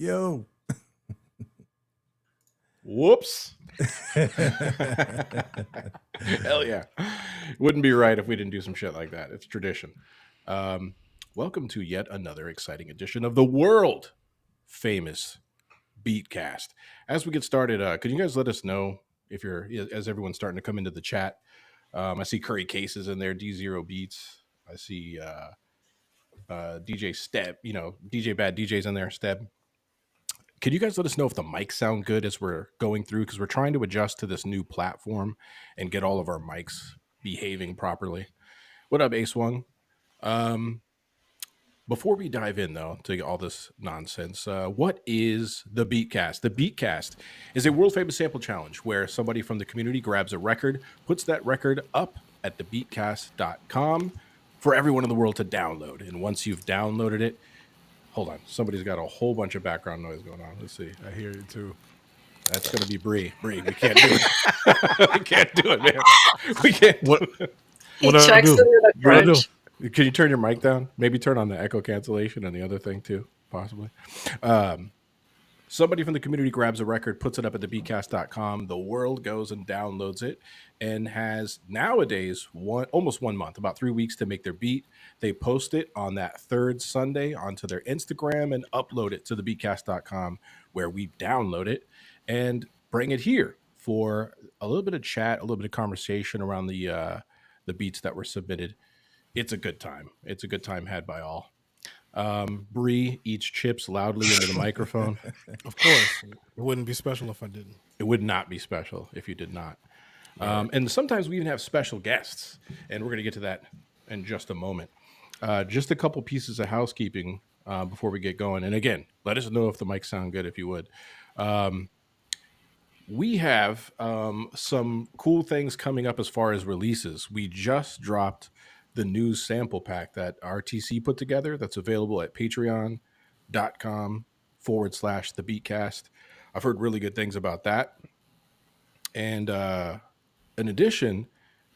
Yo. Whoops. Hell yeah. Wouldn't be right if we didn't do some shit like that. It's tradition. Welcome to yet another exciting edition of the world famous Beatcast. As we get started, could you guys let us know if you're, as everyone's starting to come into the chat? I see Curry Cases in there, D0 Beats. I see DJ Steb, DJ Bad DJ's in there, Steb. Could you guys let us know if the mics sound good as we're going through? Because we're trying to adjust to this new platform and get all of our mics behaving properly. What up, Ace Wong? Before we dive in, though, to all this nonsense, what is the Beatcast? The Beatcast is a world-famous sample challenge where somebody from the community grabs a record, puts that record up at thebeatcast.com for everyone in the world to download. And once you've downloaded it, hold on. Somebody's got a whole bunch of background noise going on. Let's see. I hear it too. That's going to be Bree. We can't do it. We can't do it, man. We can't. What He do I checks do? it with a What do I do? crunch. Can you turn your mic down? Maybe turn on the echo cancellation and the other thing too, possibly. Somebody from the community grabs a record, puts it up at thebeatcast.com. The world goes and downloads it and has nowadays almost 1 month, about 3 weeks to make their beat. They post it on that third Sunday onto their Instagram and upload it to thebeatcast.com where we download it and bring it here for a little bit of chat, a little bit of conversation around the beats that were submitted. It's a good time. It's a good time had by all. Bree eats chips loudly into the microphone. Of course. It wouldn't be special if I didn't. It would not be special if you did not. And sometimes we even have special guests, and we're going to get to that in just a moment. Just a couple pieces of housekeeping before we get going. And again, let us know if the mics sound good, if you would. We have some cool things coming up as far as releases. We just dropped the news sample pack that RTC put together that's available at patreon.com/thebeatcast. I've heard really good things about that. And in addition,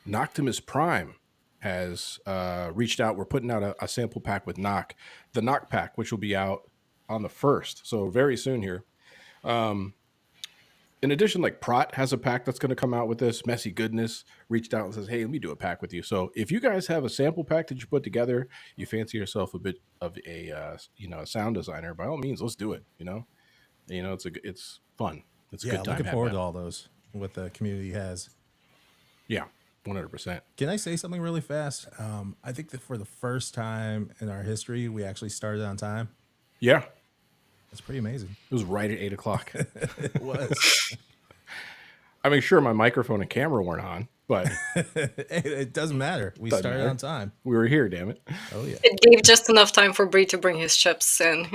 Noctimus Prime has reached out. We're putting out a sample pack with Nock, the Nock pack, which will be out on the 1st. So very soon here. In addition, like Prot has a pack that's going to come out with this. Messy Goodness reached out and says, hey, let me do a pack with you. So if you guys have a sample pack that you put together, you fancy yourself a bit of a sound designer, by all means, let's do it. It's fun. It's a good time. Looking forward to all those, what the community has. Yeah, 100%. Can I say something really fast? I think that for the first time in our history, we actually started on time. Yeah. It's pretty amazing. It was right at 8 o'clock. It was. I mean, sure, my microphone and camera weren't on, but it doesn't matter. We Doesn't started matter. on time. we were here, damn it. Oh, yeah. It gave just enough time for Bree to bring his chips in,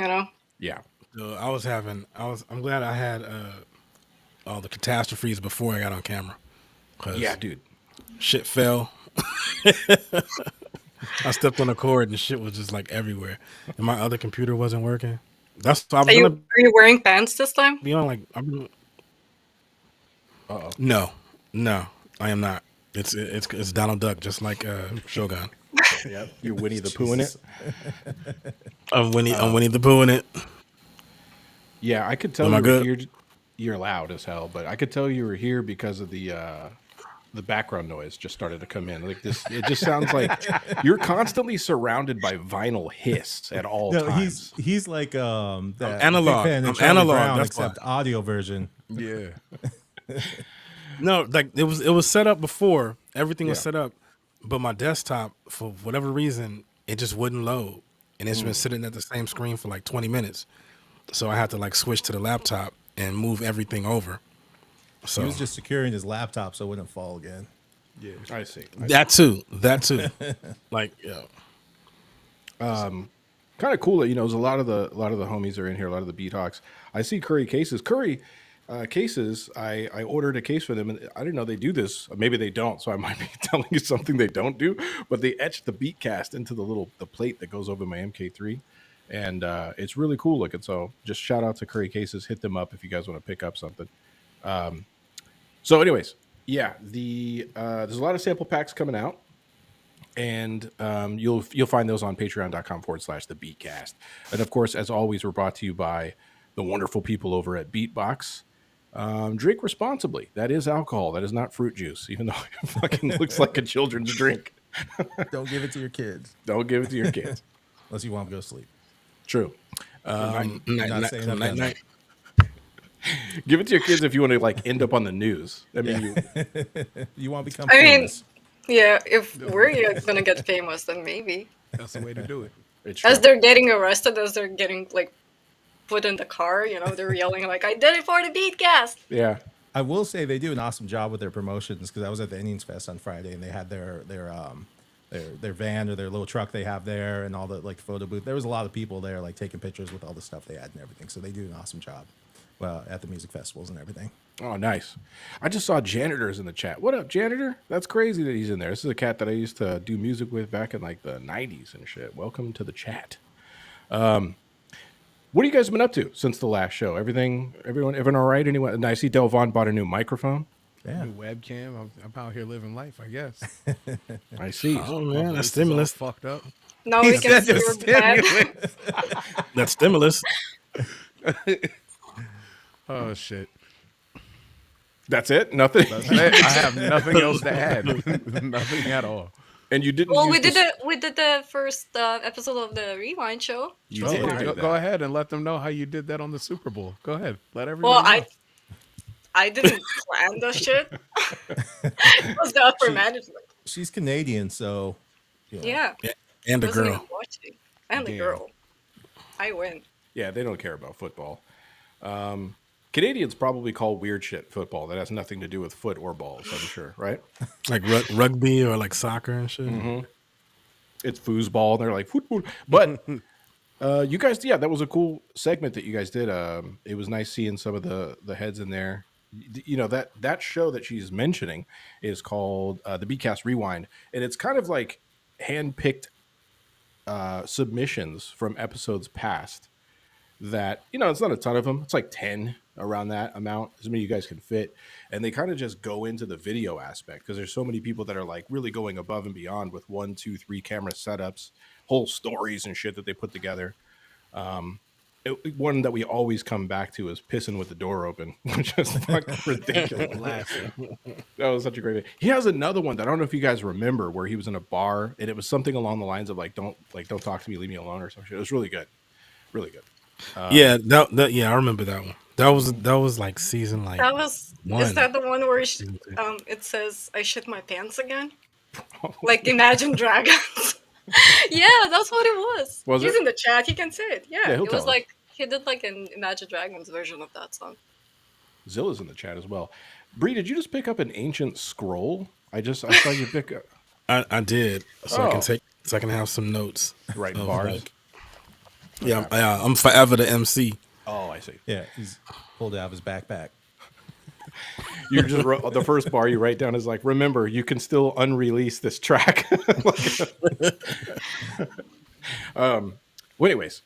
Yeah. I'm glad I had all the catastrophes before I got on camera. 'Cause Yeah, dude. shit fell. I stepped on a cord and shit was just like everywhere. And my other computer wasn't working. That's I was Are gonna you wearing pants this time? be on like Uh-oh. No, I am not. It's Donald Duck, just like Shogun. Yep. You're Winnie the Pooh in it. I'm Winnie the Pooh in it. Yeah, I could tell Am I you were good? here. You're loud as hell, but I could tell you were here because of the background noise just started to come in. Like this, it just sounds like you're constantly surrounded by vinyl hiss at all No, times. he's like that analog. big fan of I'm Charlie analog, Brown, that's except audio version. Yeah. No, like it was set up before. Everything was Yeah. set up, but my desktop, for whatever reason, it just wouldn't load, and it's been sitting at the same screen for like 20 minutes. So I had to like switch to the laptop and move everything over. So He was just securing his laptop so it wouldn't fall again. Yeah, I see. that too. Like, yeah. Kind of cool that there's a lot of the homies are in here, a lot of the Beat Hawks. I see Curry Cases. Cases. I ordered a case for them, and I didn't know they do this. Maybe they don't, so I might be telling you something they don't do. But they etched the Beatcast into the plate that goes over my MK3, and it's really cool looking. So just shout out to Curry Cases. Hit them up if you guys want to pick up something. So, anyways, yeah, there's a lot of sample packs coming out. And you'll find those on patreon.com/thebeatcast. And of course, as always, we're brought to you by the wonderful people over at Beatbox. Drink responsibly. That is alcohol. That is not fruit juice, even though it fucking looks like a children's drink. Don't give it to your kids Don't give it to your kids. unless you want them to go to sleep. True. Not saying I've done that. Give it to your kids if you want to like end up on the news. I mean, You want to become I mean, famous. yeah, if we're gonna get famous, then maybe. That's the way to do it. it's As true. they're getting arrested, as they're getting like put in the car, you know, they're yelling like, "I did it for the Beatcast!" Yeah. I will say they do an awesome job with their promotions because I was at the Indians Fest on Friday and they had their van or their little truck they have there and all the like photo booth. There was a lot of people there like taking pictures with all the stuff they had and everything. So they do an awesome job. Well, at the music festivals and everything. Oh, nice. I just saw Janitor's in the chat. What up, Janitor? That's crazy that he's in there. This is a cat that I used to do music with back in like the 90s and shit. Welcome to the chat. What have you guys been up to since the last show? Everyone all right? Anyone? And I see Delvon bought a new microphone. Yeah. New webcam. I'm out here living life, I guess. I see. Oh My man, voice that is stimulus. all fucked up. Now we can see your bed. That stimulus. Oh shit. That's it? Nothing? That's it. I have nothing else to add. Nothing at all. And you didn't Well, use we did the first episode of the Rewind show. You Go, did go- do go that. ahead and let them know how you did that on the Super Bowl. Go ahead. Let everybody Well, know. I didn't plan the shit. It was the upper management. She's Canadian, so Yeah, And a wasn't girl. even watching. And the Damn. girl. I win. Yeah, they don't care about football. Canadians probably call weird shit football. That has nothing to do with foot or balls, I'm sure, right? Like rugby or like soccer and shit. It's foosball. They're like football. But you guys, yeah, that was a cool segment that you guys did. It was nice seeing some of the heads in there. You know, that show that she's mentioning is called the Beatcast Rewind. And it's kind of like hand-picked submissions from episodes past that, you know, it's not a ton of them. It's like 10 around that amount, as many you guys can fit. And they kind of just go into the video aspect because there's so many people that are like really going above and beyond with 1, 2, 3 camera setups, whole stories and shit that they put together. One that we always come back to is pissing with the door open, which is fucking ridiculous. That was such a great video. He has another one that I don't know if you guys remember where he was in a bar and it was something along the lines of like, don't talk to me, leave me alone or some shit. It was really good. Really good. Yeah, yeah, I remember that one. That was like season like That was. one. Is that the one where it says I shit my pants again? Like Imagine Dragons. Yeah, that's what it was. Was He's it? in the chat. He can say it. Yeah, Yeah, he'll it tell was us. like he did like an Imagine Dragons version of that song. Zilla's in the chat as well. Bree, did you just pick up an ancient scroll? I saw you pick up I did, so I Oh. can I can have some notes. writing of, bars. like- yeah, I'm forever the MC. Oh, I see. yeah, he's pulled it out of his backpack. You just wrote the first bar you write down is like, remember, you can still unrelease this track. Well, anyways,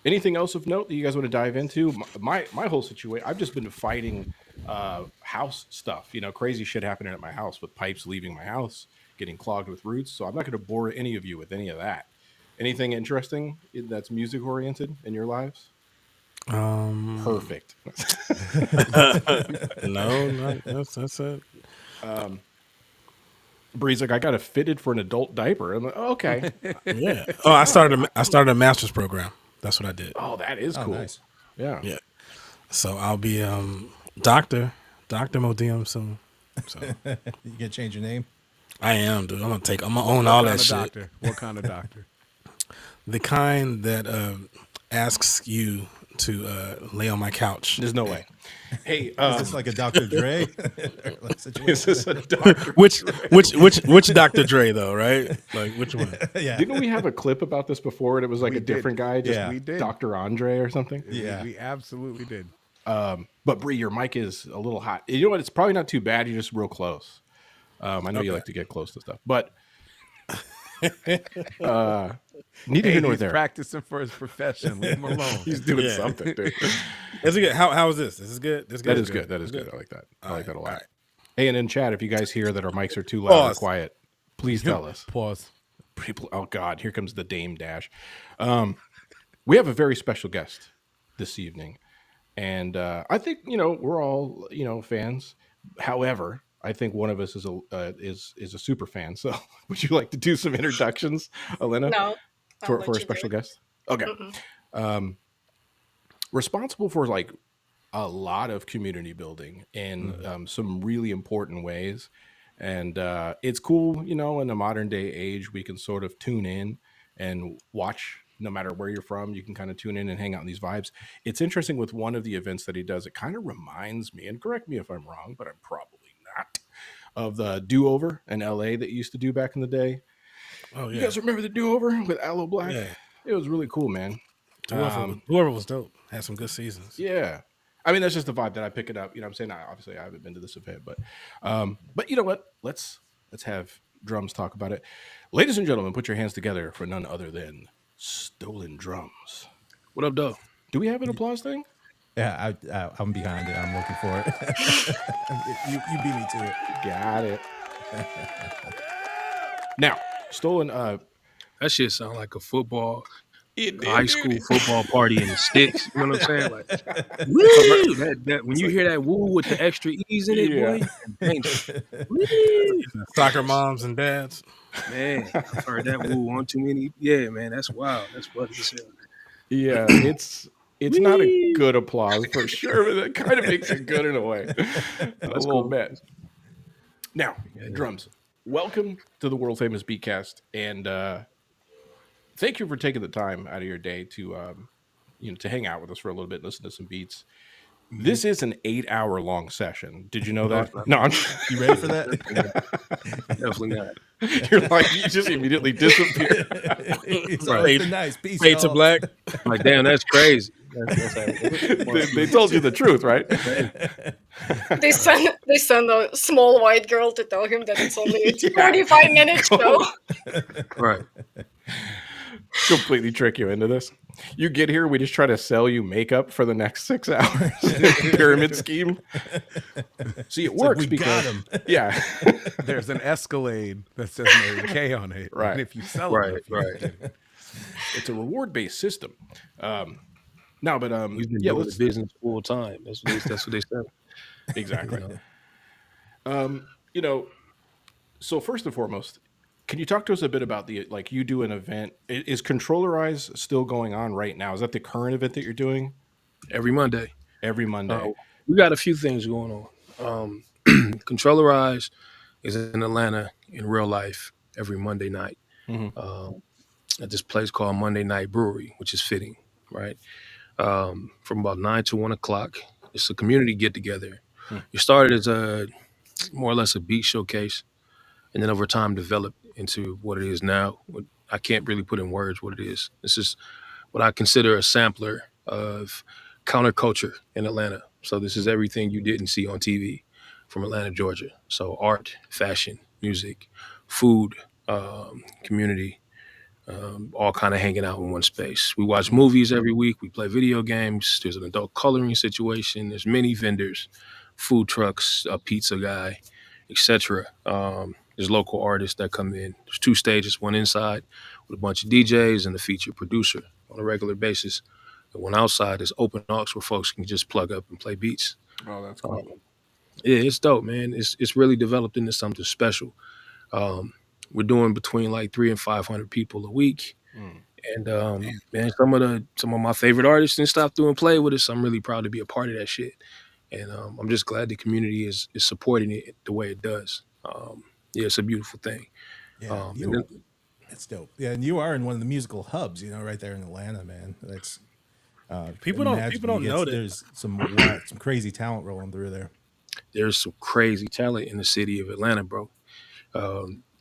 anything else of note that you guys want to dive into? My whole situation, I've just been fighting house stuff, you know, crazy shit happening at my house with pipes leaving my house, getting clogged with roots. So I'm not going to bore any of you with any of that. Anything interesting that's music oriented in your lives? Perfect. No, that's it. Bree's like, I got it fitted for an adult diaper. I'm like, oh, okay. Yeah. Oh, I started a master's program. That's what I did. Oh, that is Oh, cool. nice. Yeah. Yeah. So I'll be Dr. Modium soon. So You can change your name. I am, dude. I'm gonna own all that shit. Doctor? What kind of doctor? The kind that asks you to lay on my couch. There's no way. Hey, Is this like a Dr. Dre situation? is this a doctor? Which Dr. Dre though, right? Like which one? Yeah. Didn't we have a clip about this before? And it was like We a different did. guy, just Yeah. We did. Dr. Andre or something. Yeah. We absolutely did. But Bree, your mic is a little hot. You know what? It's probably not too bad. You're just real close. I know you like to get close to stuff, but neither here nor He's there. practicing for his profession. Leave him alone. He's doing Yeah. something, dude. Is it good? How is this? This is good. This That is good. That is good. I like that. I like that a lot. all right. Hey, and in chat, if you guys hear that our mics are too loud or Pause. quiet, please tell us. Pause. People, oh God, here comes the Dame Dash. We have a very special guest this evening. and I think we're all fans. However, I think one of us is a super fan. So, would you like to do some introductions, Elena, No, I'll for let a you do special it. guest? Okay, um, responsible for like a lot of community building in some really important ways. And it's cool, in the modern day age, we can sort of tune in and watch no matter where you're from. You can kind of tune in and hang out in these vibes. It's interesting with one of the events that he does, it kind of reminds me, and correct me if I'm wrong, but I'm probably not, of the Do Over in LA that you used to do back in the day. Oh You yeah, guys remember the Do Over with Aloe Black? yeah. It was really cool, man. Whoever was dope had some good seasons. Yeah. I mean, that's just the vibe that I pick it up. I'm saying? Obviously, I haven't been to this event, but you know what? Let's have drums talk about it. Ladies and gentlemen, put your hands together for none other than Stolen Drums. What up, though? Do we have an applause thing? Yeah, I'm behind it. I'm looking for it. you beat me to it. Got it. Now, Stolen. That shit sound like a football, It high did, school dude. football party in the sticks. You know what I'm saying? Like, woo! That when you hear that woo with the extra e's in it, boy, woo! Soccer moms and dads. Man, I've heard that woo on too many. Yeah, man, that's wild. That's funny as hell. Yeah, it's not a good applause for sure, but it kind of makes it good in a way. A little bit. Now, drums. Welcome to the world famous Beatcast, and thank you for taking the time out of your day to to hang out with us for a little bit, listen to some beats. This is an 8-hour long session. Did you know that? No, You ready for that? Definitely not. you're like you just immediately disappear. It's Right. always been nice. Peace, Fade to y'all. black. Like, damn, that's crazy. That's they told you the truth, right? They send a small white girl to tell him that it's only a 45-minute show. right. Completely trick you into this. You get here, we just try to sell you makeup for the next 6 hours. Pyramid scheme. See, it works we because got him. yeah, There's an Escalade that says Mary Kay on it. Right. And if you sell Right, it, right. it's a reward based system. No, but We've been yeah, doing let's the business full time. That's what they said. exactly. You know? So first and foremost, can you talk to us a bit about you do an event? Is Controllerize still going on right now? Is that the current event that you're doing Every Monday. every Monday? We got a few things going on. Controllerize is in Atlanta in real life every Monday night at this place called Monday Night Brewery, which is fitting, right? From about 9 to 1 o'clock. It's a community get together. It started as more or less a beat showcase, and then over time developed into what it is now. I can't really put in words what it is. This is what I consider a sampler of counterculture in Atlanta. So this is everything you didn't see on TV from Atlanta, Georgia. So art, fashion, music, food, community, all kind of hanging out in one space. We watch movies every week. We play video games. There's an adult coloring situation. There's many vendors, food trucks, a pizza guy, etc. There's local artists that come in. There's 2 stages, one inside with a bunch of DJs and a featured producer on a regular basis. And one outside is open aux where folks can just plug up and play beats. Oh, that's cool. Yeah, it's dope, man. It's really developed into something special. We're doing between like 300 and 500 people a week. And man, some of my favorite artists didn't stop doing play with us. I'm really proud to be a part of that shit. And I'm just glad the community is supporting it the way it does. Yeah, it's a beautiful thing. Yeah, And then, that's dope. Yeah, and you are in one of the musical hubs, right there in Atlanta, man. That's People don't know that. There's some crazy talent rolling through there. there's some crazy talent in the city of Atlanta, bro.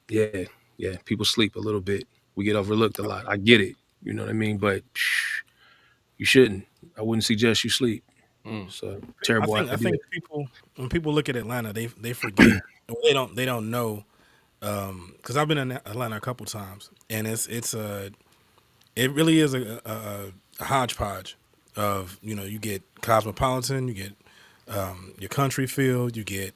Yeah, people sleep a little bit. We get overlooked a lot. I get it. You know what I mean? But you shouldn't. I wouldn't suggest you sleep. So terrible. I think when people look at Atlanta, they forget. They don't know. Because I've been in Atlanta a couple times, and it really is a hodgepodge of you get cosmopolitan, you get your country feel, you get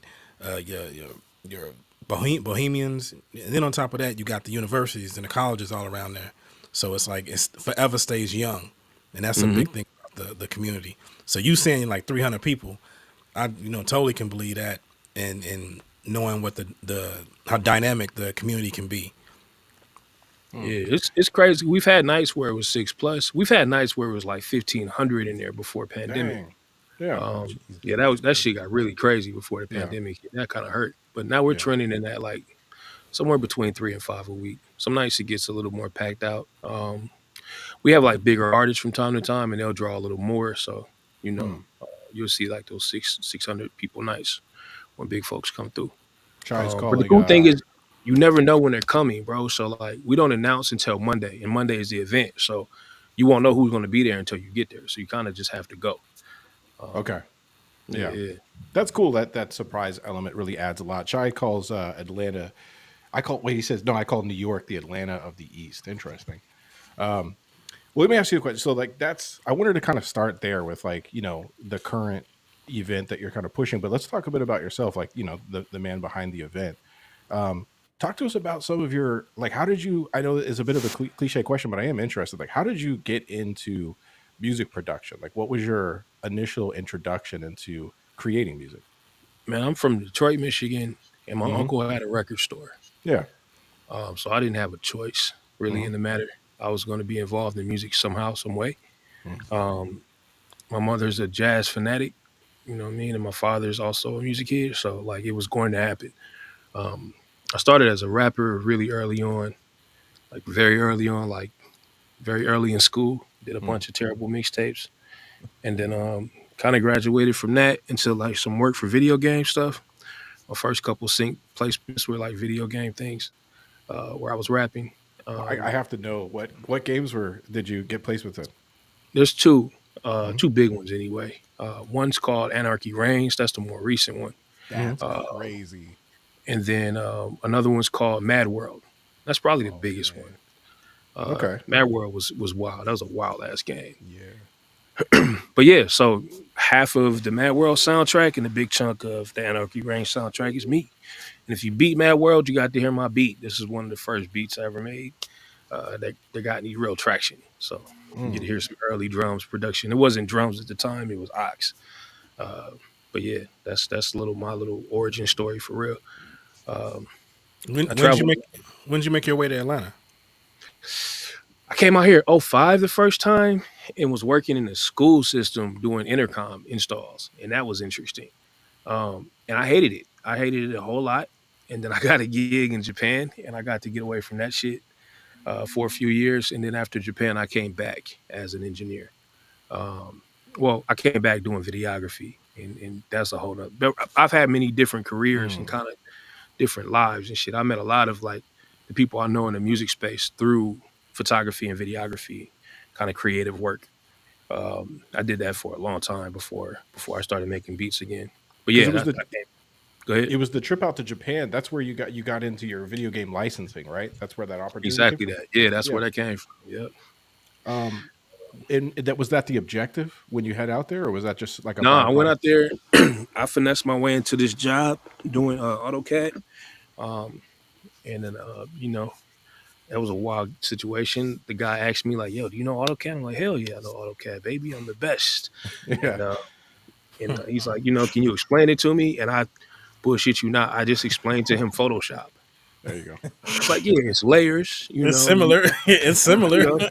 your bohemians, and then on top of that you got the universities and the colleges all around there. So it's like it's forever stays young, and that's a big thing about the community. So you saying like 300 people, I totally can believe that, and knowing what the how dynamic the community can be. Yeah, it's crazy. We've had nights where it was 6+. We've had nights where it was like 1,500 in there before pandemic. Dang. Yeah. Yeah, that shit got really crazy before the pandemic. That kind of hurt. But now we're trending in that like somewhere between 3 and 5 a week. Some nights it gets a little more packed out. We have like bigger artists from time to time, and they'll draw a little more. So you'll see like those 600 people nights when big folks come through. Chai's But the cool thing is, you never know when they're coming, bro. So like, we don't announce until Monday, and Monday is the event. So you won't know who's going to be there until you get there. So you kind of just have to go. Okay. Yeah. Yeah. That's cool. That surprise element really adds a lot. Chai calls Atlanta. I call New York the Atlanta of the East. Interesting. Well, let me ask you a question. So like I wanted to kind of start there with like, the current event that you're kind of pushing, but let's talk a bit about yourself. Like, the man behind the event. Talk to us about some of your, like, how did you, I know it's a bit of a cliche question, but I am interested. Like, how did you get into music production? Like, what was your initial introduction into creating music? Man, I'm from Detroit, Michigan, and my uncle had a record store. Yeah. So I didn't have a choice really in the matter. I was going to be involved in music somehow, some way. My mother's a jazz fanatic, you know what I mean? And my father's also a music kid. So like, it was going to happen. I started as a rapper really early on, like very early on, like very early in school. Did a bunch of terrible mixtapes, and then kind of graduated from that into like some work for video game stuff. My first couple sync placements were like video game things, where I was rapping. I have to know what games did you get placements in? There's two big ones anyway. One's called Anarchy Reigns. That's the more recent one. That's crazy. And then another one's called Mad World. That's probably the biggest one. Okay. Mad World was wild. That was a wild ass game. Yeah. But yeah, so half of the Mad World soundtrack and a big chunk of the Anarchy Reigns soundtrack is me. And if you beat Mad World, you got to hear my beat. This is one of the first beats I ever made that got any real traction. So you get to hear some early drums production. It wasn't drums at the time; it was aux. But yeah, that's my little origin story for real. When did you make your way to Atlanta? I came out here 2005 the first time and was working in the school system doing intercom installs, and that was interesting. And I hated it. I hated it a whole lot. And then I got a gig in Japan, and I got to get away from that shit for a few years. And then after Japan, I came back as an engineer. I came back doing videography, and that's a whole nother. I've had many different careers and kind of different lives and shit. I met a lot of like the people I know in the music space through photography and videography, kind of creative work. I did that for a long time before I started making beats again. But yeah, go ahead. It was the trip out to Japan. That's where you got into your video game licensing, right? That's where that opportunity. Exactly that. Yeah, that's where that came from. Yep. And was that the objective when you head out there, or was that just like a? No, I went out there. I finessed my way into this job doing AutoCAD, and then that was a wild situation. The guy asked me like, "Yo, do you know AutoCAD?" I'm like, "Hell yeah, I know AutoCAD, baby. I'm the best." Yeah. And he's like, "Can you explain it to me?" And I bullshit you not. I just explained to him Photoshop. There you go. It's like, yeah, it's layers. It's similar. It's similar.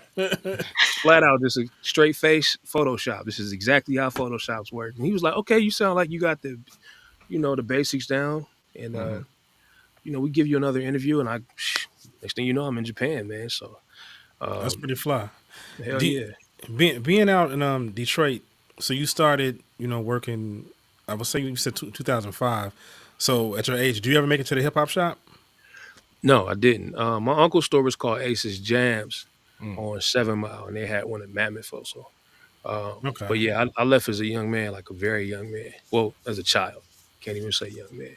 Flat out, just a straight face Photoshop. This is exactly how Photoshop's work. And he was like, "Okay, you sound like you got the, the basics down." And we give you another interview, and next thing you know, I'm in Japan, man. So that's pretty fly. Hell yeah. Being out in Detroit, so you started, working. I would say you said 2005. So at your age, do you ever make it to the hip hop shop? No, I didn't. My uncle's store was called Ace's Jams on 7 Mile, and they had one in Mammoth also. Okay. But yeah, I left as a young man, like a very young man. Well, as a child, can't even say young man.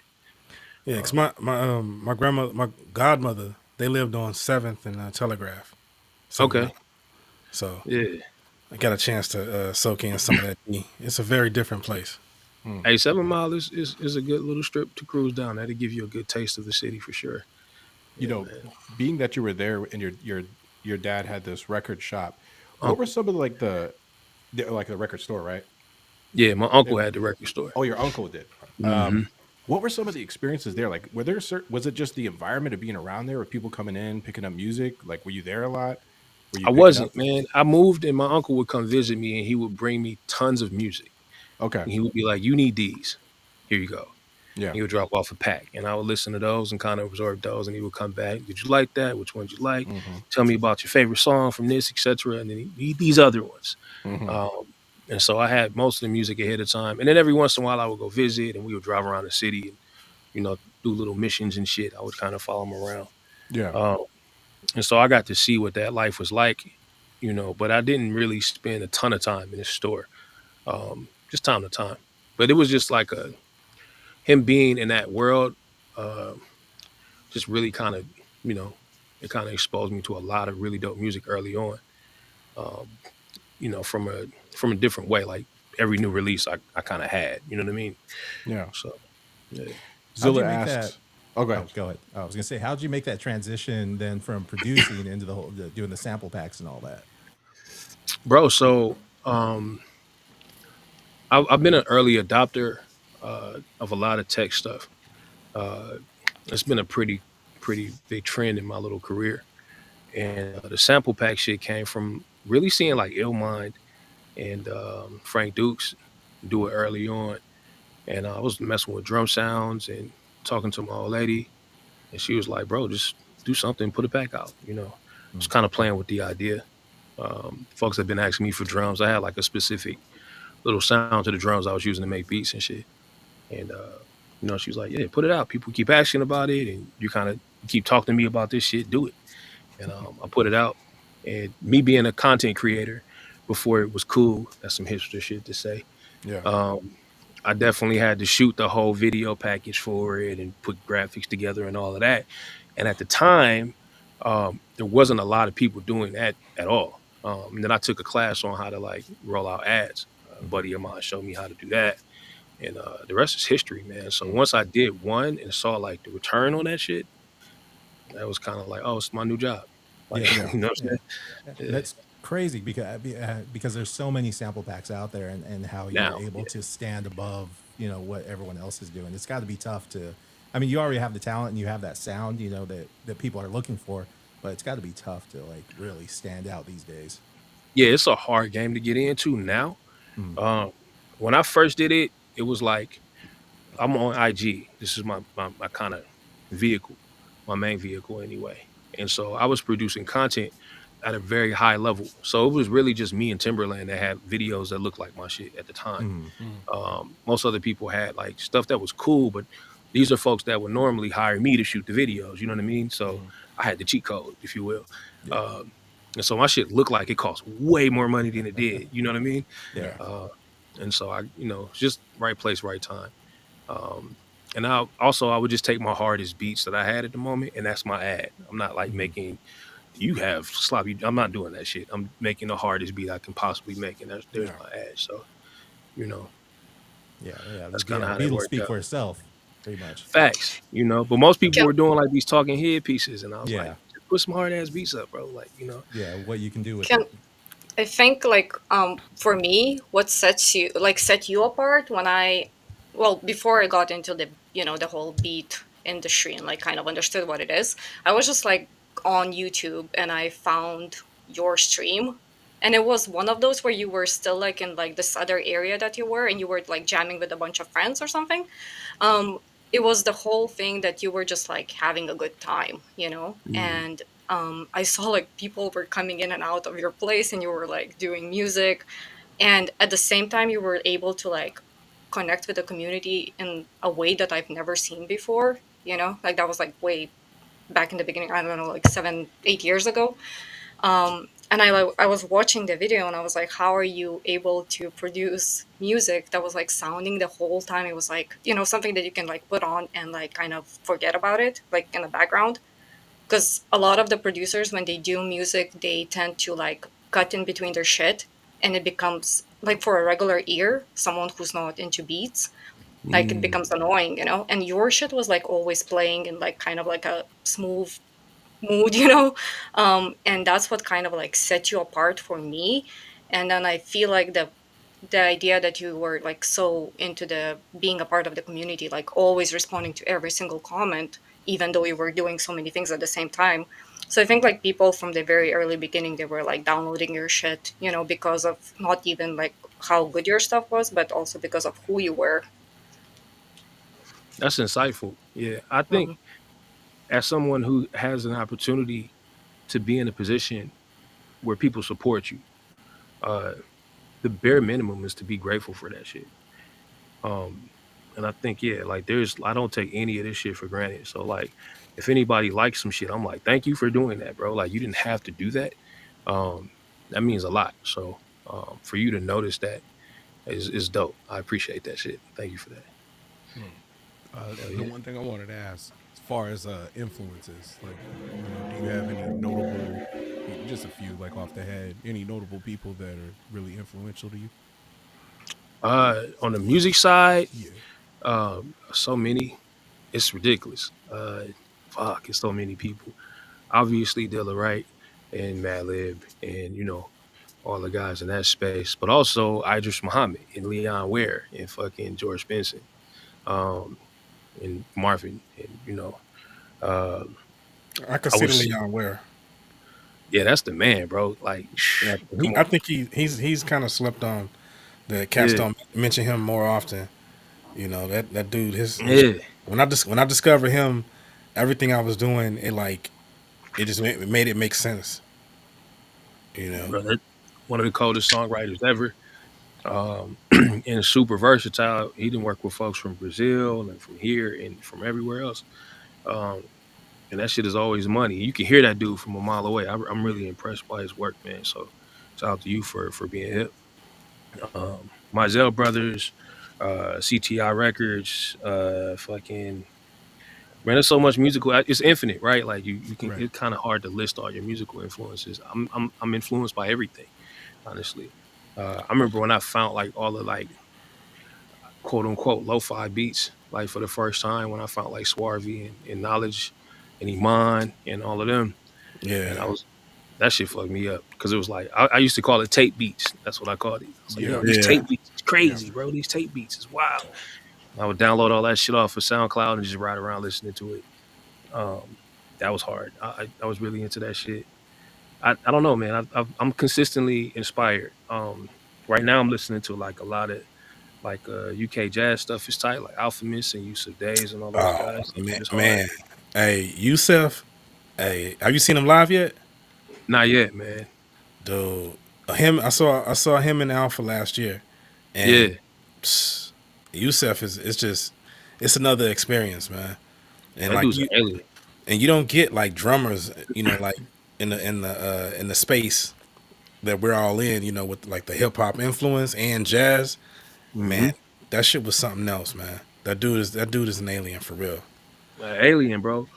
Yeah, because my grandmother, my godmother, they lived on 7th and Telegraph. Okay. So yeah, I got a chance to soak in some of that. It's a very different place. Hey, 7 Mile is a good little strip to cruise down. That'll give you a good taste of the city for sure. Being that you were there and your dad had this record shop, what were some of like the like the record store, right? Yeah, my uncle had the record store. Oh, your uncle did. hmm What were some of the experiences there? Like, were there was it just the environment of being around there, with people coming in, picking up music? Like, were you there a lot? Were you I picking up? wasn't, man. I moved and my uncle would come visit me and he would bring me tons of music. Okay. And he would be like, "You need these. Here you go." Yeah. He would drop off a pack, and I would listen to those and kind of absorb those. And he would come back. Did you like that? Which ones you like? Mm-hmm. Tell me about your favorite song from this, etc. And then these other ones. Mm-hmm. And so I had most of the music ahead of time. And then every once in a while, I would go visit, and we would drive around the city and do little missions and shit. I would kind of follow him around. Yeah. And so I got to see what that life was like, but I didn't really spend a ton of time in the store, just time to time. But it was just like him being in that world, uh, just really kind of, it kind of exposed me to a lot of really dope music early on, um, from a different way. Like every new release I kind of had, you know what I mean? Yeah. So, yeah. How'd Zilla you make asks. that? Oh, go Oh, ahead. go ahead. I was gonna say, how'd you make that transition then from producing into doing the sample packs and all that? Bro, so I've been an early adopter of a lot of tech stuff. Uh, it's been a pretty big trend in my little career. And the sample pack shit came from really seeing like Illmind and Frank Dukes do it early on. And I was messing with drum sounds and talking to my old lady. And she was like, bro, just do something, put it back out. I was kind of playing with the idea. Folks have been asking me for drums. I had like a specific little sound to the drums I was using to make beats and shit. And she was like, "Yeah, put it out. People keep asking about it, and you kind of keep talking to me about this shit. Do it." And I put it out. And me being a content creator before it was cool, that's some hipster shit to say. Yeah. I definitely had to shoot the whole video package for it and put graphics together and all of that. And at the time, there wasn't a lot of people doing that at all. And then I took a class on how to like roll out ads. A buddy of mine showed me how to do that. And the rest is history, man. So once I did one and saw like the return on that shit, that was kind of like, oh, it's my new job. Like, Yeah. you know what I'm saying? Yeah. That's crazy because there's so many sample packs out there, and how you're Now, able yeah. to stand above what everyone else is doing. It's got to be tough to. I mean, you already have the talent and you have that sound, that people are looking for, but it's got to be tough to like really stand out these days. Yeah, it's a hard game to get into now. Mm. When I first did it, it was like I'm on IG. This is my kind of vehicle, my main vehicle anyway. And so I was producing content at a very high level. So it was really just me and Timberland that had videos that looked like my shit at the time. Most other people had like stuff that was cool, but these are folks that would normally hire me to shoot the videos. You know what I mean? So I had the cheat code, if you will. And so my shit looked like it cost way more money than it did. You know what I mean? Yeah. And so it's just right place, right time. And I would just take my hardest beats that I had at the moment, and that's my ad. I'm not like making, you have sloppy. I'm not doing that shit. I'm making the hardest beat I can possibly make, and there's my ad. So, Yeah. that's The kind of how that Beatles worked speak out. for itself, pretty much. Facts, but most people Can, were doing like these talking head pieces, and I was Yeah. like, just put some hard ass beats up, bro. Like, Yeah, what you can do with can it. I think like for me, what set you apart before I got into the whole beat industry and like kind of understood what it is, I was just like on YouTube and I found your stream, and it was one of those where you were still like in like this other area that you were, and you were like jamming with a bunch of friends or something. um it was the whole thing that you were just like having a good time, and I saw like people were coming in and out of your place and you were like doing music, and at the same time you were able to like connect with the community in a way that I've never seen before, like that was like way back in the beginning, I don't know, like 7-8 years ago. And I was watching the video and I was like, how are you able to produce music that was like sounding the whole time? It was like, something that you can like put on and like kind of forget about it, like in the background. Because a lot of the producers, when they do music, they tend to like cut in between their shit, and it becomes like, for a regular ear, someone who's not into beats, like it becomes annoying, and your shit was like always playing in like kind of like a smooth mood. And that's what kind of like set you apart for me. And then I feel like the idea that you were like so into the being a part of the community, like always responding to every single comment, even though you were doing so many things at the same time. So I think like people from the very early beginning, they were like downloading your shit, you know, because of not even like how good your stuff was, but also because of who you were. That's insightful. Yeah, I think Mhm. as someone who has an opportunity to be in a position where people support you, uh, the bare minimum is to be grateful for that shit. Um, and I think, yeah, like I don't take any of this shit for granted. So like, if anybody likes some shit, I'm like, thank you for doing that, bro. Like you didn't have to do that. Um, that means a lot. So for you to notice that is dope. I appreciate that shit. Thank you for that. Hell The yeah. one thing I wanted to ask, as far as influences, like, do you have any notable, just a few, like off the head, any notable people that are really influential to you? On the music side, Yeah. so many, it's ridiculous. Fuck, it's so many people. Obviously, Dilla Wright and Madlib, and all the guys in that space, but also Idris Muhammad and Leon Ware and fucking George Benson, um, and Marvin, and uh, I I consider was, Leon Ware. yeah, that's the man, bro. Like, Yeah, come I on, think he's kind of slept on. The cats yeah, don't mention him more often. You know that dude. His yeah, when I discovered him, everything I was doing it just made it make sense. You know. bro. That one of the coldest songwriters ever. And super versatile. He didn't work with folks from Brazil and from here and from everywhere else. Um, and that shit is always money. You can hear that dude from a mile away. I'm really impressed by his work, man. So shout out to you for being hip. Mizell Brothers, CTI Records, fucking man. There's so much musical. It's infinite, right? Like you can. Right. It's kind of hard to list all your musical influences. I'm influenced by everything, honestly. I remember when I found like all the like quote unquote lo-fi beats like for the first time when I found like Swarvy and Knowledge and Iman and all of them. And Yeah. that shit fucked me up because it was like I used to call it tape beats. That's what I called it. I was like, Yeah. yo, these Yeah. tape beats is Yeah. crazy, bro. These tape beats is wild. I would download all that shit off of SoundCloud and just ride around listening to it. Um, that was hard. I was really into that shit. I don't know, man. I'm consistently inspired. Right now I'm listening to like a lot of like UK jazz stuff is tight, like Alphemus and Yusuf Days and all those Oh guys. That man, shit is hard. man. Hey, Yusef. Hey, have you seen him live yet? Not yet, man. Dude, I saw him in Alpha last year, Yeah, and psst, Yusef is it's just it's another experience, man. And that like dude's an alien. you don't get like drummers, like in the space that we're all in, with like the hip hop influence and jazz. Mm-hmm. Man, that shit was something else, man. That dude is an alien for real. Alien, bro.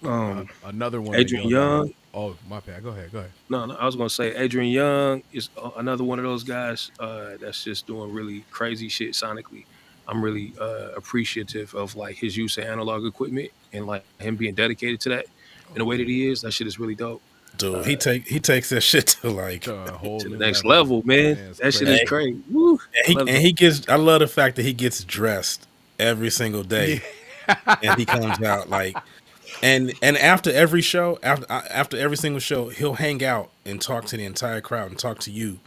Another one that Adrian y'all got. Young. Oh, my bad. Go ahead. Go ahead. No, I was gonna say Adrian Young is another one of those guys that's just doing really crazy shit sonically. I'm really appreciative of like his use of analog equipment and like him being dedicated to that in the way that he is. That shit is really dope. Dude, Uh, he takes that shit to like To a whole to the new next level. level, man. Man, it's That shit is crazy. crazy. Woo. I love it. he gets I love the fact that he gets dressed every single Yeah. day and he comes out like and after every show, after every single show, he'll hang out and talk to the entire crowd and talk to you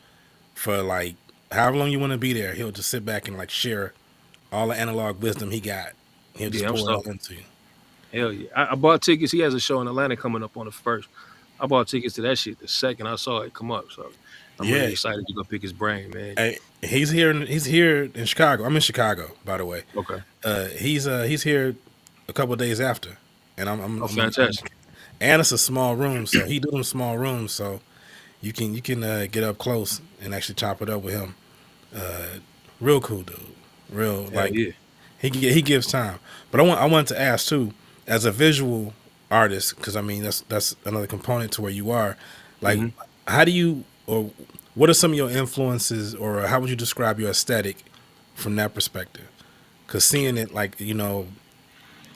for like however long you want to be there. He'll just sit back and like share all the analog wisdom he got. He'll just Yeah, I'm pour it all stoked. into you. Hell yeah. I bought tickets. He has a show in Atlanta coming up on the first. I bought tickets to that shit the second I saw it come up. So I'm Yeah. really excited to go pick his brain, man. Hey, he's here in Chicago. I'm in Chicago, by the way. Okay. He's here a couple of days after, and Oh, fantastic. and it's a small room, so he do them small rooms, so you can get up close and actually chop it up with him. Real cool dude, real Hell like yeah. he gives time. But I wanted to ask too, as a visual artist, because I mean that's another component to where you are. Like, Hmm. how do you or what are some of your influences, or how would you describe your aesthetic from that perspective? Because seeing it, like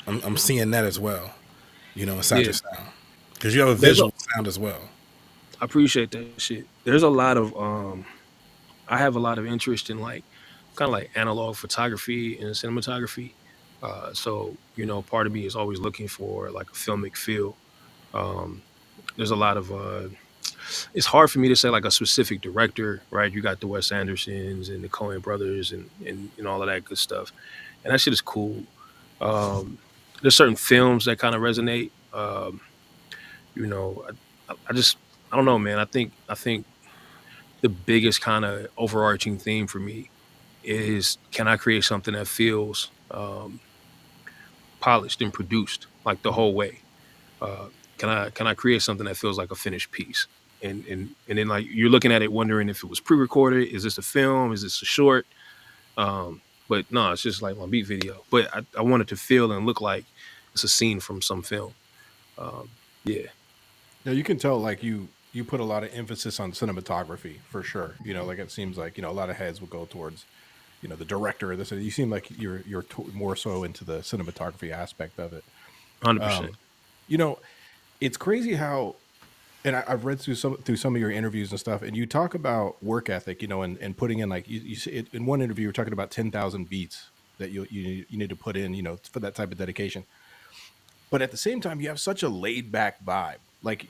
I'm seeing that as well. Inside Yeah. your sound, because you have a There's a, visual sound as well. I appreciate that shit. There's a lot of I have a lot of interest in like kind of like analog photography and cinematography. So part of me is always looking for like a filmic feel. Um, there's a lot of it's hard for me to say like a specific director, right? You got the Wes Andersons and the Coen brothers and all of that good stuff, and that shit is cool. Um, there's certain films that kind of resonate. You know, I just I don't know, man. I think the biggest kind of overarching theme for me is can I create something that feels polished and produced like the whole way? Uh, can I create something that feels like a finished piece? And then like you're looking at it wondering if it was pre-recorded, is this a film, is this a short? But no, it's just like my beat video. But I want it to feel and look like it's a scene from some film. Um, yeah. Yeah, you can tell like you put a lot of emphasis on cinematography for sure. Like it seems like a lot of heads will go towards the director of this. You seem like you're more so into the cinematography aspect of it. 100%. Um, you know, it's crazy how, and I've read through some of your interviews and stuff, and you talk about work ethic, and putting in like you see it, in one interview you're talking about 10,000 beats that you need to put in, for that type of dedication. But at the same time, you have such a laid back vibe. Like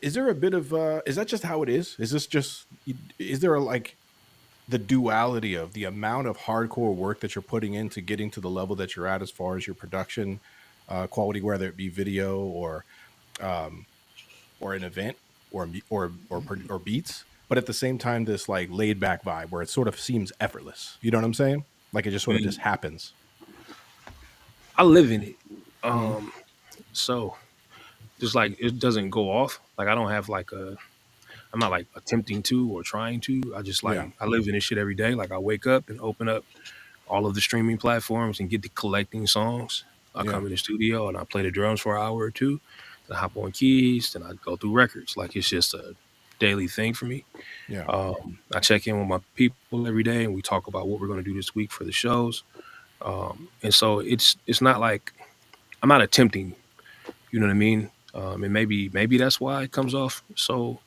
is there a bit of is that just how it is? Is this just is there like the duality of the amount of hardcore work that you're putting into getting to the level that you're at as far as your production quality, whether it be video um, or an event or beats, but at the same time, this like laid back vibe where it sort of seems effortless. You know what I'm saying? Like it just sort of just Mm. happens. I live in it. Mm-hmm. Um, so just like it doesn't go off. Like I don't have like I'm not like attempting to or trying to. I just Yeah, like I live in this shit every day. Like I wake up and open up all of the streaming platforms and get to collecting songs. I yeah, come in the studio and I play the drums for an hour or two. Then I hop on keys. Then I go through records. Like it's just a daily thing for me. yeah, I check in with my people every day and we talk about what we're going to do this week for the shows. And so it's not like I'm not attempting. You know what I mean? And maybe that's why it comes off so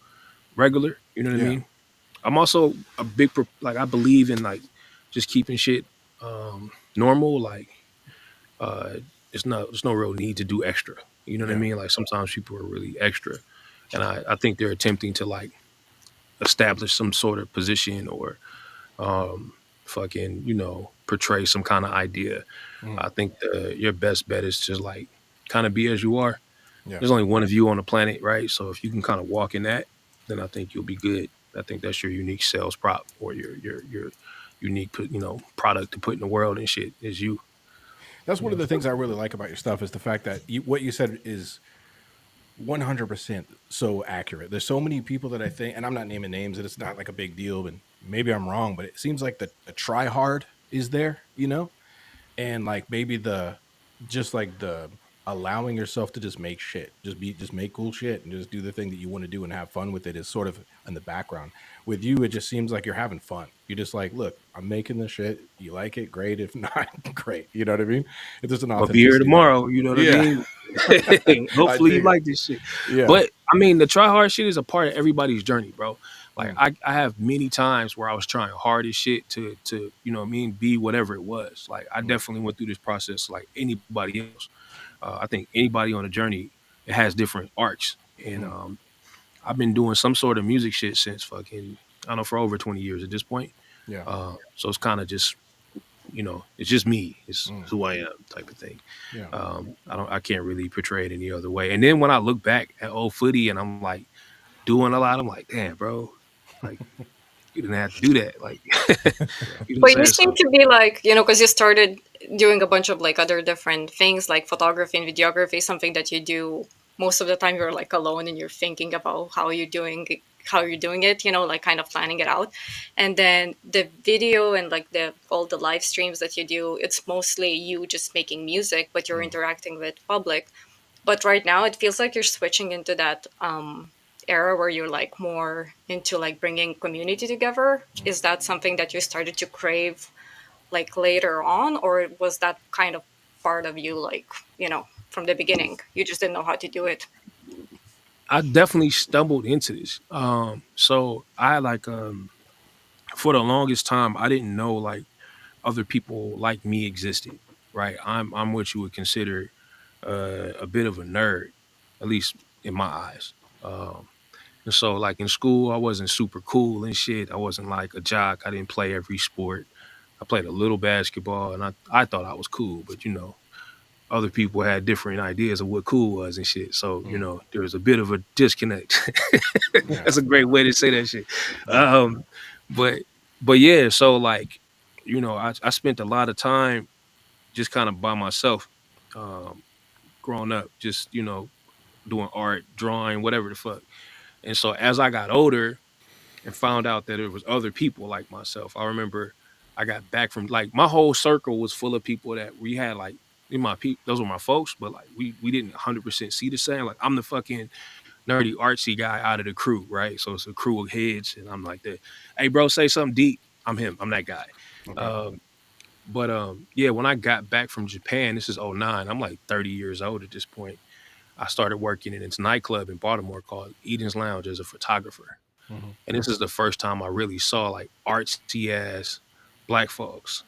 regular. You know what I yeah, mean? I'm also a big like I believe in like just keeping shit normal. Like uh, there's no real need to do extra. You know what I yeah. mean? Like sometimes people are really extra, and I think they're attempting to like establish some sort of position or um, fucking portray some kind of idea. Mm, I think your best bet is just like kind of be as you are. yeah. There's only one of you on the planet, right? So if you can kind of walk in that, then I think you'll be good. I think that's your unique sales prop or your unique product to put in the world and shit is you. That's You one know of what the I'm saying? things I really like about your stuff is the fact that what you said is 100% so accurate. There's so many people that I think, and I'm not naming names, and it's not like a big deal, and maybe I'm wrong, but it seems like the try hard is there, and like maybe the just like the allowing yourself to just make shit, just make cool shit and just do the thing that you want to do and have fun with it is sort of in the background. With you, it just seems like you're having fun. You're just like, look, I'm making this shit. You like it, great. If not, great. You know what I mean? If there's an I'll be here authenticity there. tomorrow. You know what I Yeah. mean? I Hopefully you dig it. like this shit. Yeah. But I mean, the try hard shit is a part of everybody's journey, bro. Like Mm, I have many times where I was trying hard as shit to what I mean, be whatever it was. Like I mm, definitely went through this process like anybody else. I think anybody on a journey it has different arcs, and mm. I've been doing some sort of music shit since fucking I don't know for over 20 years at this point. Yeah. So it's kind of just it's just me. It's Mm, who I am type of thing. yeah. I can't really portray it any other way. And then when I look back at old footy and I'm like doing a lot, I'm like, damn, bro, like you didn't have to do that. Like, Yeah. you know what But I'm you saying? seem So to be like, because you started doing a bunch of like other different things like photography and videography, something that you do most of the time you're like alone and you're thinking about how you're doing it, like kind of planning it out. And then the video and like the all the live streams that you do, it's mostly you just making music, but you're Mm, interacting with public. But right now it feels like you're switching into that era where you're like more into like bringing community together. mm. Is that something that you started to crave like later on, or was that kind of part of you like from the beginning you just didn't know how to do it? I definitely stumbled into this. So I like for the longest time I didn't know like other people like me existed. Right. I'm what you would consider a bit of a nerd, at least in my eyes. Um, and so like in school, I wasn't super cool and shit. I wasn't like a jock. I didn't play every sport. I played a little basketball, and I thought I was cool, but other people had different ideas of what cool was and shit. So, there was a bit of a disconnect. Yeah. That's a great way to say that shit. Yeah. But but yeah, so like, I spent a lot of time just kind of by myself, um, growing up, just, doing art, drawing, whatever the fuck. And so as I got older and found out that there was other people like myself, I remember I got back from like my whole circle was full of people that we had like in my people, those were my folks, but like we didn't 100% see the same. Like I'm the fucking nerdy artsy guy out of the crew, right? So it's a crew of heads, and I'm like the, hey bro, say something deep. I'm him. I'm that guy. Okay. But yeah, when I got back from Japan, this is '09. I'm like 30 years old at this point. I started working in this nightclub in Baltimore called Eden's Lounge as a photographer. Mm-hmm. And this is the first time I really saw like artsy ass black folks.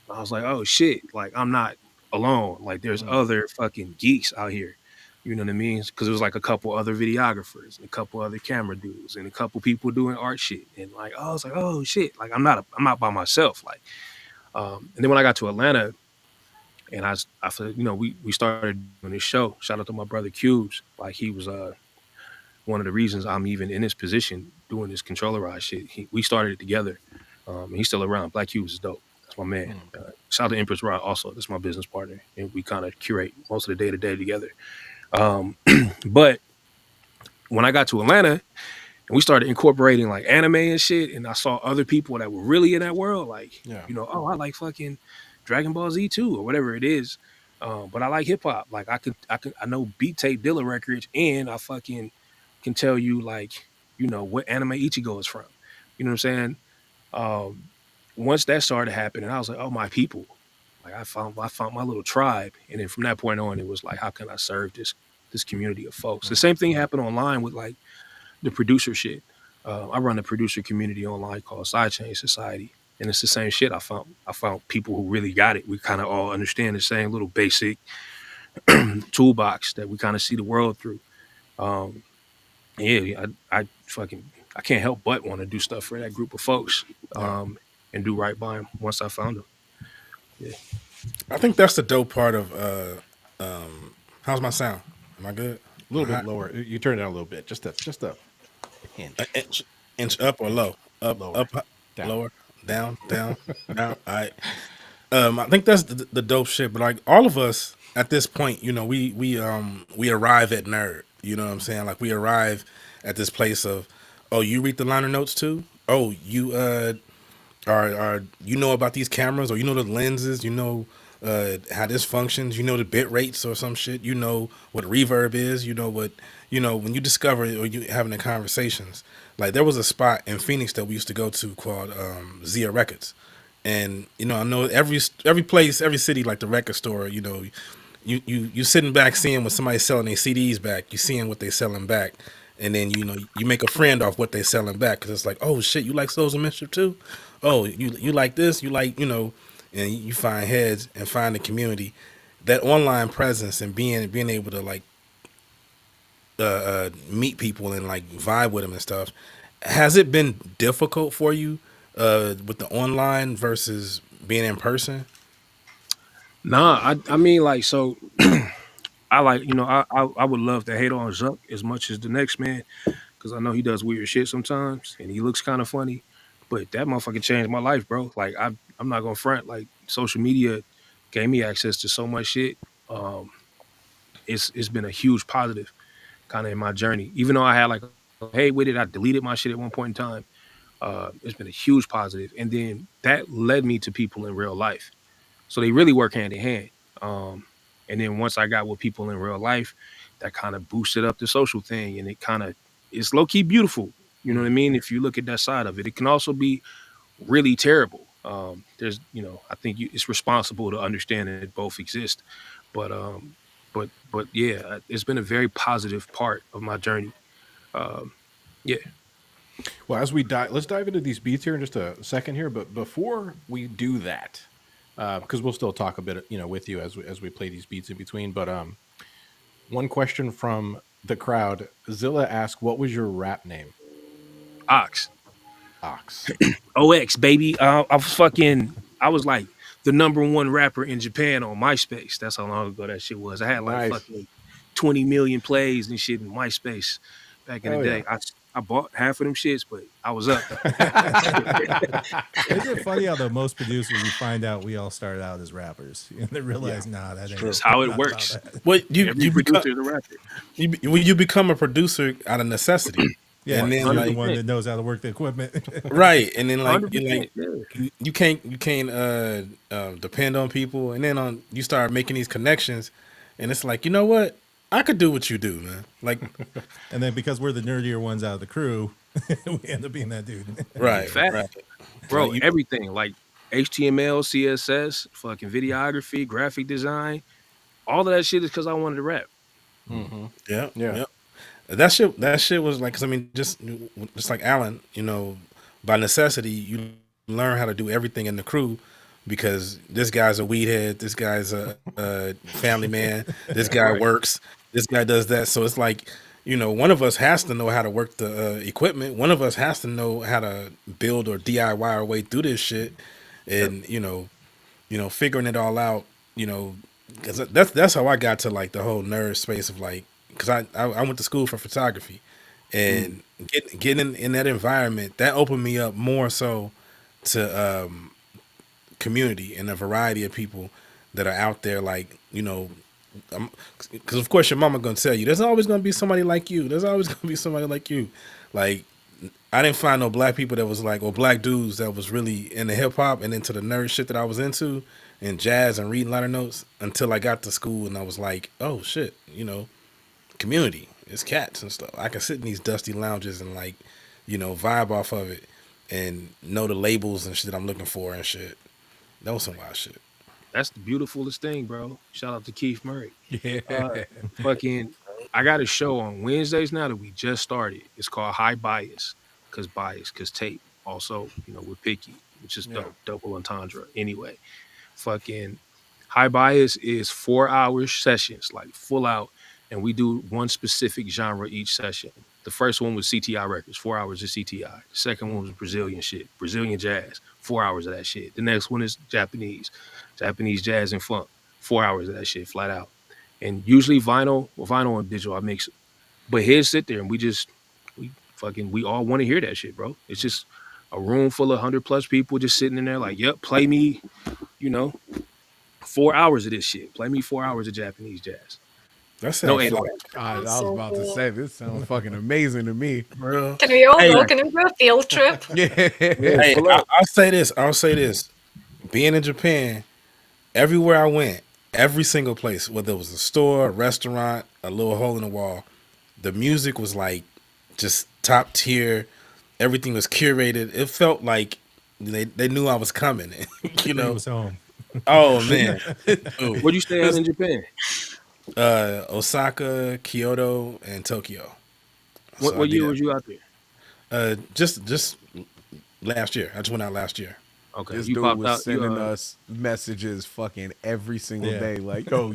I was like, oh shit, like I'm not alone. Like there's other fucking geeks out here. You know what I mean? Because it was like a couple other videographers and a couple other camera dudes and a couple people doing art shit. And like, I was like, oh shit, like I'm not by myself. Like, and then when I got to Atlanta and I said, we started doing this show. Shout out to my brother Cubes. Like he was one of the reasons I'm even in this position doing this controllerized shit. We started it together. And he's still around. Black Cubes is dope. That's my man. Shout out to Empress Rod also. That's my business partner. And we kind of curate most of the day to day together. But when I got to Atlanta and we started incorporating like anime and shit, and I saw other people that were really in that world, like, Yeah. oh, I like fucking Dragon Ball Z too, or whatever it is. But I like hip hop. Like I know Beat Tape Dilla records, and I fucking can tell you like, what anime Ichigo is from. You know what I'm saying? Um, Once that started happening, I was like, oh, my people. Like I found my little tribe. And then from that point on, it was like, how can I serve this community of folks? The same thing happened online with like the producer shit. I run a producer community online called Sidechain Society. And it's the same shit. I found people who really got it. We kind of all understand the same little basic toolbox that we kind of see the world through. Um, yeah, I can't help but want to do stuff for that group of folks, and do right by them once I found them. Yeah. I think that's the dope part of how's my sound? Am I good? A little Hot? bit lower. You turn it down a little bit. Just a An hinge inch up or low? lower. Down. Lower, down, down. All right. I think that's the dope shit. But like all of us at this point, we arrive at nerd. You know what I'm saying? Like we arrive at this place of, oh, you read the liner notes too. Oh, you are you know about these cameras, or you know the lenses, how this functions, the bit rates or some shit, what reverb is, what when you discover it or you having the conversations. Like there was a spot in Phoenix that we used to go to called Zia Records. And I know every place, every city, like the record store, you sitting back seeing when somebody's selling their CDs back, you seeing what they selling back, and then you make a friend off what they selling back, because it's like, oh shit, you like Souls of Mischief too? Oh, you like this? You like and you find heads and find the community. That online presence and being able to like meet people and like vibe with them and stuff. Has it been difficult for you with the online versus being in person? Nah, I mean like so. I like I would love to hate on Zuck as much as the next man, because I know he does weird shit sometimes and he looks kind of funny, but that motherfucker changed my life, bro. Like I'm not gonna front. Like social media gave me access to so much shit. Um, it's been a huge positive kind of in my journey. Even though I had like a hate with it, I deleted my shit at one point in time. It's been a huge positive, and then that led me to people in real life. So they really work hand in hand. Um, and then once I got with people in real life, that kind of boosted up the social thing, and it's low key beautiful. You know what I mean? If you look at that side of it, it can also be really terrible. I think it's responsible to understand that both exist. But yeah, it's been a very positive part of my journey. Um, yeah, Well, as we dive, let's dive into these beats here in just a second here. But before we do that, because we'll still talk a bit, with you as we play these beats in between. But one question from the crowd: Zilla asked, "What was your rap name?" Ox. Ox. OX, baby. I was like the #1 rapper in Japan on MySpace. That's how long ago that shit was. I had like Nice. fucking 20 million plays and shit in MySpace back in the Oh yeah. day. I bought half of them shits, but I was up though. Isn't it funny how the most producers you find out we all started out as rappers and they realize, nah, that ain't That's how it not about works. that. What Every you become producer is a rapper. you become a producer out of necessity, Yeah, and then you're the like one that knows how to work the equipment. right, and then like 100%. Yeah. you can't depend on people, and then you start making these connections, and it's like, you know what, I could do what you do, man. Like And then because we're the nerdier ones out of the crew, we end up being that dude. right, Fact. right. Bro, Like, everything like HTML, CSS, fucking videography, graphic design, all of that shit is because I wanted to rap. Mm-hmm. yeah, Yeah. yeah. That shit was like, 'cause I mean, just like Alan, by necessity, you learn how to do everything in the crew because this guy's a weed head, this guy's a family man, this guy Right. works, this guy does that. So it's like, one of us has to know how to work the equipment. One of us has to know how to build or DIY our way through this shit, Yep. and figuring it all out. Because that's how I got to like the whole nerd space of like, because I went to school for photography, and getting in that environment that opened me up more so to community and a variety of people that are out there, like, because of course your mama gonna tell you there's always gonna be somebody like you, there's always gonna be somebody like you. Like, I didn't find no black people that was like, or black dudes that was really into hip hop and into the nerd shit that I was into, and jazz and reading liner notes, until I got to school and I was like, oh shit, community. It's cats and stuff. I can sit in these dusty lounges and like, vibe off of it and know the labels and shit I'm looking for and shit. That was some wild shit. That's the beautifulest thing, bro. Shout out to Keith Murray. Yeah. Fucking, I got a show on Wednesdays now that we just started. It's called High Bias, because tape. Also, we're picky, which is dope. Double entendre. Anyway, fucking High Bias is 4 hour sessions, like full out, and we do one specific genre each session. The first one was CTI records, 4 hours of CTI. The second one was Brazilian shit, Brazilian jazz, 4 hours of that shit. The next one is Japanese jazz and funk, 4 hours of that shit, flat out. And usually vinyl and digital, I mix. But he'll sit there and we all want to hear that shit, bro. It's just a room full of 100+ people just sitting in there like, yep, play me, you know, 4 hours of this shit. Play me 4 hours of Japanese jazz. That's No, how 8 hours. I was So about to cool. say this sounds fucking amazing to me. bro. Can we all Hey, go? Can we do a field trip? Yeah. hey, Pull up. I'll say this. Being in Japan, everywhere I went, every single place, whether it was a store, a restaurant, a little hole in the wall, the music was like just top tier. Everything was curated. It felt like they knew I was coming. He was home. Oh man. Dude. Where'd you stay at in Japan? Osaka, Kyoto, and Tokyo. What, So I what year did- was you out there? just last year. I just went out last year. Okay, This you dude popped was out. sending us messages fucking every single Yeah. day. Like, yo,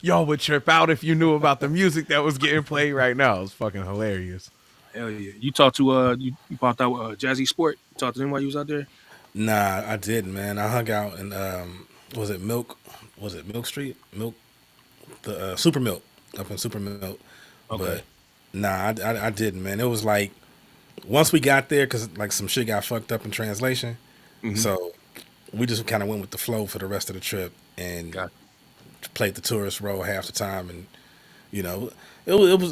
y'all would trip out if you knew about the music that was getting played right now. It was fucking hilarious. Hell yeah. You talked to you popped out Jazzy Sport. You talked to him while you was out there? Nah, I didn't, man. I hung out in was it Milk Street? The Super Milk, up in Super Milk. Okay. But nah, I didn't, man. It was like once we got there, because like some shit got fucked up in translation, so we just kind of went with the flow for the rest of the trip and Got played the tourist role half the time, and it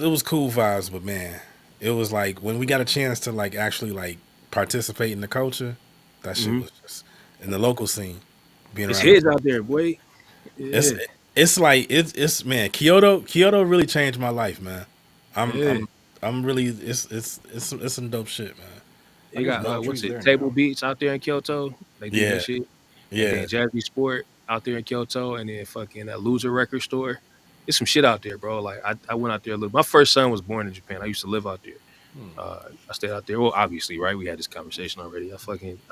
was cool vibes. But man, it was like when we got a chance to like actually like participate in the culture, that shit was just in the local scene. Being It's around his out there, boy. Yeah. it's like it's man, Kyoto really changed my life, man. Yeah. I'm really it's some dope shit, man. They got no what's trees it? there Table now. Beats out there in Kyoto. They do Yeah. that shit. Yeah, And then Jazzy Sport out there in Kyoto, and then fucking that Loser record store. There's some shit out there, bro. Like I went out there a little. My first son was born in Japan. I used to live out there, I stayed out there. Well, obviously, right? We had this conversation already. I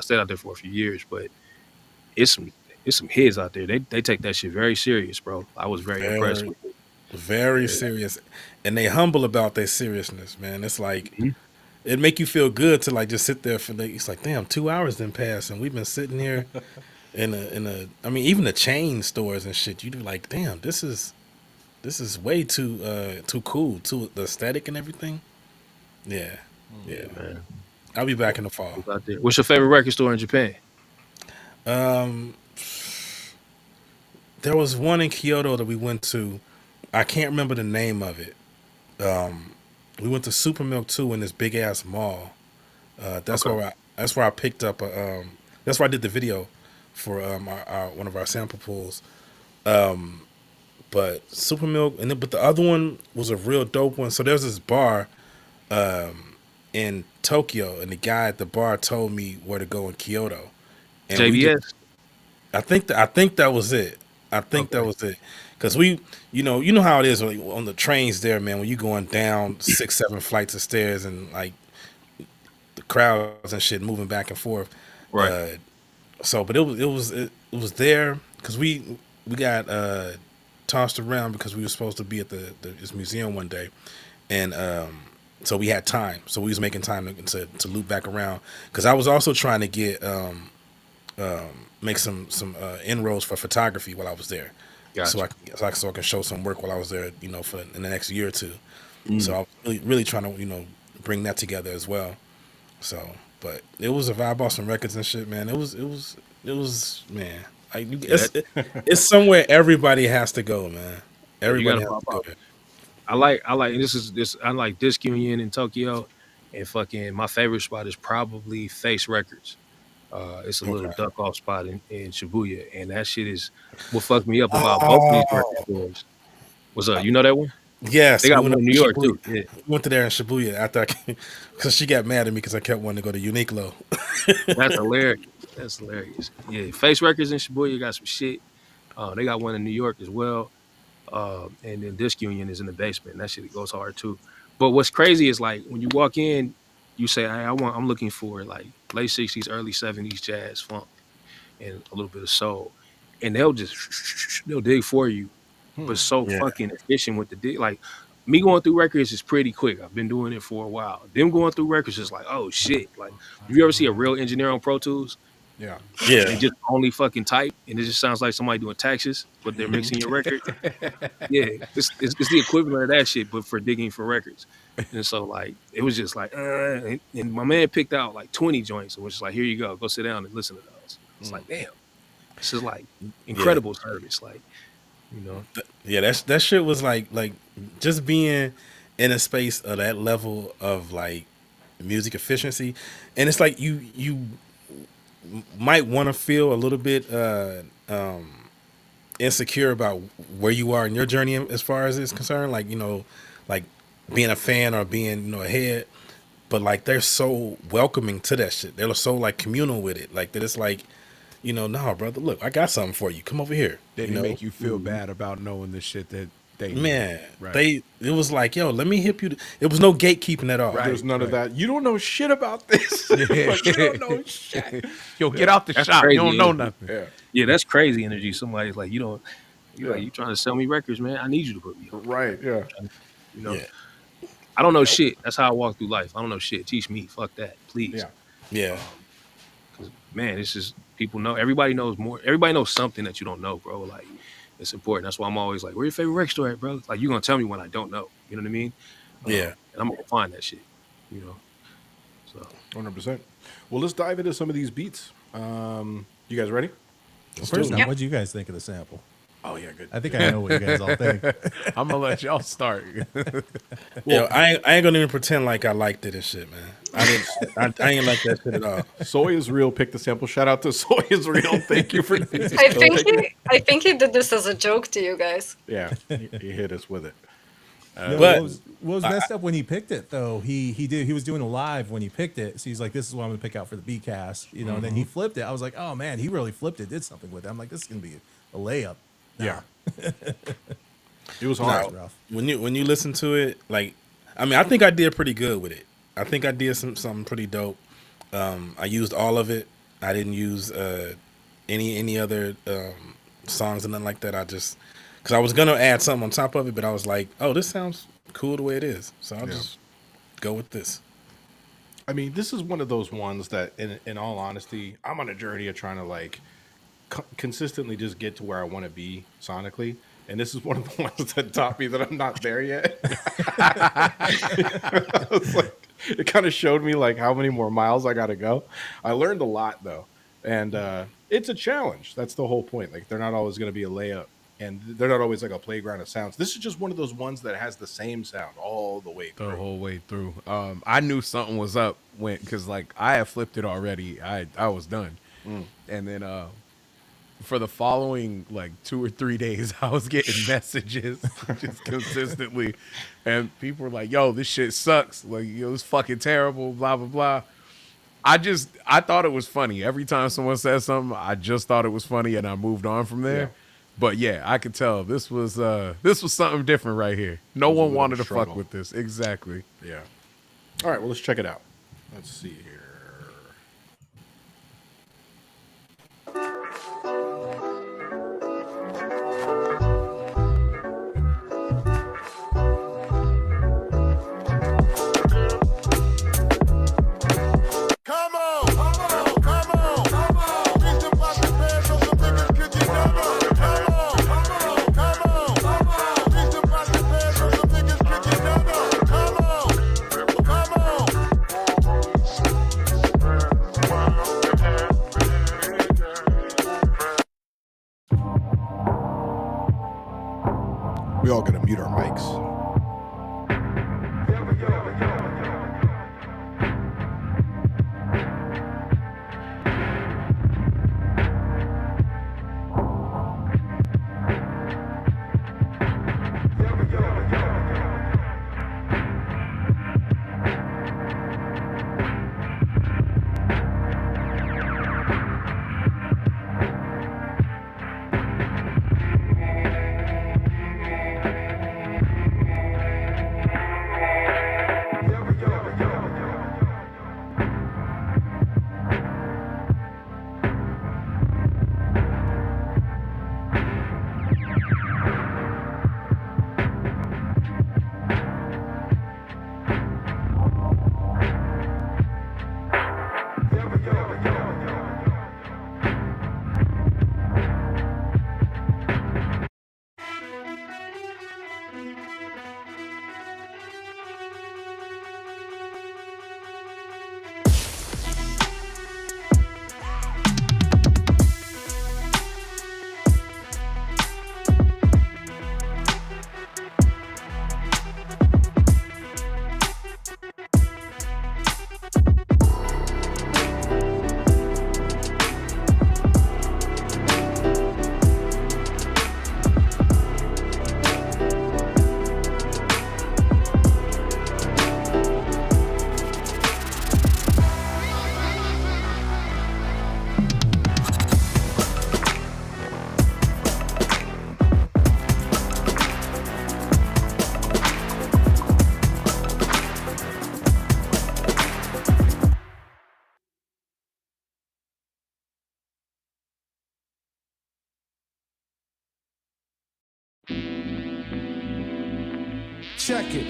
stayed out there for a few years, but it's some hits out there. They take that shit very serious, bro. I was very impressed Very, with it. very serious, and they humble about their seriousness, man. It's like Mhm. it make you feel good to like just sit there for like, it's like, damn, 2 hours didn't pass, and we've been sitting here in a. I mean, even the chain stores and shit. You do like, damn, this is way too cool, too the aesthetic and everything. Yeah, yeah. Man, I'll be back in the fall. out there. What's your favorite record store in Japan? Um, there was one in Kyoto that we went to. I can't remember the name of it. We went to Super Milk 2 in this big ass mall. That's Okay. where I picked up that's where I did the video for our one of our sample pools. But Super Milk but the other one was a real dope one. So there's this bar in Tokyo, and the guy at the bar told me where to go in Kyoto. And JBS. I think that was it. I think that Okay. was it. Cause you know how it is on the trains there, man. When you going down 6, 7 flights of stairs and like the crowds and shit moving back and forth. Right. But it was there because we got tossed around because we were supposed to be at this museum one day, and so we had time. So we was making time to loop back around because I was also trying to get make some inroads for photography while I was there. Gotcha. So I can show some work while I was there, for in the next year or two. So I was really trying to, bring that together as well. So, but it was a vibe off some records and shit, man. It was, man. Like, it's somewhere everybody has to go, man. You Everybody gotta has pop to go out. there. I like Disc Union in Tokyo, and fucking my favorite spot is probably Face Records. It's a little Okay. duck off spot in Shibuya, and that shit is what fucked me up about both of these record stores. What's up? You know that one? Yes, They we got went one up in New to York Shibuya. too. Yeah, We went to there in Shibuya after because she got mad at me because I kept wanting to go to Uniqlo. that's hilarious. That's hilarious. Yeah, Face Records in Shibuya got some shit. They got one in New York as well. And then Disc Union is in the basement. And that shit goes hard too. But what's crazy is like when you walk in, you say, hey, I'm looking for like late 60s, early 70s jazz, funk, and a little bit of soul. And they'll dig for you, but so Yeah. fucking efficient with the dig. Like me going through records is pretty quick. I've been doing it for a while. Them going through records is like, oh shit. Like, if you ever see a real engineer on Pro Tools, Yeah. Yeah. they just only fucking type, and it just sounds like somebody doing taxes, but they're mixing your record. Yeah, it's the equivalent of that shit, but for digging for records. And so like it was just like, and my man picked out like 20 joints and was just like, here you go sit down and listen to those. It's like, damn, this is like incredible service, like, you know. Yeah, that shit was like just being in a space of that level of like music efficiency, and it's like you might want to feel a little bit insecure about where you are in your journey as far as it's concerned, like like being a fan or being ahead, but like they're so welcoming to that shit. They're so like communal with it, like that it's like no, brother, look, I got something for you. Come over here. They didn't make you feel bad about knowing the shit that they knew. Man, Right. it was like, yo, let me hip you. It was no gatekeeping at all. Right. There's none of that. You don't know shit about this. Yeah. Like, you don't know shit. Yo, get out the That's shop. crazy, You don't know ain't it? nothing. Yeah. Yeah, that's crazy energy. Somebody's like, you Yeah. trying to sell me records, man. I need you to put me on. Right. Yeah. You know, Yeah. I don't know shit. That's how I walk through life. I don't know shit. Teach me. Fuck that, please. Yeah. Yeah, Because man, it's just people know. Everybody knows more. Everybody knows something that you don't know, bro. Like it's important. That's why I'm always like, where your favorite record store at, bro? Like you gonna tell me when I don't know. You know what I mean? yeah. And I'm gonna find that shit. You know. So 100%. Well, let's dive into some of these beats. You guys ready? First off, Yeah. what do you guys think of the sample? Oh yeah, good. I think I know what you guys all think. I'm gonna let y'all start. Yo, I ain't gonna even pretend like I liked it and shit, man. I ain't like that shit at all. SoyIsREAL picked the sample. Shout out to SoyIsREAL. Thank you for I think he did this as a joke to you guys. Yeah, he hit us with it. No, But- what was messed up when he picked it though? He was doing a live when he picked it, so he's like, "This is what I'm gonna pick out for the Beatcast," and then he flipped it. I was like, "Oh man, he really flipped it, did something with it." I'm like, "This is gonna be a layup." Yeah. It was No, hard. rough. when you listen to it, like, I mean, I think I did pretty good with it. I think I did something pretty dope. I used all of it. I didn't use any other songs and nothing like that. I just because I was gonna add something on top of it, but I was like, oh, this sounds cool the way it is, so I'll just go with this. I mean, this is one of those ones that, in all honesty, I'm on a journey of trying to like consistently just get to where I want to be sonically. And this is one of the ones that taught me that I'm not there yet. It kind of showed me like how many more miles I got to go. I learned a lot though. And it's a challenge. That's the whole point. Like they're not always going to be a layup, and they're not always like a playground of sounds. This is just one of those ones that has the same sound all the way through. The whole way through. I knew something was up because like I had flipped it already. I was done. And then for the following like 2 or 3 days, I was getting messages just consistently, and people were like, "Yo, this shit sucks. Like, yo, it's fucking terrible." Blah blah blah. I thought it was funny. Every time someone said something, I just thought it was funny, and I moved on from there. Yeah. But yeah, I could tell this was something different right here. No one wanted to fuck with this. Exactly. Yeah. All right, well, let's check it out. Let's see here. We all gotta mute our mics. Check it.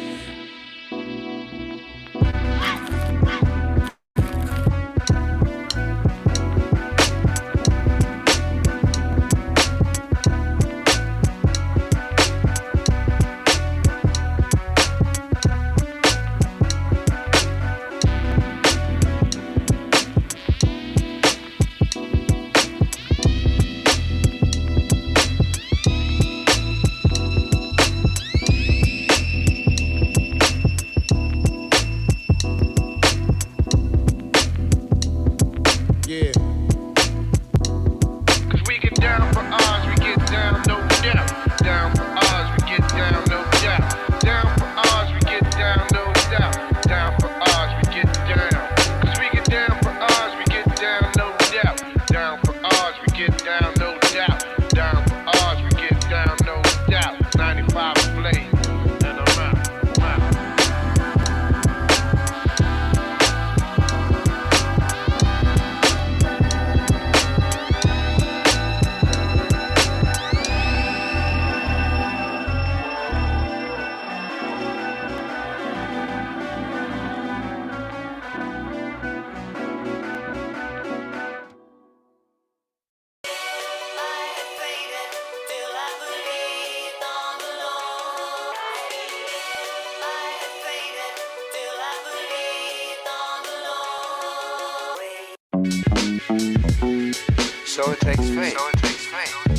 So it takes faith.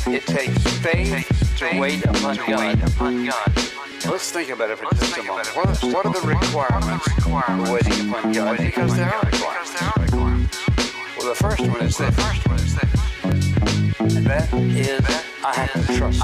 It takes faith to wait upon God. Let's think about it for just a moment. What are the requirements for waiting upon God? Because there are requirements. Well, the first one is this. And that is, I have to trust.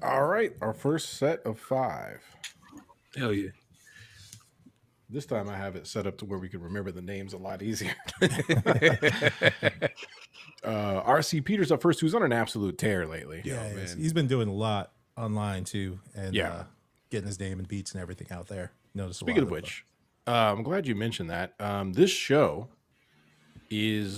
All right, our first set of 5. Hell yeah. This time I have it set up to where we can remember the names a lot easier. RC Peters up first, who's on an absolute tear lately. Yeah, he's been doing a lot online too, and getting his name and beats and everything out there. Speaking of which, I'm glad you mentioned that. This show is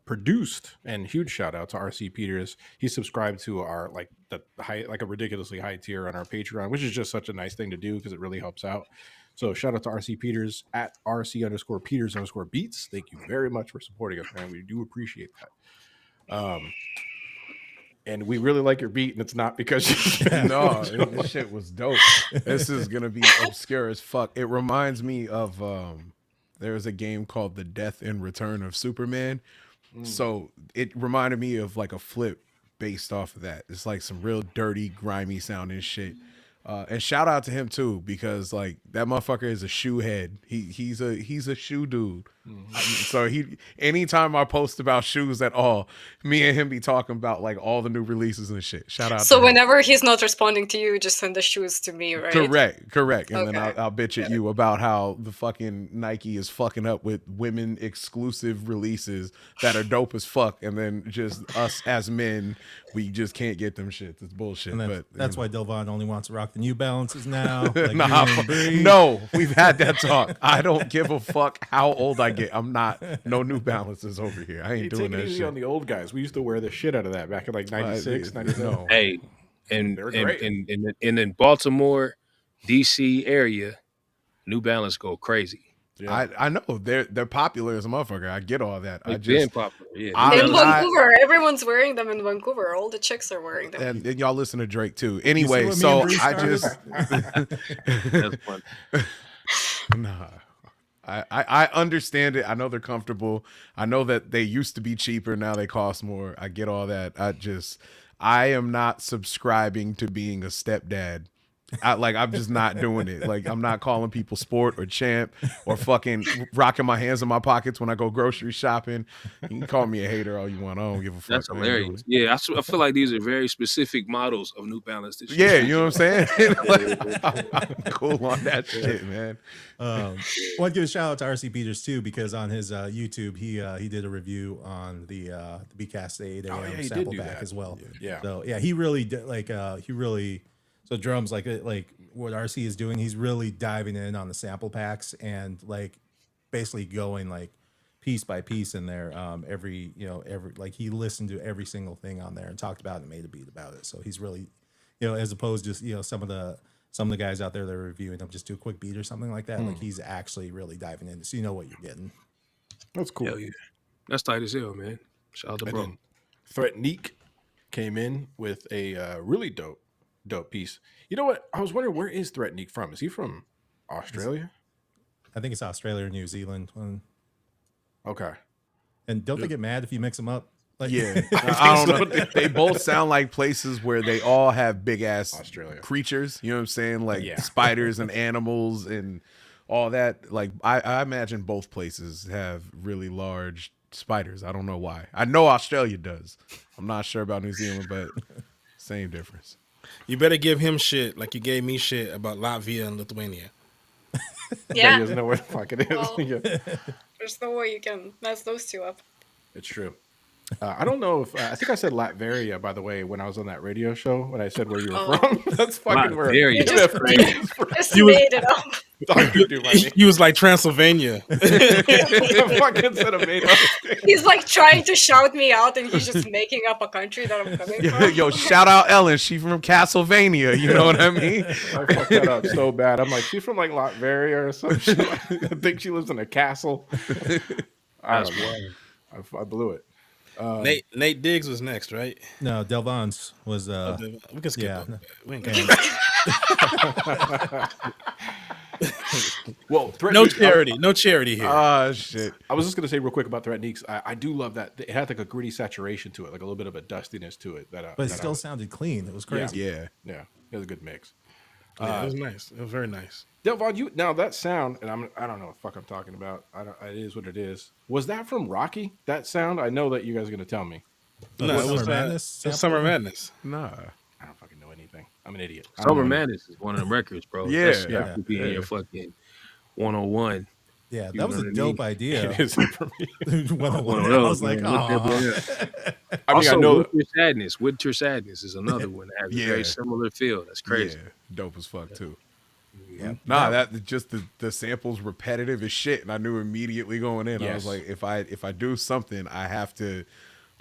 produced, and huge shout out to RC Peters. He's subscribed to our a ridiculously high tier on our Patreon, which is just such a nice thing to do because it really helps out. So shout out to RC Peters at RC_Peters_beats. Thank you very much for supporting us, man. We do appreciate that. And we really like your beat, and it's not because no, this shit was dope. This is gonna be obscure as fuck. It reminds me of there was a game called The Death and Return of Superman. So it reminded me of like a flip based off of that. It's like some real dirty, grimy sounding shit. And shout out to him too, because like that motherfucker is a shoe head. He's a shoe dude. So anytime I post about shoes at all, me and him be talking about like all the new releases and shit. Shout out. So to him. whenever he's not responding to you, just send the shoes to me, right? Correct. And then Okay. I'll bitch at you about how the fucking Nike is fucking up with women exclusive releases that are dope as fuck, and then just us as men, we just can't get them shits. It's bullshit. And But that's why Delvon only wants to rock the New Balances now. Like Nah, you and Bree. no, we've had that talk. I don't give a fuck how old I get. I'm not no New Balances over here. I ain't you doing take it that easy shit. on the old guys. We used to wear the shit out of that back in like 96, 97. No. Hey, and They're great. in Baltimore, DC area, New Balance go crazy. Yeah. I know they're popular as a motherfucker. I get all that. I They've been just popular. Yeah, I- In Vancouver, everyone's wearing them in Vancouver. All the chicks are wearing them. and y'all listen to Drake too. Anyway, what me so and Bree I started? just that's fun. nah. I understand it. I know they're comfortable. I know that they used to be cheaper. Now they cost more. I get all that. I am not subscribing to being a stepdad. I'm just not doing it. Like, I'm not calling people sport or champ or fucking rocking my hands in my pockets when I go grocery shopping. You can call me a hater all you want. I don't give a fuck. That's I ain't doing hilarious. Yeah, I feel like these are very specific models of New Balance. That Yeah, you know what I'm saying? I'm cool on that shit, man. I want to give a shout out to RC Peters too, because on his YouTube he did a review on the Beatcast 8 a.m. yeah, he did sample do back that. as well. Yeah. So yeah, he really did so drums like what RC is doing. He's really diving in on the sample packs, and like basically going like piece by piece in there. Every like he listened to every single thing on there and talked about it and made a beat about it. So he's really, as opposed to some of the guys out there that are reviewing them just do a quick beat or something like that. Like he's actually really diving into, so you know what you're getting. That's cool. Hell yeah. That's tight as hell, man. Shout out to And bro. then Threatnique came in with a really dope piece. You know what? I was wondering, where is Threatnique from? Is he from Australia? I think it's Australia or New Zealand. Okay. And don't they get mad if you mix them up? Like, Yeah, I don't know. They both sound like places where they all have big ass Australia. creatures. You know what I'm saying? Like Yeah. spiders and animals and all that. Like I imagine both places have really large spiders. I don't know why. I know Australia does. I'm not sure about New Zealand, but same difference. You better give him shit like you gave me shit about Latvia and Lithuania. Yeah. He Yeah. doesn't know where the fuck it is. Well- Yeah. There's no way you can mess those two up. It's true. I don't know if I think I said Latveria, by the way, when I was on that radio show when I said where you were Oh. from. That's fucking weird. Latveria. You just, just You was- made it up. Doctor do my name. He was like Transylvania. I fucking said a made up thing. He's like trying to shout me out, and he's just making up a country that I'm coming from. Yo, shout out Ellen. She from Castlevania. You know what I mean? I fucked that up so bad. I'm like, she's from like Latveria or some shit. I think she lives in a castle. I don't know. I blew it. Nate Diggs was next, right? no, Delvons was We can skip yeah. over that. We ain't Yeah. Well, No charity. No charity here. Ah, shit. I was just gonna say real quick about Threatniques. I do love that it had like a gritty saturation to it, like a little bit of a dustiness to it. That, But it that still sounded clean. It was crazy. Yeah. yeah, it was a good mix. Yeah, it was nice. It was very nice. Delvon, you now that sound, and I don't know what the fuck I'm talking about. It is what it is. Was that from Rocky? That sound? I know that you guys are gonna tell me. No, it was Summer Madness it sample? was Summer Madness. Nah. I don't fucking know anything. I'm an idiot. Summer Madness is one of them records, bro. Yeah. That's Yeah. got to be in your fucking 101. Yeah, You that was know a what I dope mean? idea. It isn't for me. One of One of I those, was like, man. Look that oh. boy up. I mean, Also, I know. Winter Sadness is another one that has Yeah. a very similar feel. That's crazy. Yeah, dope as fuck too. Yeah. Nah, that just the sample's repetitive as shit, and I knew immediately going in. I was Yes. like, if I do something, I have to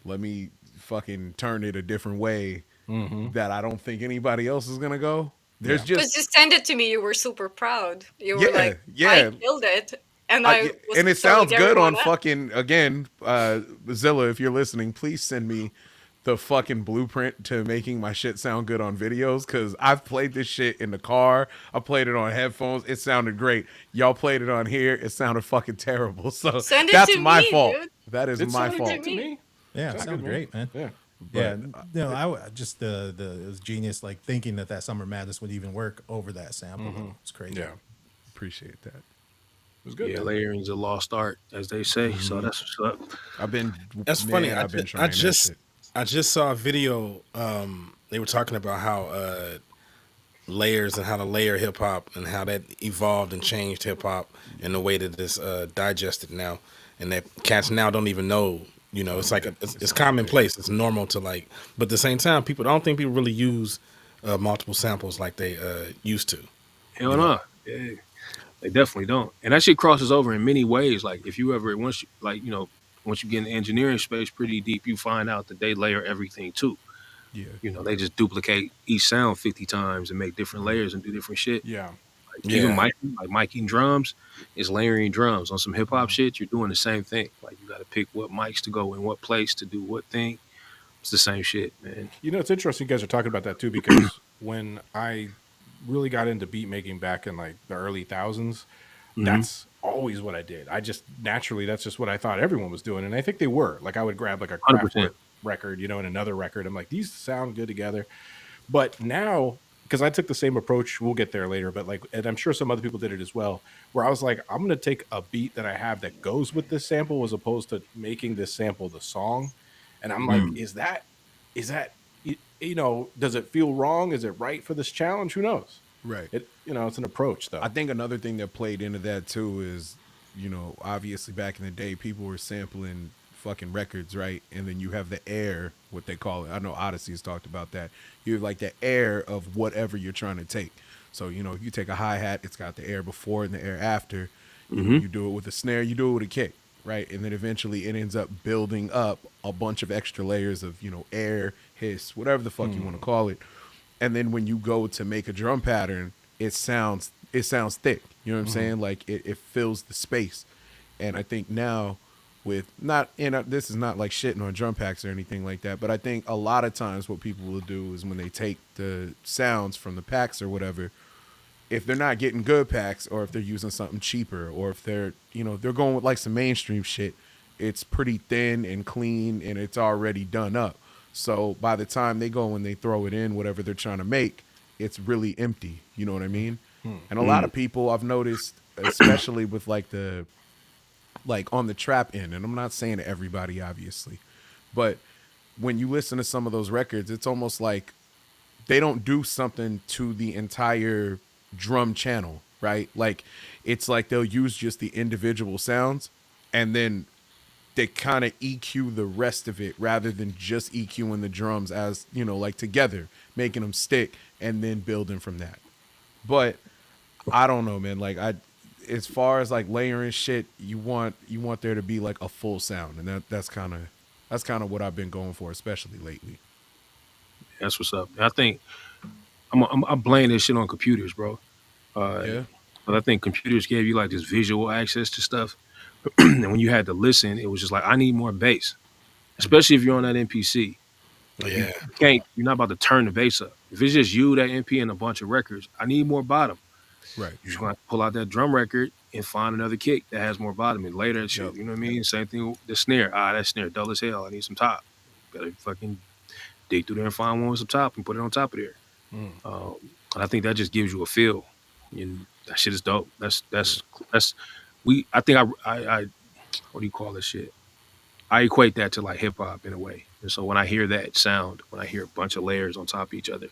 let me fucking turn it a different way that I don't think anybody else is gonna go. There's Because just you sent it to me, you were super proud. You were Yeah, like, yeah. I killed it. And I was and it telling sounds good on everyone else. fucking again, Zilla. If you're listening, please send me the fucking blueprint to making my shit sound good on videos, because I've played this shit in the car. I played it on headphones. It sounded great. Y'all played it on here. It sounded fucking terrible. So Send it that's to my me, fault. dude. That is It my sounded fault. good to me. Yeah, it Sounded sounded good, great, man. Yeah. Yeah, no, just the it was genius. Like thinking that Summer Madness would even work over that sample. It's crazy. Yeah. Appreciate that. It was good. Yeah, though. layering's a lost art, as they say. So that's what's up. I've been. That's man, funny. I've been trying that shit. I just saw a video. They were talking about how layers and how to layer hip hop and how that evolved and changed hip hop and the way that it's digested now, and that cats now don't even know. You know, it's like it's commonplace. It's normal to like, but at the same time, I don't think people really use multiple samples like they used to. Hell no. Yeah. They definitely don't. And that shit crosses over in many ways. Like if you ever once you get in the engineering space pretty deep, you find out that they layer everything too. Yeah. You know, they just duplicate each sound 50 times and make different layers and do different shit. Yeah. Even miking drums is layering drums on some hip hop shit. You're doing the same thing. Like you got to pick what mics to go in what place to do what thing. It's the same shit, man. You know, it's interesting you guys are talking about that too, because when I really got into beat making back in like the early thousands, that's always what I did. I just naturally, that's just what I thought everyone was doing. And I think they were. Like I would grab like a 100%. Kraftwerk record, and another record. I'm like, these sound good together. But now, because I took the same approach, we'll get there later, but like, and I'm sure some other people did it as well, where I was like, I'm going to take a beat that I have that goes with this sample as opposed to making this sample the song. And I'm like, is that, does it feel wrong? Is it right for this challenge? Who knows? Right. It's an approach though. I think another thing that played into that too is, obviously back in the day, people were sampling fucking records, right? And then you have the air, what they call it. I know Odyssey has talked about that. You have like the air of whatever you're trying to take. So, you take a hi-hat, it's got the air before and the air after. You know, you do it with a snare, you do it with a kick, right? And then eventually it ends up building up a bunch of extra layers of, you know, air, hiss, whatever the fuck you want to call it. And then when you go to make a drum pattern, it sounds thick. You know what I'm saying? Like it fills the space. And I think now with not, you know, this is not like shitting on drum packs or anything like that, but I think a lot of times what people will do is when they take the sounds from the packs or whatever, if they're not getting good packs or if they're using something cheaper or if they're, you know, they're going with like some mainstream shit, it's pretty thin and clean and it's already done up. So by the time they go and they throw it in, whatever they're trying to make, it's really empty. You know what I mean? And a lot of people I've noticed, especially with like like on the trap end, and I'm not saying everybody obviously, but when you listen to some of those records, it's almost like they don't do something to the entire drum channel, right? Like it's like they'll use just the individual sounds and then they kind of EQ the rest of it rather than just EQing the drums as, you know, like together, making them stick and then building from that. But I don't know, man. Like as far as like layering shit, you want there to be like a full sound, and that's kind of what I've been going for, especially lately. That's what's up. I think I'm blaming this shit on computers, bro. Yeah. But I think computers gave you like this visual access to stuff, and when you had to listen, it was just like I need more bass, especially if you're on that MPC. Like Yeah. you're not about to turn the bass up. If it's just you, that MP, and a bunch of records, I need more bottom. Right. You're just gonna have to pull out that drum record and find another kick that has more bottom and later that shit. Yep. You know what I mean? Same thing with the snare. That snare dull as hell. I need some top. Better fucking dig through there and find one with some top and put it on top of there. And I think that just gives you a feel. And that shit is dope. That's I think I what do you call this shit? I equate that to like hip hop in a way. And so when I hear that sound, when I hear a bunch of layers on top of each other,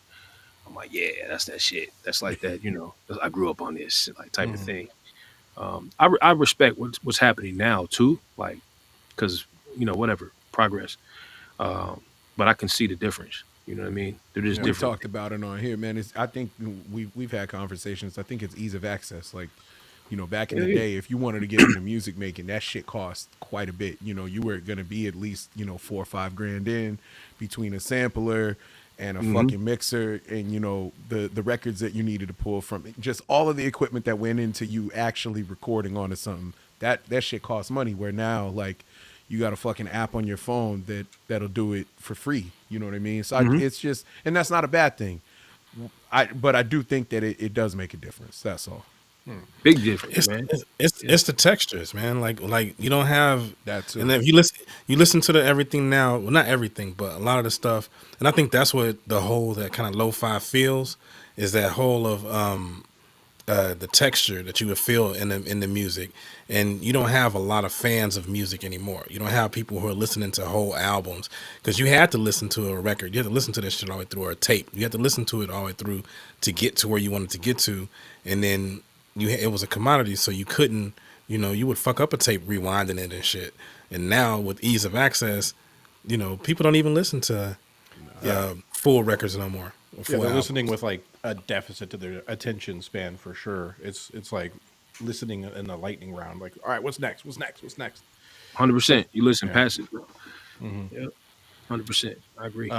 I'm like, yeah, that's that shit. That's like that, you know. I grew up on this like type of thing. I respect what's happening now too, like because you know whatever progress. But I can see the difference. You know what I mean? They're just We different. talked about it on here, man. I think we've had conversations. I think it's ease of access. Like, you know, back in the day, if you wanted to get into music making, that shit cost quite a bit. You know, you were going to be at least, you know, $4 or $5 grand in between a sampler and a fucking mixer and, you know, the records that you needed to pull from just all of the equipment that went into you actually recording onto something. That shit costs money. Where now, like, you got a fucking app on your phone that'll do it for free. You know what I mean? So it's just, and that's not a bad thing. But I do think that it does make a difference. That's all. Big difference, It's man. it's the textures, man. Like you don't have That too. And then if you listen to the everything now. Well, not everything, but a lot of the stuff. And I think that's what the whole that kind of lo-fi feels is that whole of the texture that you would feel in the music. And you don't have a lot of fans of music anymore. You don't have people who are listening to whole albums because you had to listen to a record. You had to listen to this shit all the way through, or a tape. You had to listen to it all the way through to get to where you wanted to get to, and then it was a commodity, so you couldn't, you know, you would fuck up a tape rewinding it and shit. And now with ease of access, you know, people don't even listen to full records no more. Yeah, Full they're albums. listening with like a deficit to their attention span for sure. It's like listening in a lightning round. Like, all right, what's next? What's next? What's next? 100%. You listen past it, bro. Yep. 100%. I agree.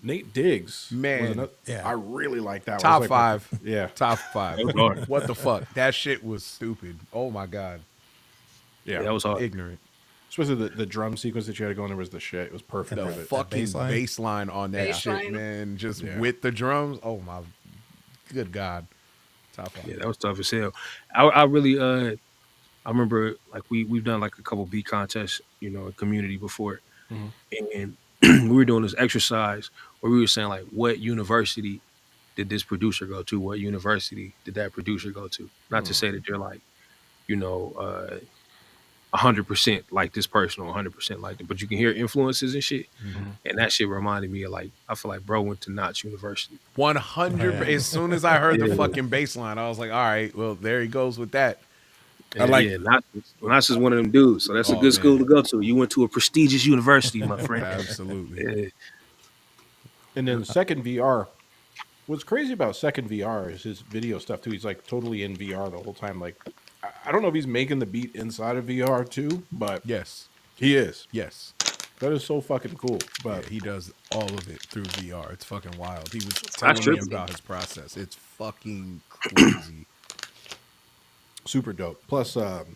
Nate Diggs, Man, was another, yeah. I really like that. Top one. It's like- five. yeah, Top 5. That was hard. What the fuck? That shit was stupid. Oh my God. yeah. Yeah, that was hard. Ignorant. Especially the drum sequence that you had to go in there was the shit. It was perfect. The with it. fucking bass line? bass line on that shit, Bass line. man. Just Yeah. with the drums. Oh my good God. Top 5. Yeah, that was tough as hell. I really I remember like we've done like a couple beat contests, you know, in community before. And we were doing this exercise where we were saying like what university did this producer go to? What university did that producer go to? Not to say that they're like, you know, 100% like this person or 100% like them, but you can hear influences and shit. And that shit reminded me of like, I feel like bro went to Notch University. 100. As soon as I heard the Yeah. fucking bass line, I was like, all right, well, there he goes with that. And like- yeah, Notch is one of them dudes. So that's a good school to go to. You went to a prestigious university, my friend. Absolutely. Yeah. And then second VR. What's crazy about second VR is his video stuff too. He's like totally in VR the whole time. Like I don't know if he's making the beat inside of VR too, but Yes. he is. Yes. That is so fucking cool. Yeah, But he does all of it through VR. It's fucking wild. He was That's telling me trippy. about his process. It's fucking crazy. super dope. Plus, one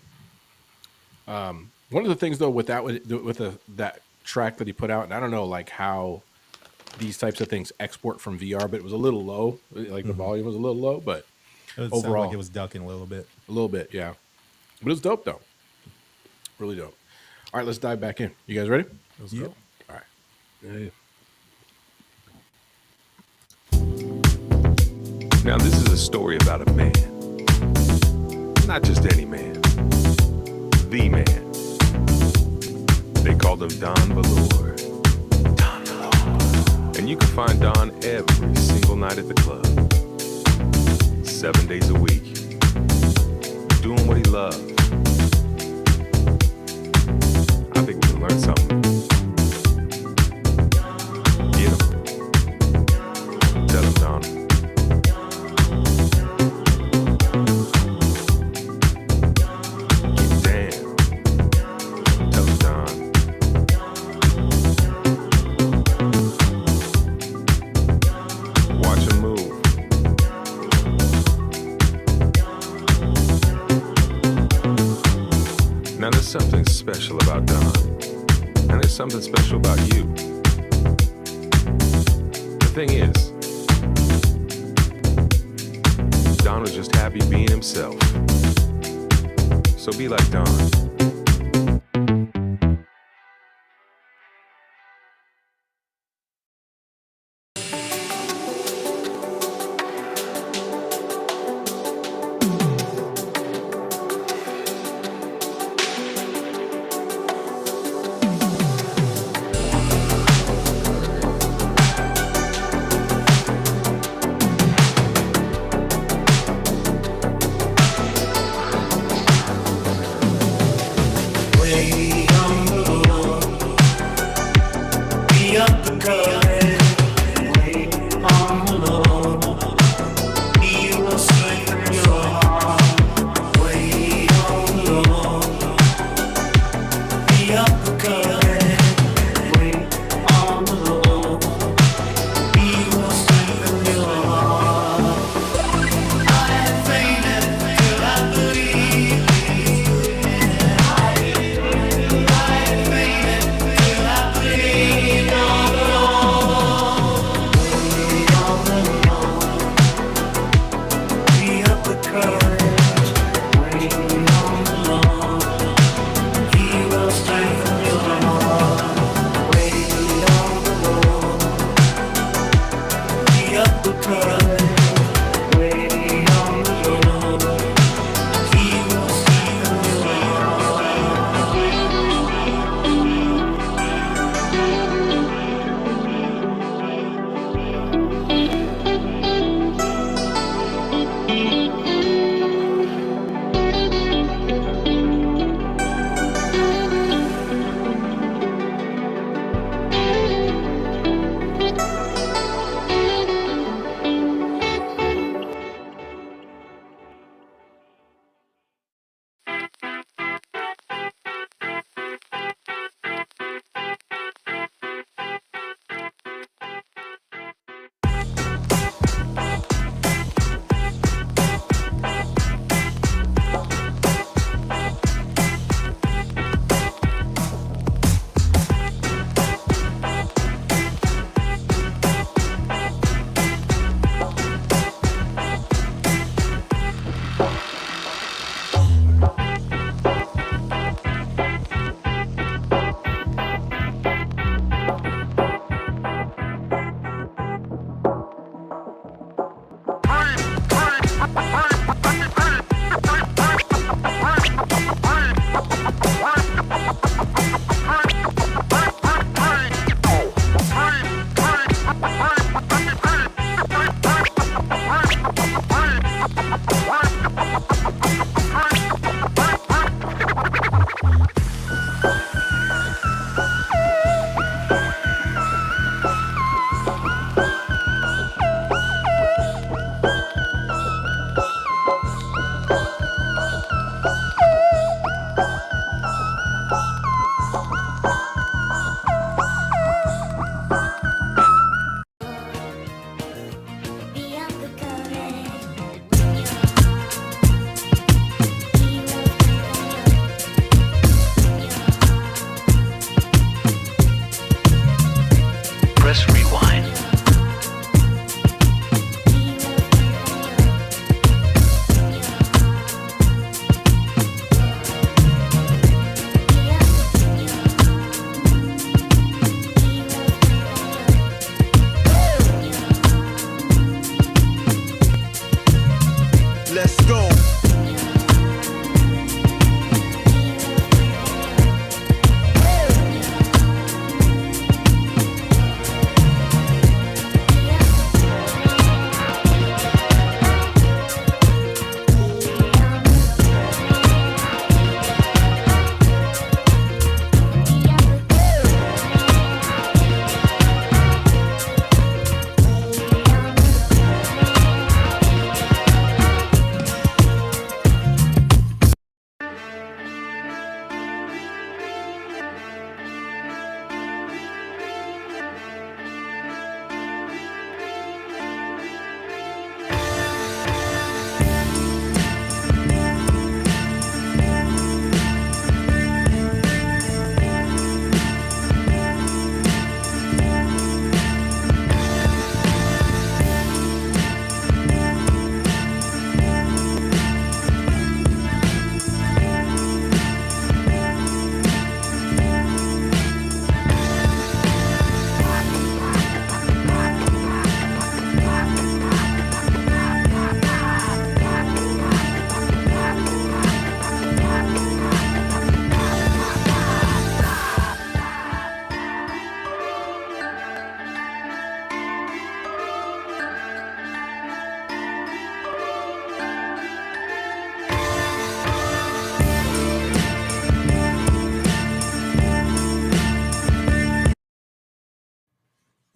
of the things though with that that track that he put out, and I don't know like how these types of things export from VR, but it was a little low. Like the volume was a little low, but It would sound overall like it was ducking a little bit. a little bit, yeah. But it's dope though, really dope. All right, let's dive back in. You guys ready? Let's go. All right. Yeah. Now, this is a story about a man. Not just any man. The man. They called him Don Valor. Don Valor. And you can find Don every single night at the club. 7 days a week. Doing what he loved. I think we can learn something. Get him. Tell him, Don. Now there's something special about Don, and there's something special about you. The thing is, Don was just happy being himself. So be like Don. Rewind. Let's go.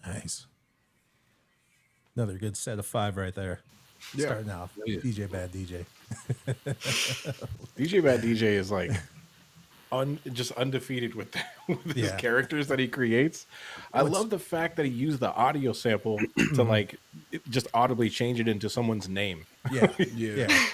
Nice. Another good set of 5 right there. Yeah. Starting off. Yeah. DJ Bad DJ. DJ Bad DJ is like just undefeated with, with his Yeah. characters that he creates. I love the fact that he used the audio sample to like just audibly change it into someone's name. Yeah. Yeah. Yeah.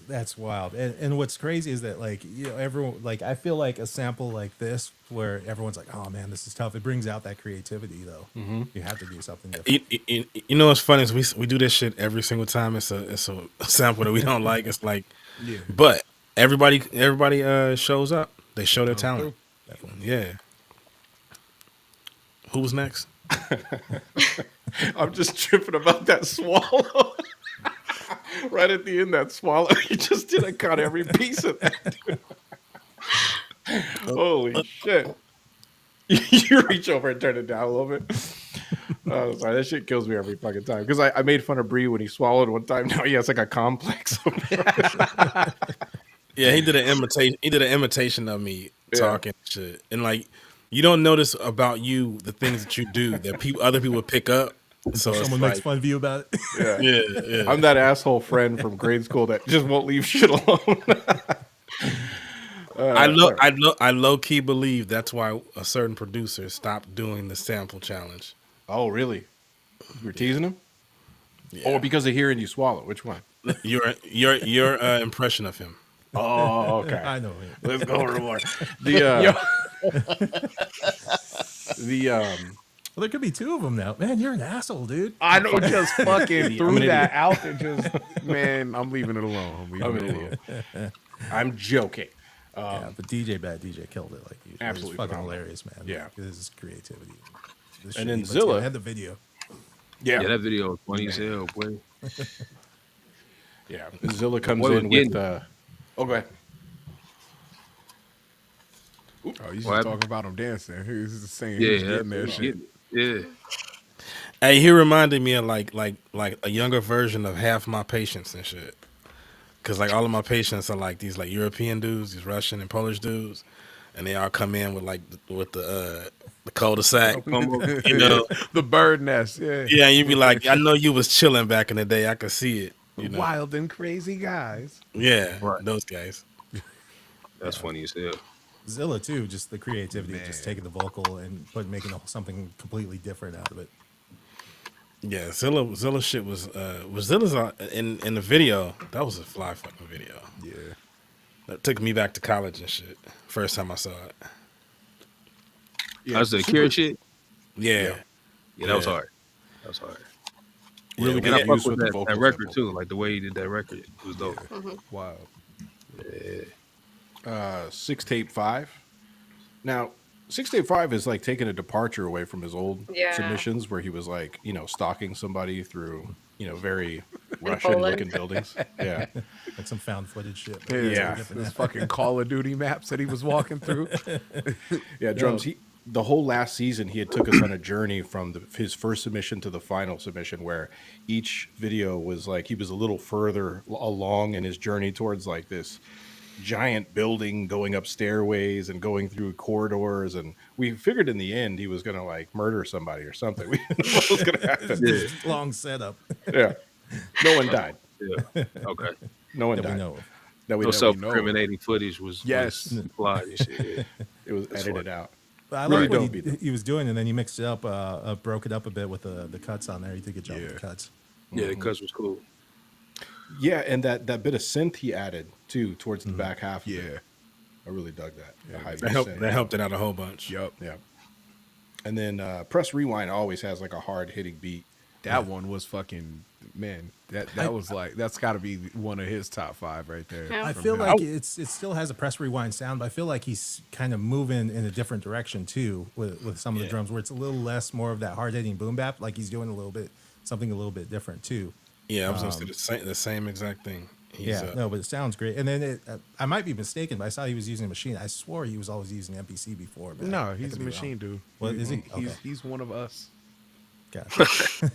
That's wild. And what's crazy is that, like, you know, everyone, like, I feel like a sample like this where everyone's like, oh man, this is tough. It brings out that creativity though. You have to do something different. You know what's funny is we do this shit every single time. It's a sample that we don't like. It's like, Yeah. but everybody shows up. They show their talent. Yeah. Who was next? I'm just tripping about that swallow. Right at the end, that swallow you just did. I caught every piece of that. Dude. Holy shit! You reach over and turn it down a little bit. Oh, sorry, that shit kills me every fucking time. Because I made fun of Bree when he swallowed one time. Now he has like a complex. Yeah, he did an imitation. He did an imitation of me Yeah. talking shit, and like you don't notice about you the things that you do that other people pick up. So it's Someone like, makes fun of you about it. yeah. I'm that asshole friend from grade school that just won't leave shit alone. I low key believe that's why a certain producer stopped doing the sample challenge. Oh, really? You were teasing him? Yeah. Or because of hearing you swallow? Which one? Your impression of him. Oh, okay. I know. Let's go over more. Well, there could be 2 of them now. Man, you're an asshole, dude. I know, just fucking I'm threw an that idiot. out there. Just man, I'm leaving it alone. I'm leaving I'm it an alone. idiot. I'm joking. Yeah, but DJ Bad DJ killed it like usual. Absolutely It's fucking phenomenal. hilarious, man. Yeah. This is creativity. This And shit then he puts together. Zilla- I had the video. Yeah. Yeah, that video was funny as hell, boy. Yeah. And Zilla comes Boy, in we're with oh, go ahead. Oh, you just What talking about him dancing. He was just saying Yeah, he was getting that shit. Yeah. Hey, he reminded me of like a younger version of half my patients and shit. Cause like all of my patients are like these like European dudes, these Russian and Polish dudes, and they all come in with like the cul-de-sac, you know. The bird nest. Yeah. Yeah, and you be like, I know you was chilling back in the day. I could see it. You know? Wild and crazy guys. Yeah, Right. those guys. That's funny as hell. Zilla too, just the creativity of just taking the vocal and making something completely different out of it. Yeah, Zilla shit was Zilla's in the video. That was a fly fucking video. Yeah. That took me back to college and shit. First time I saw it. Yeah. That's the cure shit. Yeah, Yeah, that was hard. That was hard. Really And good I use fuck with with the that vocal record sample. too. Like the way he did that record, it was dope. Wow. Six Tape 5. Now, Six Tape 5 is like taking a departure away from his old Yeah. submissions where he was like, stalking somebody through, very Russian looking buildings. Yeah. Like some found footage shit. Yeah. This fucking Call of Duty maps that he was walking through. Yeah, drums. The whole last season, he had took us on a journey from his first submission to the final submission, where each video was like he was a little further along in his journey towards like this giant building, going up stairways and going through corridors. And we figured in the end he was going to like murder somebody or something. We didn't know what was going to happen. Long setup. Yeah, no one died. Yeah. Okay. No one That died. we know of. That we No know. self-incriminating footage was Yes. was applied and shit. Yeah. It was edited out. But I Really like what don't beat them. he was doing, and then he mixed it up, broke it up a bit with the cuts on there. He did a good job with the cuts. Yeah, the cuts was cool. Yeah, and that bit of synth he added too towards the back half. Of Yeah. it. I really dug that. The high That synth. helped it out a whole bunch. Yup. Yeah. And then Press Rewind always has like a hard hitting beat. That one was fucking, man. That was like, that's got to be one of his top 5 right there. Yeah. I from feel him. like it still has a press rewind sound, but I feel like he's kind of moving in a different direction too with some of the drums, where it's a little less more of that hard hitting boom bap. Like he's doing something a little bit different too. Yeah, I was gonna say the same exact thing. He's, No, but it sounds great. And then I might be mistaken, but I saw he was using a machine. I swore he was always using MPC before. But No, I he's a could be machine, wrong. dude. What is he? Okay. He's one of us. Gotcha.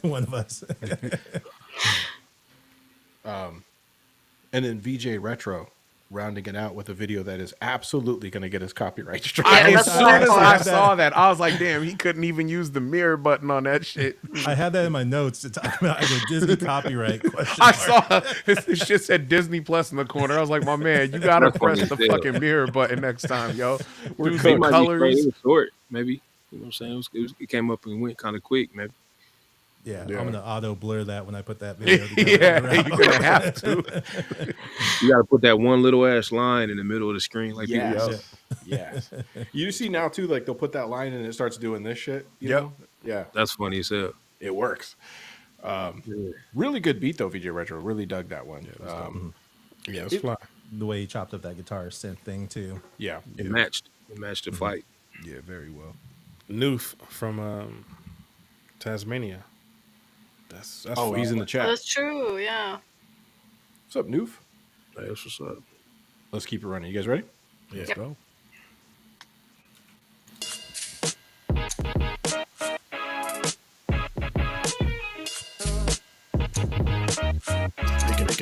One of us. And then VJ Retro rounding it out with a video that is absolutely going to get us copyright strike. Yeah, As that's soon what I as thought. I saw that, I was like, damn, he couldn't even use the mirror button on that shit. I had that in my notes to talk about the Disney copyright question. I mark. saw this shit said Disney Plus in the corner. I was like, my man, you gotta That's funny press the as hell. fucking mirror button next time, yo. Do It some might be straight, colors. it was short, maybe. You know what I'm saying? It came up and went kind of quick, maybe. Yeah, Yeah. I'm gonna auto blur that when I put that video together. Yeah, you're gonna have to. You got to put that one little ass line in the middle of the screen, like people Yes. use. Yes. You see now too, like they'll put that line and it starts doing this shit. You Yep. know? Yeah, That's funny as hell. it works. Really good beat though, VJ Retro. Really dug that one. Yeah, it's fly. The way he chopped up that guitar synth thing too. Yeah. It matched. It matched the fight. Yeah, very well. Noof from Tasmania. That's Oh, fly. he's in the chat. That's true. Yeah. What's up, Noof? Hey, that's what's up. Let's keep it running. You guys ready? Yeah. Yep. Go.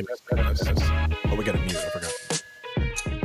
Oh, we got to mute. I forgot.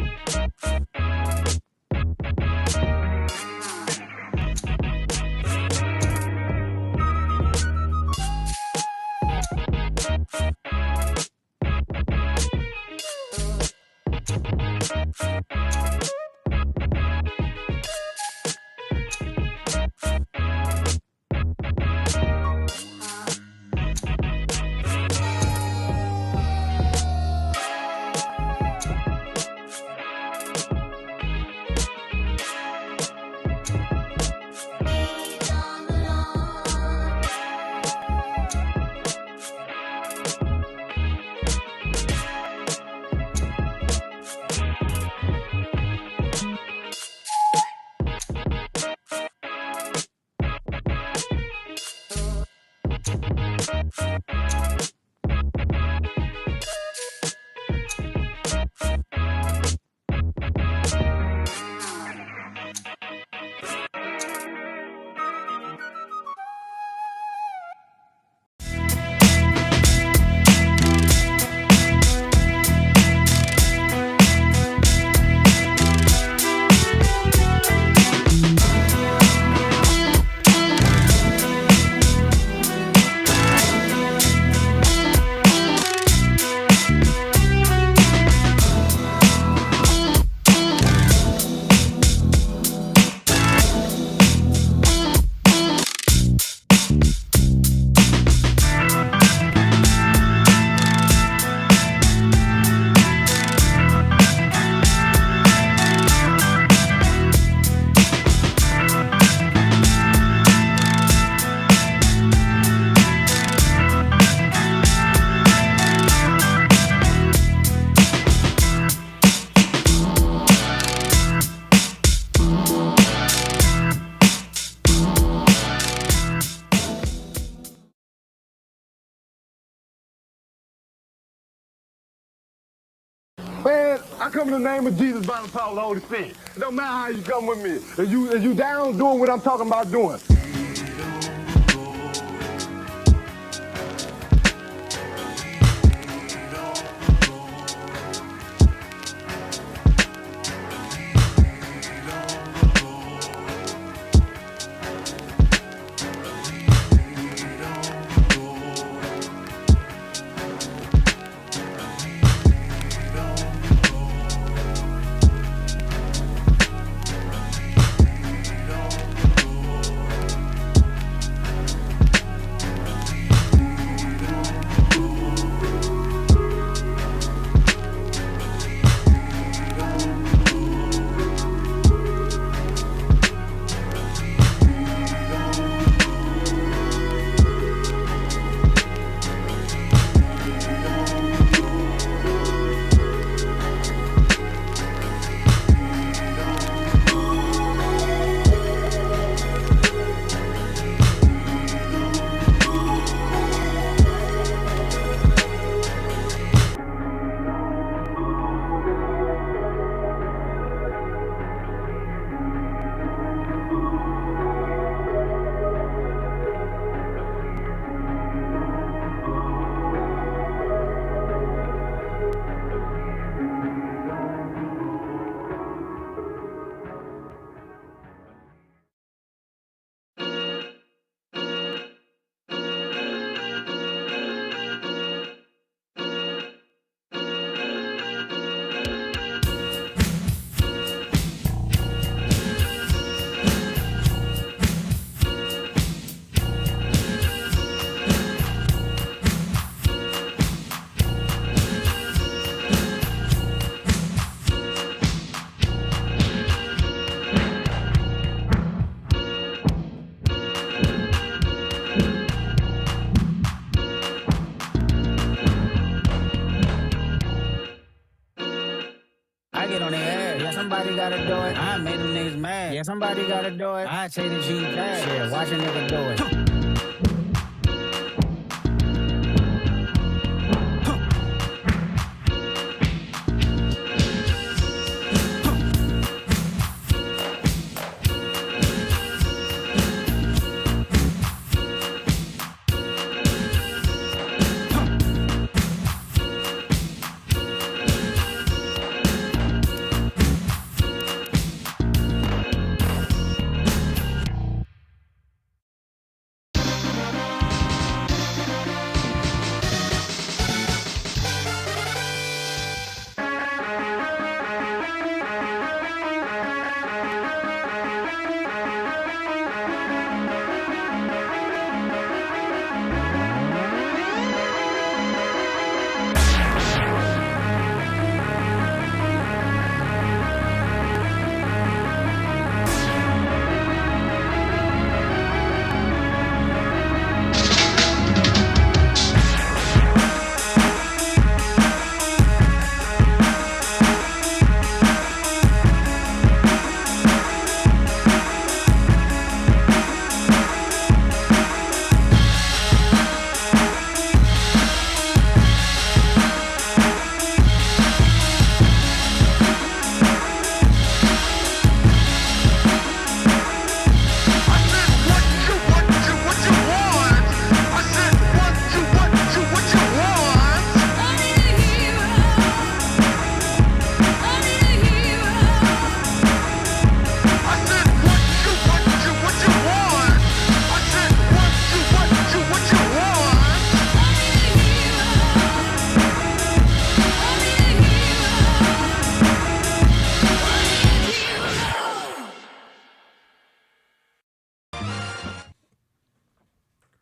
Man, I come in the name of Jesus by the power of the Holy Spirit. It don't matter how you come with me. If you down doing what I'm talking about doing. I get on their ass. Yeah, somebody gotta do it. I made them niggas mad. Yeah, somebody gotta do it. I say the G pass. Yeah, watch a nigga do it.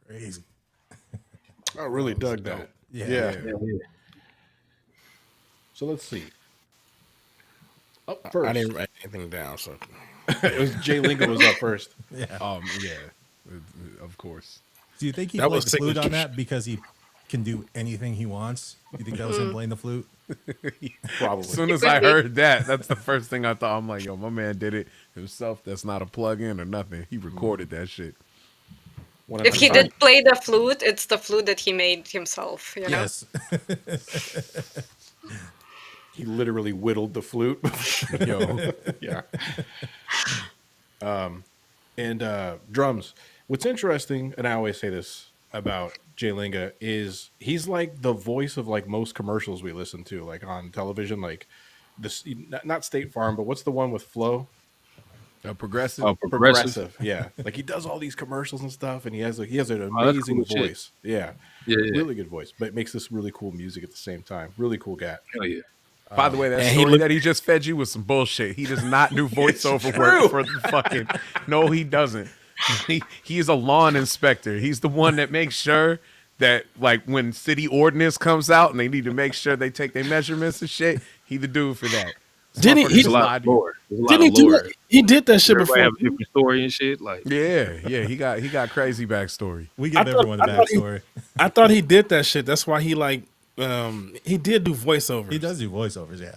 Crazy. I really dug that. Yeah. So let's see. Up first, I didn't write anything down, so it was Jay Lingo was up first. Yeah. Of course. Do you think he That played was the flute on signature. that because he can do anything he wants? Do you think that was him playing the flute? Probably. As soon as I heard that, that's the first thing I thought. I'm like, yo, my man did it himself. That's not a plug-in or nothing. He recorded that shit. If he did play the flute, it's the flute that he made himself. You know? Yes. He literally whittled the flute. Yo, Yeah. And drums. What's interesting, and I always say this about Jay Linga, is he's like the voice of like most commercials we listen to, like on television, like this, not State Farm, but what's the one with Flo? Progressive. Oh, progressive. Progressive, yeah. Like he does all these commercials and stuff, and he has an Oh, that's amazing cool shit. voice. Yeah. Yeah, yeah. Really good voice, but makes this really cool music at the same time. Really cool guy. Hell yeah. By the way, that and he story look- that he just fed you was some bullshit. He does not do voiceover work for the fucking. No, he doesn't. He is a lawn inspector. He's the one that makes sure that, like, when city ordinance comes out and they need to make sure they take their measurements and shit, he the dude for that. Didn't he? There's He a lot of lore. There's a lot didn't he of do lore. that? He did that shit Everybody before. have a different story and shit. Like, Yeah, he got crazy backstory. We give I thought- everyone the I thought he- backstory. I thought he did that shit. That's why he like he did do voiceovers. He does do voiceovers, yeah.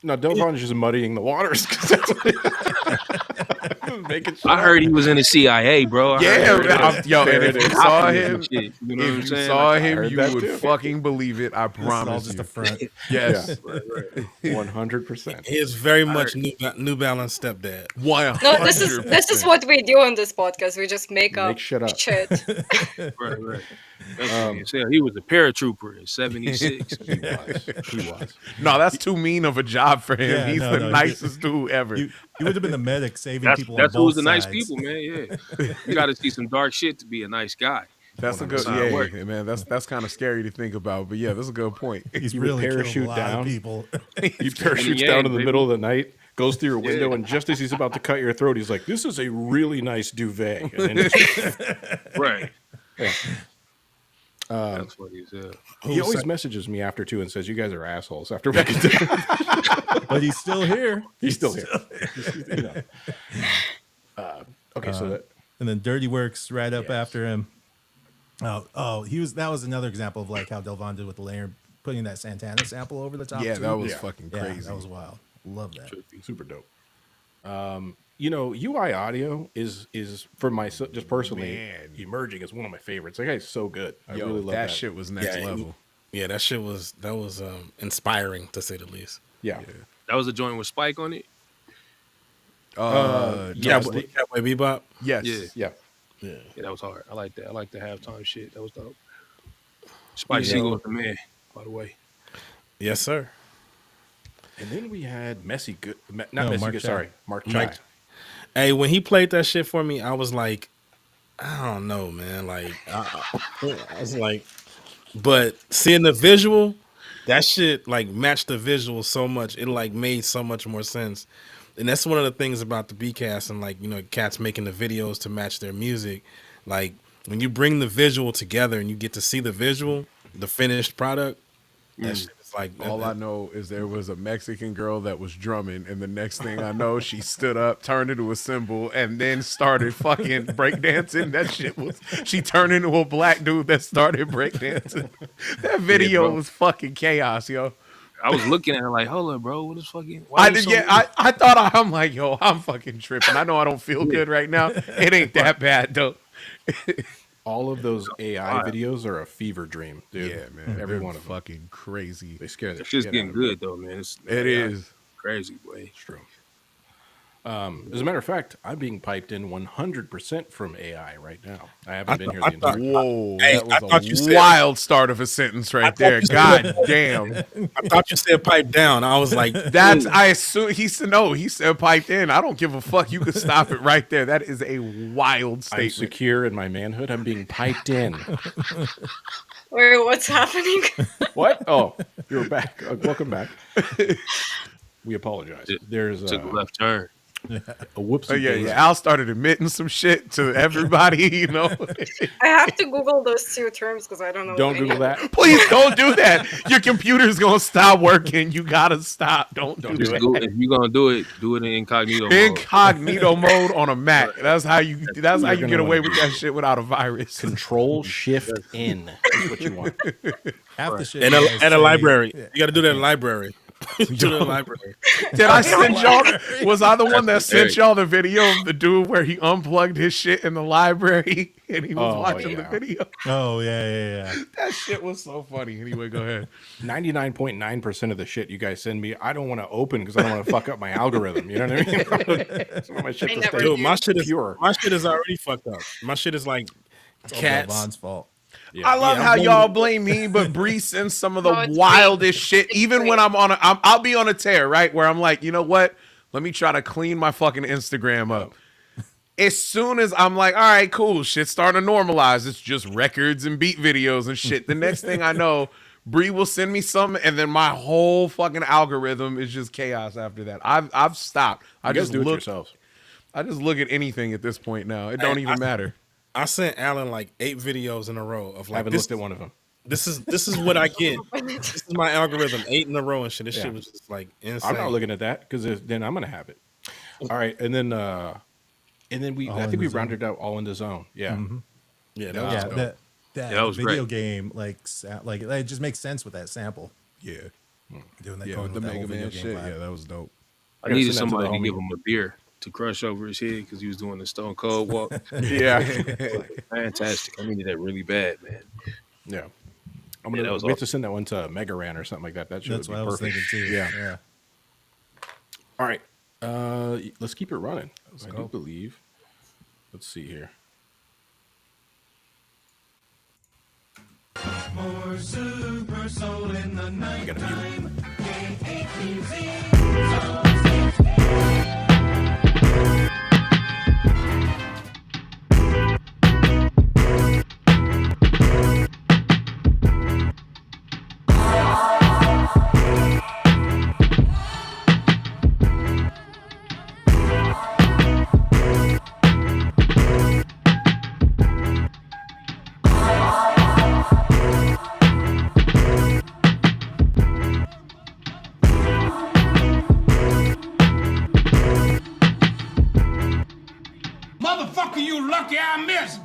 No, Delvon is just muddying the waters. 'Cause that's what making sure. I heard he was in the CIA, bro. I Yeah, heard that. yo, and if you saw him, Shit, you know what I'm if you saying? saw Like, him, heard you that would too. fucking believe it. I This is all promise just you. a front. Yes, 100%. He is very much New Balance stepdad. 100%. No, this is what we do on this podcast. We just make up Make shit up. shit. right. That's what he said. He was a paratrooper in '76. He was. No, that's too mean of a job for him. Yeah, He's no, the no, he- nicest dude ever. You would have been the medic saving That's people that's on both who's the nice sides. people, man. Yeah, you got to see some dark shit to be a nice guy. That's a good, how it works. yeah, man. That's kind of scary to think about, but yeah, that's a good point. He's You would really killed a parachute lot down. of people. He parachutes down in the middle of the night, goes through your window, and just as he's about to cut your throat, he's like, "This is a really nice duvet." And then Right. Yeah. That's what he said. he always messages me after too and says, "You guys are assholes." After we get done. But he's still here. He's still here. You know. Okay, so that And then Dirty Works right up after him. Oh, that was another example of like how Delvon did with the layer, putting that Santana sample over the top. Yeah, too. that was fucking Yeah, crazy. that was wild. Love that. super dope. UI audio is for myself just personally Man. emerging as one of my favorites. That guy's so good. I Yo, really love that that shit was next Yeah, level. Yeah, that shit was inspiring to say the least. Yeah. That was a joint with Spike on it. Yeah, Cowboy Bebop. Yes. Yeah. yeah. Yeah, that was hard. I like that. I like the halftime shit. That was dope. Spike Siegel was the man, by the way. Yes, sir. And then we had Messy Good, not No, Messy Mark Good, Chai. sorry, Mark Chai. Mike- Hey, when he played that shit for me, I was like, I don't know, man. Like, I was like, but seeing the visual, that shit like matched the visual so much. It like made so much more sense. And that's one of the things about the Beatcast and like, cats making the videos to match their music. Like when you bring the visual together and you get to see the visual, the finished product, that shit is like All I know is there was a Mexican girl that was drumming, and the next thing I know, she stood up, turned into a cymbal, and then started fucking breakdancing. That shit was. She turned into a black dude that started breakdancing. That video bro. was fucking chaos, yo. I was looking at her like, hold up, bro. What is fucking? I thought I'm like, yo, I'm fucking tripping. I know I don't feel good right now. It ain't that bad though. All of those AI videos are a fever dream, dude. Yeah, man. Every They're one of them. fucking crazy. They scare the That shit shit's out getting of me. good though, man. It is. Crazy, boy. It's true. As a matter of fact, I'm being piped in 100% from AI right now. I haven't been here the entire time. Whoa, Hey, that I was thought you a said- wild start of a sentence right there. you said- God damn. I thought you said pipe down. I was like, That's I assume he said no. He said piped in. I don't give a fuck. You can stop it right there. That is a wild I'm statement. secure in my manhood. I'm being piped in. Wait, what's happening? What? Oh, you're back. Welcome back. We apologize. There's Took a left turn. a whoopsie. Oh yeah. Al started admitting some shit to everybody. I have to Google those two terms because I don't know. Don't any Google of them. that. Please don't do that. Your computer's gonna stop working. You gotta stop. Don't do Just that. if you're gonna do it in incognito mode. Incognito mode on a Mac. That's how you. That's how you gonna get away wanna with that shit without a virus. Control Shift in is what you want. Half the shit. at you guys a say- library. Yeah. You got to do that in a library. to the library. Did I send y'all? Was I the one that sent Hey. y'all the video of the dude where he unplugged his shit in the library and he was Oh, watching the yeah. video? Oh yeah. That shit was so funny. Anyway, go ahead. 99.9% of the shit you guys send me, I don't want to open because I don't want to fuck up my algorithm. You know what I mean? Some of my shit I just never stays Dude, my shit is pure. my shit is already fucked up. My shit is like It's all cats. Vaughn's fault. I love Yeah, how I'm y'all blaming- blame me, but Bree sends some of the No, it's wildest great. shit. It's Even when great. I'll be on a tear, right? Where I'm like, you know what? Let me try to clean my fucking Instagram up. As soon as I'm like, all right, cool, shit's starting to normalize. It's just records and beat videos and shit. The next thing I know, Bree will send me something, and then my whole fucking algorithm is just chaos after that. I've stopped. I You guys just do it look. yourselves. I just look at anything at this point now. It don't even matter. I sent Alan like 8 videos in a row of I like haven't this. looked at one of them. This is what I get. This is my algorithm, 8 in a row and shit. This Yeah. shit was just like insane. I'm not looking at that because then I'm gonna have it. All right, and then we All I in think the we Zone. rounded out all in the zone. Yeah. Yeah, that was Yeah, dope. that that was video great. game like it just makes sense with that sample. Yeah, Doing that yeah, going with the with that whole Mega video Man game shit. vibe. Yeah, that was dope. I gotta needed send that to the somebody to give homie. him a beer to crush over his head because he was doing the Stone Cold walk. Yeah. Fantastic. I needed that really bad, man. Yeah. I'm Yeah, gonna that was we have to awesome. send that one to Mega Ran or something like that. That should That's be what I was perfect. thinking too. Yeah. All right. Let's keep it running. I do believe. Let's see here. We got a mute. Motherfucker, you lucky I missed.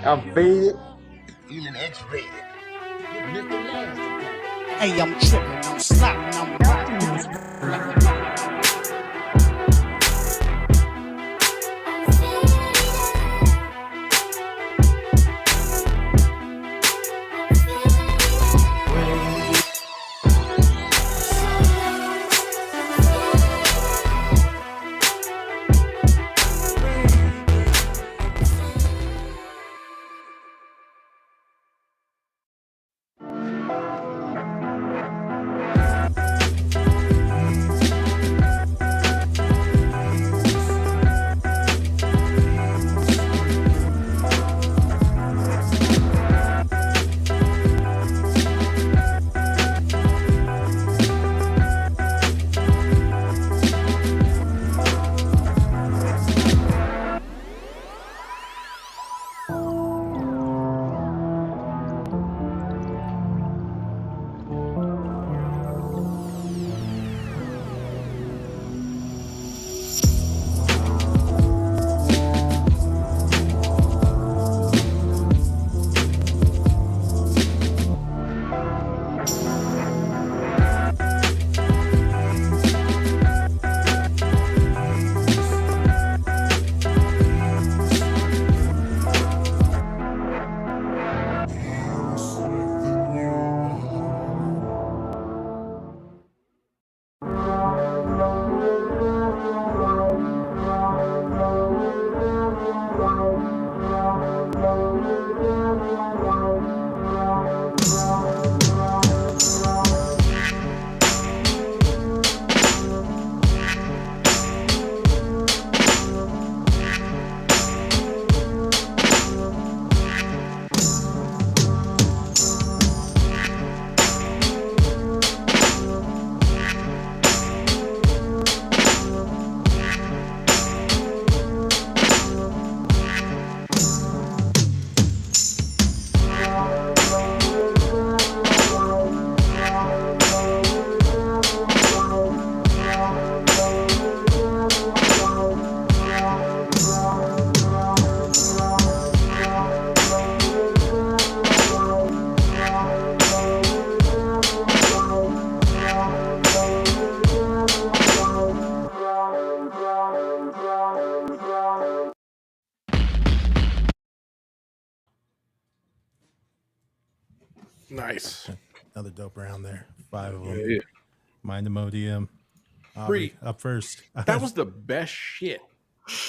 I'm faded. Feeling X-rated. Hey, I'm tripping, I'm sliding, I'm riding. Nice. Another dope round there. 5 of them. Yeah. Mind Imodium. Bree, Up first. that was the best shit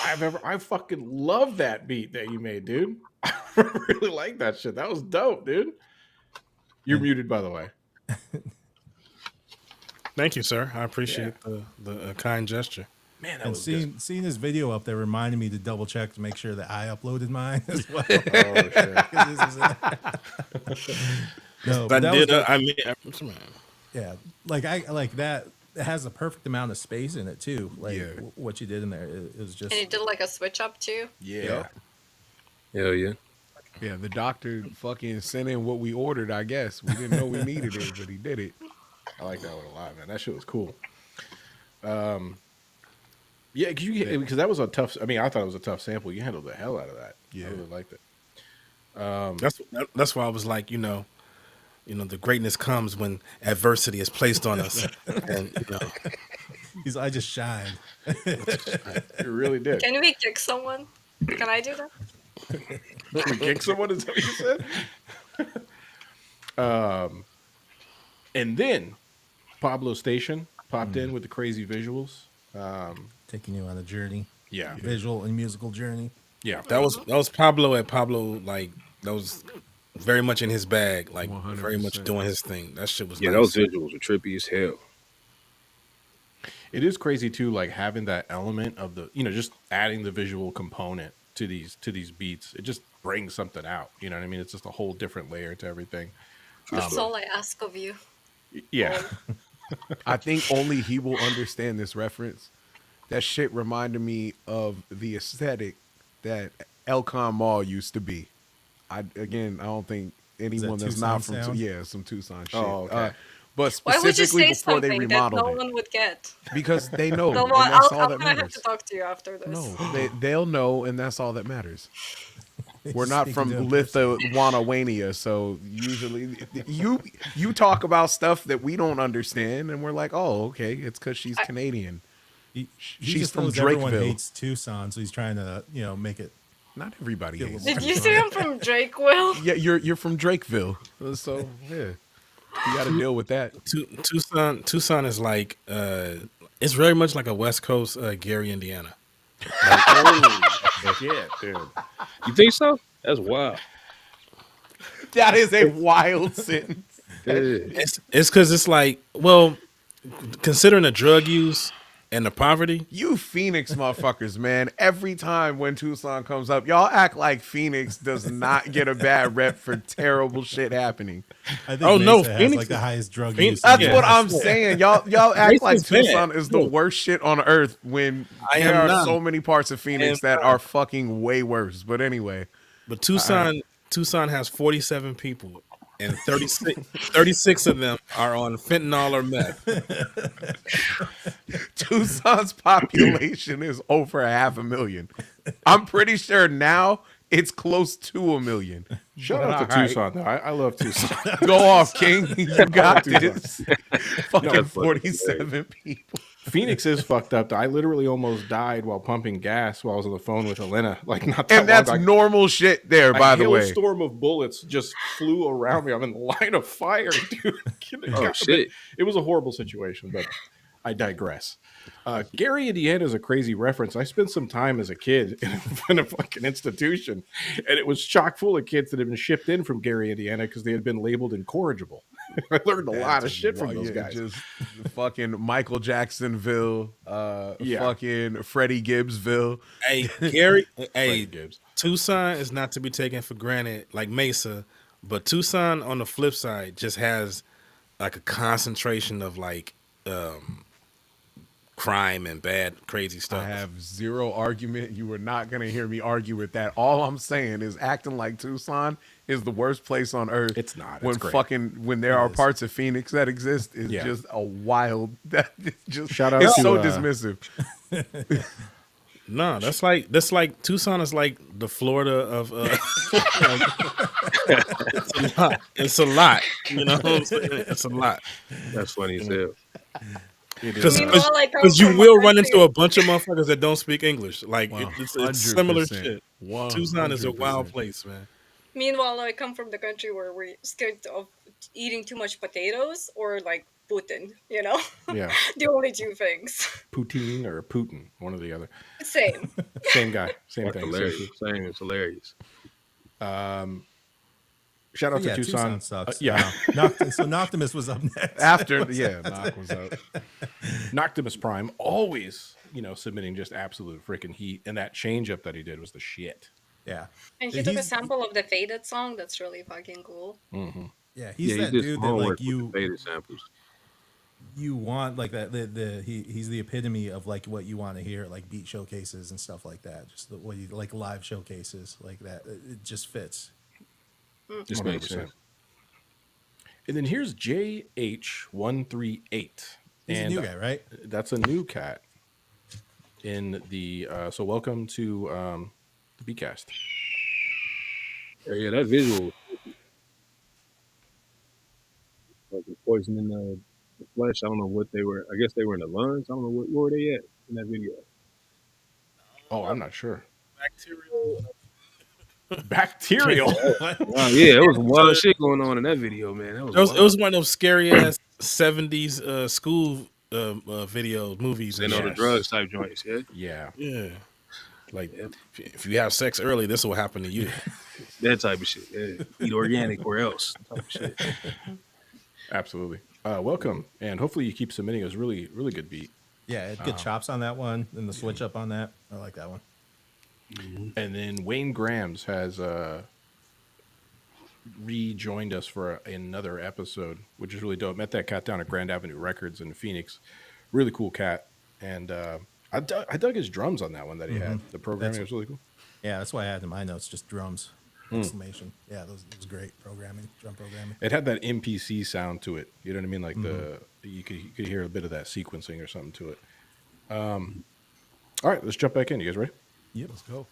I fucking love that beat that you made, dude. I really like that shit. That was dope, dude. You're muted, by the way. Thank you, sir. I appreciate the kind gesture. Man, that And was good. seeing his video up there reminded me to double check to make sure that I uploaded mine as well. Oh, shit. No, I but that was did. dope. I mean, Yeah, like I like that. It has a perfect amount of space in it too. Like Yeah. what you did in there, it was just. And you did like a switch up too. Yeah. Hell yeah. Yeah, the doctor fucking sent in what we ordered, I guess. We didn't know we needed it, but he did it. I like that one a lot, man. That shit was cool. Yeah, because that was a tough. I mean, I thought it was a tough sample. You handled the hell out of that. Yeah. I really liked it. that's why I was like, the greatness comes when adversity is placed on us, and I just shined. You really did. Can we kick someone? Can I do that? Kick someone, is that what you said? And then Pablo Station popped in with the crazy visuals. Taking you on a journey, Yeah. visual and musical journey. Yeah. that was Pablo at Pablo. Like that was very much in his bag. Like very much 100%. doing his thing. That shit was Yeah, nice. those visuals were trippy as hell. It is crazy too, like having that element of the, just adding the visual component to these beats. It just brings something out. You know what I mean? It's just a whole different layer to everything. That's all I ask of you. Yeah. I think only he will understand this reference. That shit reminded me of the aesthetic that Elcon Mall used to be. I don't think anyone that's Tucson not from sound? some Tucson shit. Oh, okay. But Why would you specifically say before they something that no remodeled it, one would get? because they know, No and one. that's all I'm that gonna have matters. to talk to you after this. No, they'll know, and that's all that matters. We're not Speaking from to him Lithuania, so usually you talk about stuff that we don't understand, and we're like, oh, okay, it's because she's Canadian. He She's just from knows everyone Drakeville. hates Tucson, so he's trying to make it. Not everybody Get a hates. little Did you say I'm from Drakeville? Yeah, you're from Drakeville, so yeah, you got to deal with that. Tucson is like it's very much like a West Coast Gary, Indiana. Holy shit, dude. You think so? That's wild. That is a wild sentence. Yeah. It's because it's like, well, considering the drug use and the poverty. You Phoenix motherfuckers, man. Every time when Tucson comes up, y'all act like Phoenix does not get a bad rep for terrible shit happening. I think Mesa has Phoenix like the is- highest drug Phoenix- use. That's in the what US. I'm saying. Y'all act Mesa like is bad. Tucson is the worst shit on earth when I there am are not. so many parts of Phoenix I am that not. are fucking way worse. But anyway, But Tucson has 47 people, and 36 of them are on fentanyl or meth. Tucson's population is over 500,000. I'm pretty sure now it's close to 1 million. Shout out to All right. Tucson, though. I love Tucson. Go off, King. You got Tucson. this. Fucking That's fucking 47 people. Phoenix is fucked up. I literally almost died while pumping gas while I was on the phone with Elena. Like, not that And that's long. normal shit there, by the A way. hailstorm of bullets just flew around me. I'm in the line of fire, dude. Oh, shit. It was a horrible situation, but I digress. Gary, Indiana is a crazy reference. I spent some time as a kid in a fucking institution, and it was chock full of kids that had been shipped in from Gary, Indiana, because they had been labeled incorrigible. I learned a lot of shit from those guys. Just fucking Michael Jacksonville, Yeah. fucking Freddie Gibbsville. Hey, Gary. Freddie Hey, Gibbs. Tucson is not to be taken for granted, like Mesa, but Tucson on the flip side just has like a concentration of like crime and bad, crazy stuff. I have zero argument. You are not going to hear me argue with that. All I'm saying is acting like Tucson is the worst place on earth. It's not. It's When great. when there are parts of Phoenix that exist is Yeah. just a wild. That is just Shout out it's to, so dismissive. No, that's like Tucson is like the Florida of it's a lot, you know. It's a lot That's funny as hell. because Meanwhile, I come you from will a run country- into a bunch of motherfuckers that don't speak English. Like Wow. it's similar 100%. shit. Tucson is a wild 100%. place, man. Meanwhile, I come from the country where we're scared of eating too much potatoes or like Putin, you know? Yeah. The only two things. Poutine or Putin, one or the other. Same. Same guy, same That's thing. hilarious. Same Saying it's hilarious. shout out to Yeah, Tucson. sucks. Yeah. So Noctimus was up next. After Knock was out. Noctimus Prime always, submitting just absolute freaking heat, and that change up that he did was the shit. Yeah, And he took a sample of the Faded song. That's really fucking cool. yeah, he's Yeah, that he did dude some that like homework with you the beta samples. you want like that. He's the epitome of like what you want to hear, like beat showcases and stuff like that. Just what you like live showcases like that. It just fits. Just makes sense. And then here's JH138. He's a new guy, right? That's a new cat in the. So welcome to the Beatcast. Yeah, that visual. Like the poison in the flesh. I don't know what they were. I guess they were in the lungs. I don't know where were they at in that video. Oh, I'm not sure. Bacterial. Bacterial. Wow, yeah, there was some wild shit going on in that video, man. That was It was one of those scary ass 70s school video movies. they know the Yes. drugs type joints. Yeah, Yeah. Yeah. Like if you have sex early, this will happen to you. that type of shit. Yeah. Eat organic or else type of shit. Absolutely. Welcome, and hopefully you keep submitting. It was really, really good beat. Yeah, it good chops on that one, and the switch up on that. I like that one. And then Wayne Grams has rejoined us for another episode, which is really dope. Met that cat down at Grand Avenue Records in Phoenix. Really cool cat. And I dug his drums on that one that he had. The programming was really cool. Yeah, that's why I had in my notes just drums. Exclamation. Yeah, it was great programming, drum programming. It had that MPC sound to it. You know what I mean? Like you could hear a bit of that sequencing or something to it. All right, let's jump back in. You guys ready? Yep, let's go.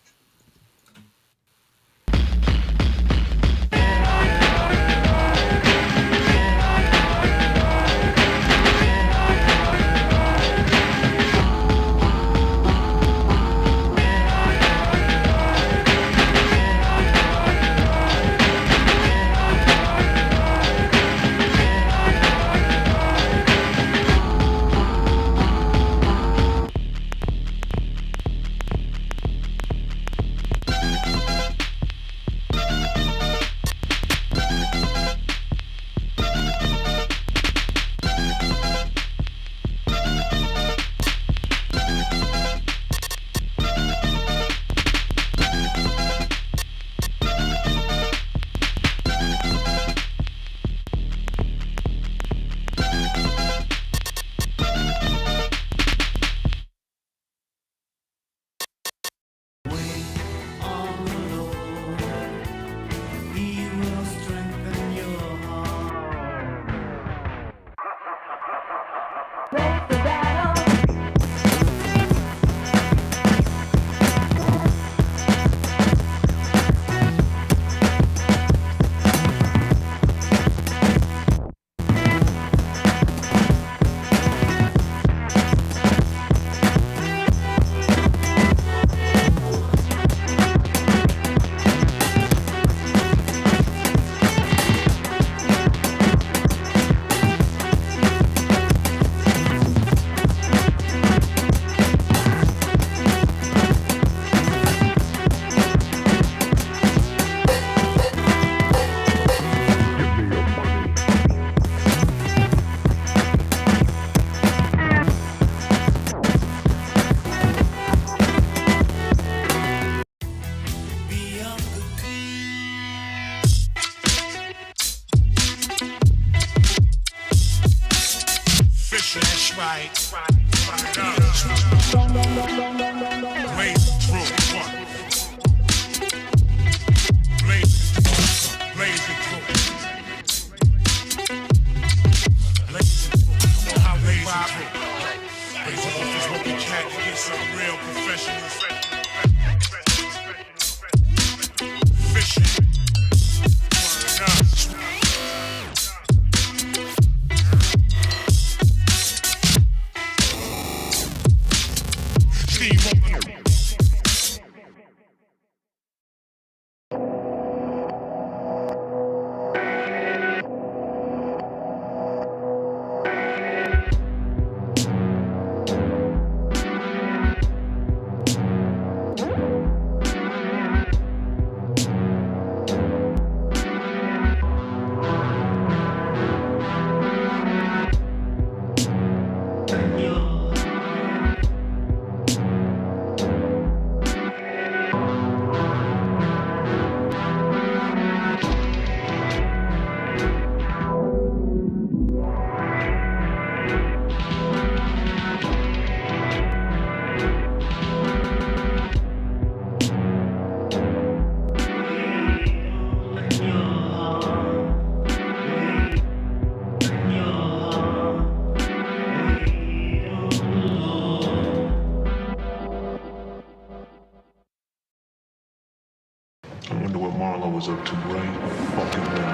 I wonder what Marlo was up to right fucking now.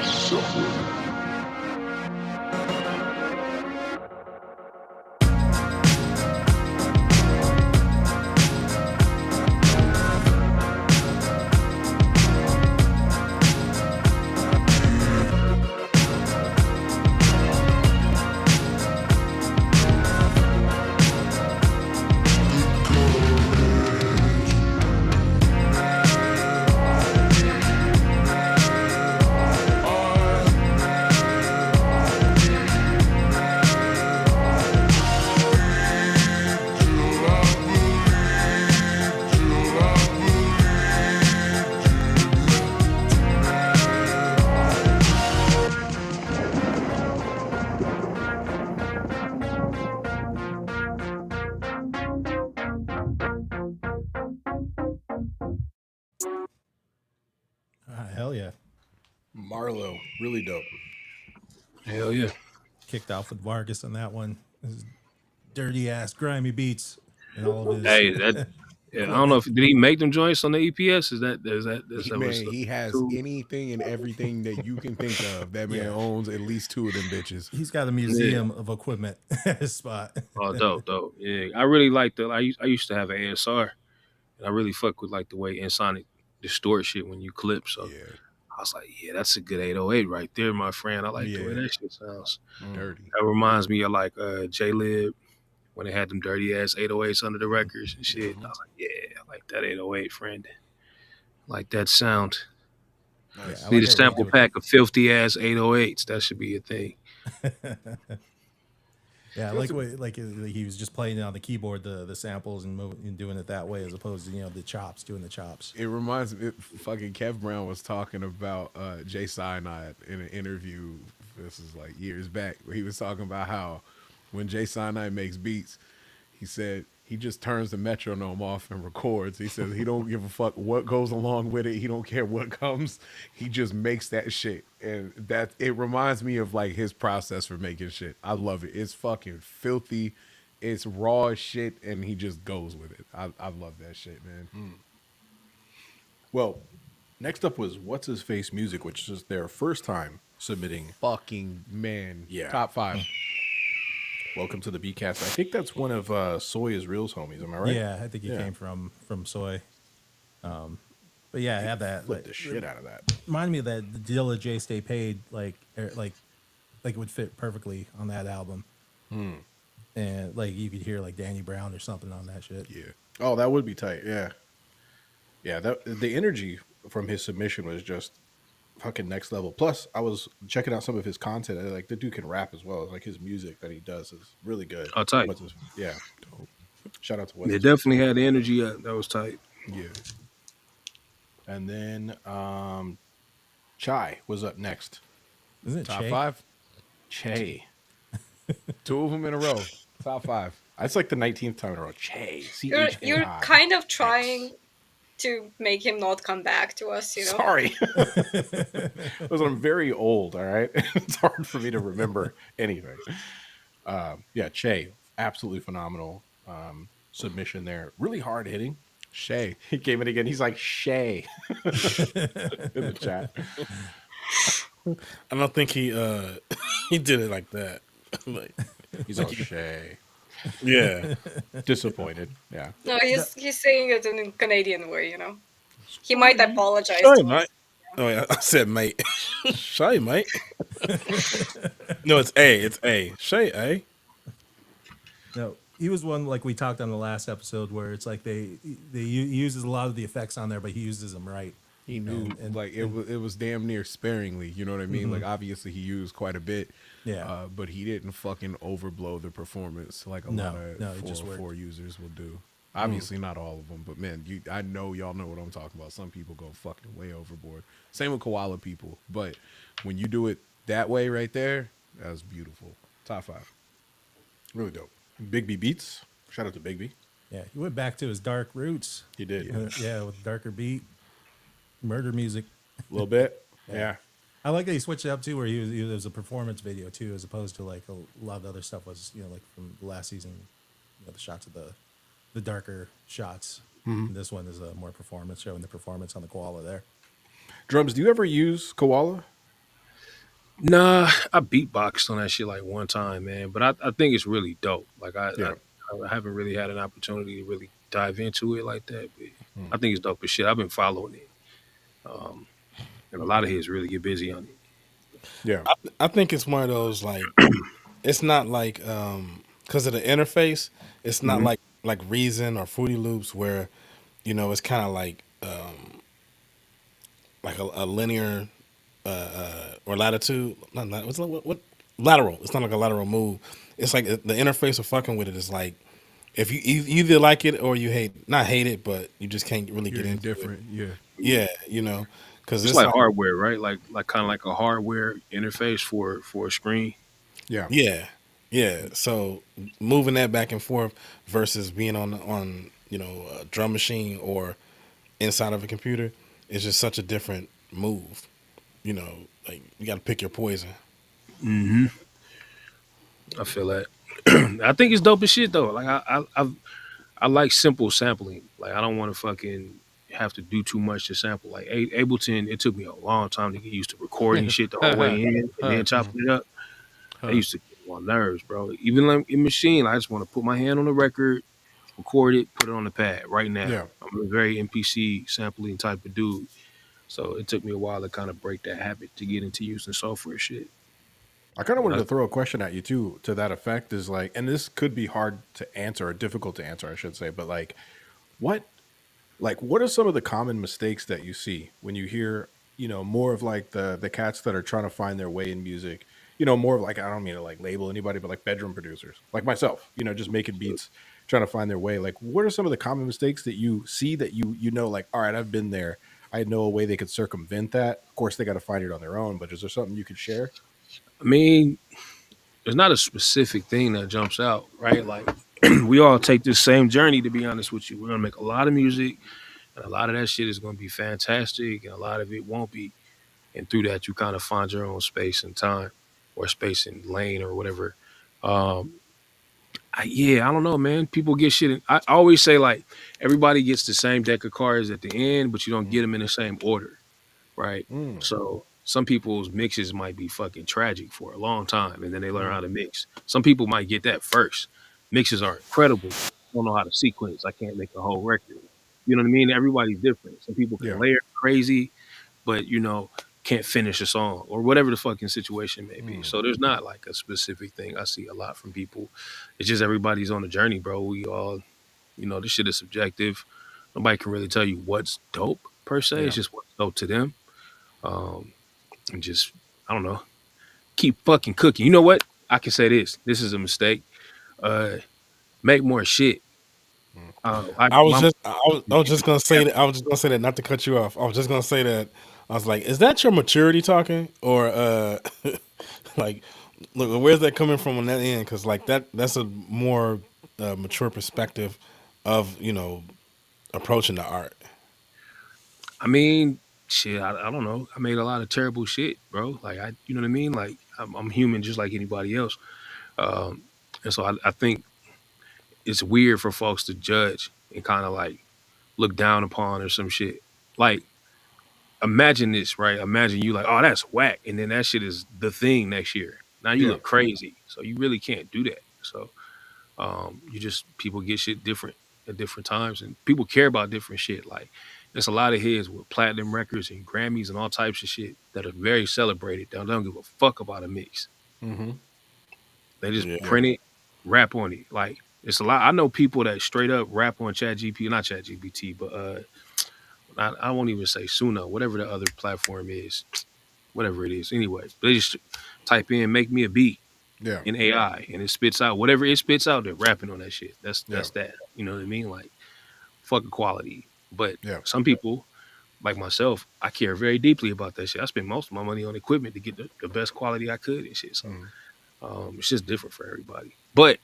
Suffering. Hell yeah. Marlo, really dope. Hell yeah. Kicked off with Vargas on that one. His dirty ass, grimy beats and all of his. Hey, that. Yeah, I don't know if did he make them joints on the EPS? Man, he has anything and everything that you can think of. That man owns at least 2 of them bitches. He's got a museum of equipment at his spot. Oh, dope. Yeah, I really like the. I used to have an ASR, and I really fuck with like the way Ensoniq distort shit when you clip. So I was like, yeah, that's a good 808 right there, my friend. I like the way that shit sounds. Dirty. That reminds me of like J-Lib when they had them dirty ass 808s under the records and shit. I was like, yeah, I like that 808, friend. I like that sound. Nice. Need a sample pack of filthy ass 808s. That should be a thing. Yeah, I like what he was just playing it on the keyboard, the samples and doing it that way as opposed to the chops, doing the chops. It reminds me, fucking Kev Brown was talking about Jay Cyanide in an interview. This is like years back, where he was talking about how when Jay Cyanide makes beats, he said he just turns the metronome off and records. He says he don't give a fuck what goes along with it. He don't care what comes. He just makes that shit. And that it reminds me of like his process for making shit. I love it. It's fucking filthy. It's raw as shit, and he just goes with it. I love that shit, man. Well, next up was What's His Face Music, which is their first time submitting. Fucking man. Yeah. Top 5. Welcome to the Beatcast. I think that's one of SoyIsREAL's homies. Am I right? Yeah, I think he came from Soy. But yeah, I had that. Flip the shit out of that. Reminded me of that Dilla J Stay Paid, like it would fit perfectly on that album. And like you could hear like Danny Brown or something on that shit. Yeah. Oh, that would be tight. Yeah. Yeah. The energy from his submission was just fucking next level. Plus, I was checking out some of his content. And, like the dude can rap as well. Like his music that he does is really good. Oh, tight. Yeah. Shout out to They definitely had the energy. That was tight. Yeah. And then Chai was up next. Isn't it Top Che? 5? Che. 2 of them in a row. Top 5. That's like the 19th time in a row. Che. You're kind of trying to make him not come back to us, Sorry. Listen, I'm very old, all right? It's hard for me to remember anything. Yeah, Che, absolutely phenomenal. submission there. Really hard hitting. Shay. He came in again. He's like Shay in the chat. I don't think he he did it like that. Like, He's all Shay. yeah. Disappointed. Yeah. No, he's saying it in a Canadian way, you know. He might apologize Shay, to us. mate. Oh yeah, I said mate. Shay, mate. No, it's A. It's A. Shay, A. No, he was one like we talked on the last episode where it's like he uses a lot of the effects on there, but he uses them right. He knew it was damn near sparingly. You know what I mean? Like obviously he used quite a bit. Yeah. But he didn't fucking overblow the performance like a lot of it just worked. 4 users will do. Obviously not all of them, but man, I know y'all know what I'm talking about. Some people go fucking way overboard. Same with koala people, but when you do it that way right there, that's beautiful. Top 5. Really dope. Big B Beats. Shout out to Big B. Yeah, he went back to his dark roots. He did. Yeah, with darker beat, murder music. A little bit. Yeah. I like that he switched it up too, where he was a performance video too, as opposed to like a lot of the other stuff was, like from last season, the shots of the darker shots. And this one is a more performance, showing the performance on the koala there. Drums, do you ever use koala? Nah, I beatboxed on that shit like one time, man. But I think it's really dope. Like I haven't really had an opportunity to really dive into it like that. But I think it's dope as shit. I've been following it. And a lot of heads really get busy on it. Yeah. I think it's one of those like it's not like because of the interface, it's not like Reason or Fruity Loops where it's kind of like a linear or latitude. What lateral? It's not like a lateral move. It's like the interface of fucking with it is like if you either like it or you not hate it, but you just can't really get into different. it. Yeah, because It's like hardware, right? Like kind of like a hardware interface for a screen. Yeah. So moving that back and forth versus being on a drum machine or inside of a computer is just such a different move. Like you got to pick your poison. Mm-hmm. I feel that. I think it's dope as shit though. Like I like simple sampling. Like I don't want to fucking have to do too much to sample. Like Ableton, it took me a long time to get used to recording shit the whole way in and then chopping it up. I used to get on my nerves, bro. Even like in machine, I just want to put my hand on the record, record it, put it on the pad right now. Yeah. I'm a very MPC sampling type of dude. So it took me a while to kind of break that habit to get into using software shit. I kind of wanted to throw a question at you too, to that effect is like, and this could be hard to answer or difficult to answer, I should say, but like, what are some of the common mistakes that you see when you hear, more of like the cats that are trying to find their way in music, more of like, I don't mean to like label anybody, but like bedroom producers, like myself, just making beats, trying to find their way. Like, what are some of the common mistakes that you see that like, all right, I've been there. I know a way they could circumvent that. Of course, they got to find it on their own, but is there something you could share? I mean, there's not a specific thing that jumps out, right? Like we all take this same journey, to be honest with you. We're going to make a lot of music and a lot of that shit is going to be fantastic and a lot of it won't be. And through that, you kind of find your own space and time or space and lane or whatever. I don't know, man. People get shit. I always say like everybody gets the same deck of cards at the end, but you don't get them in the same order, right? So some people's mixes might be fucking tragic for a long time, and then they learn how to mix. Some people might get that first. Mixes are incredible. Don't know how to sequence. I can't make a whole record. You know what I mean? Everybody's different. Some people can layer crazy, but can't finish a song or whatever the fucking situation may be. So there's not like a specific thing I see a lot from people. It's just everybody's on a journey, bro. We all, this shit is subjective. Nobody can really tell you what's dope per se. It's just what's dope to them. And just, I don't know, keep fucking cooking. You know what? I can say this. This is a mistake. Make more shit. I was just gonna say that. I was just gonna say that, not to cut you off. I was just gonna say that. I was like, is that your maturity talking, or like, look, where's that coming from on that end? Because like that's a more mature perspective of approaching the art. I mean, shit, I don't know. I made a lot of terrible shit, bro. Like you know what I mean? Like I'm human just like anybody else. And so I think it's weird for folks to judge and kind of like look down upon or some shit. Like, imagine this, right? Imagine you like, oh, that's whack, and then that shit is the thing next year. Now you Yeah. look crazy, so you really can't do that. So you just people get shit different at different times, and people care about different shit. Like there's a lot of heads with platinum records and Grammys and all types of shit that are very celebrated. They don't give a fuck about a mix. Mm-hmm. They just Yeah. print it, rap on it. Like it's a lot. I know people that straight up rap on not Chat GPT, but I won't even say Suno, whatever the other platform is, whatever it is. Anyway, they just type in "make me a beat" Yeah. in AI, and it spits out whatever it spits out. They're rapping on that shit. That's Yeah. that. You know what I mean? Like fucking quality. But Yeah. some people, like myself, I care very deeply about that shit. I spend most of my money on equipment to get the best quality I could and shit. So it's just different for everybody. But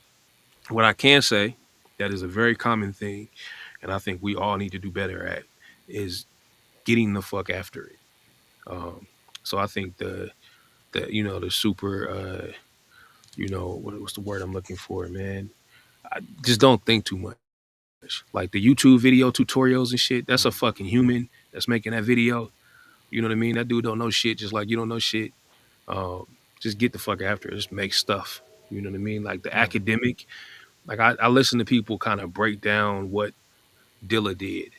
what I can say that is a very common thing, and I think we all need to do better at, is getting the fuck after it. So I think the super what's the word I'm looking for, man? I just don't think too much. Like the YouTube video tutorials and shit, that's a fucking human that's making that video. You know what I mean? That dude don't know shit, just like you don't know shit. Just get the fuck after it. Just make stuff. You know what I mean? Like the academic. Like I listen to people kind of break down what Dilla did,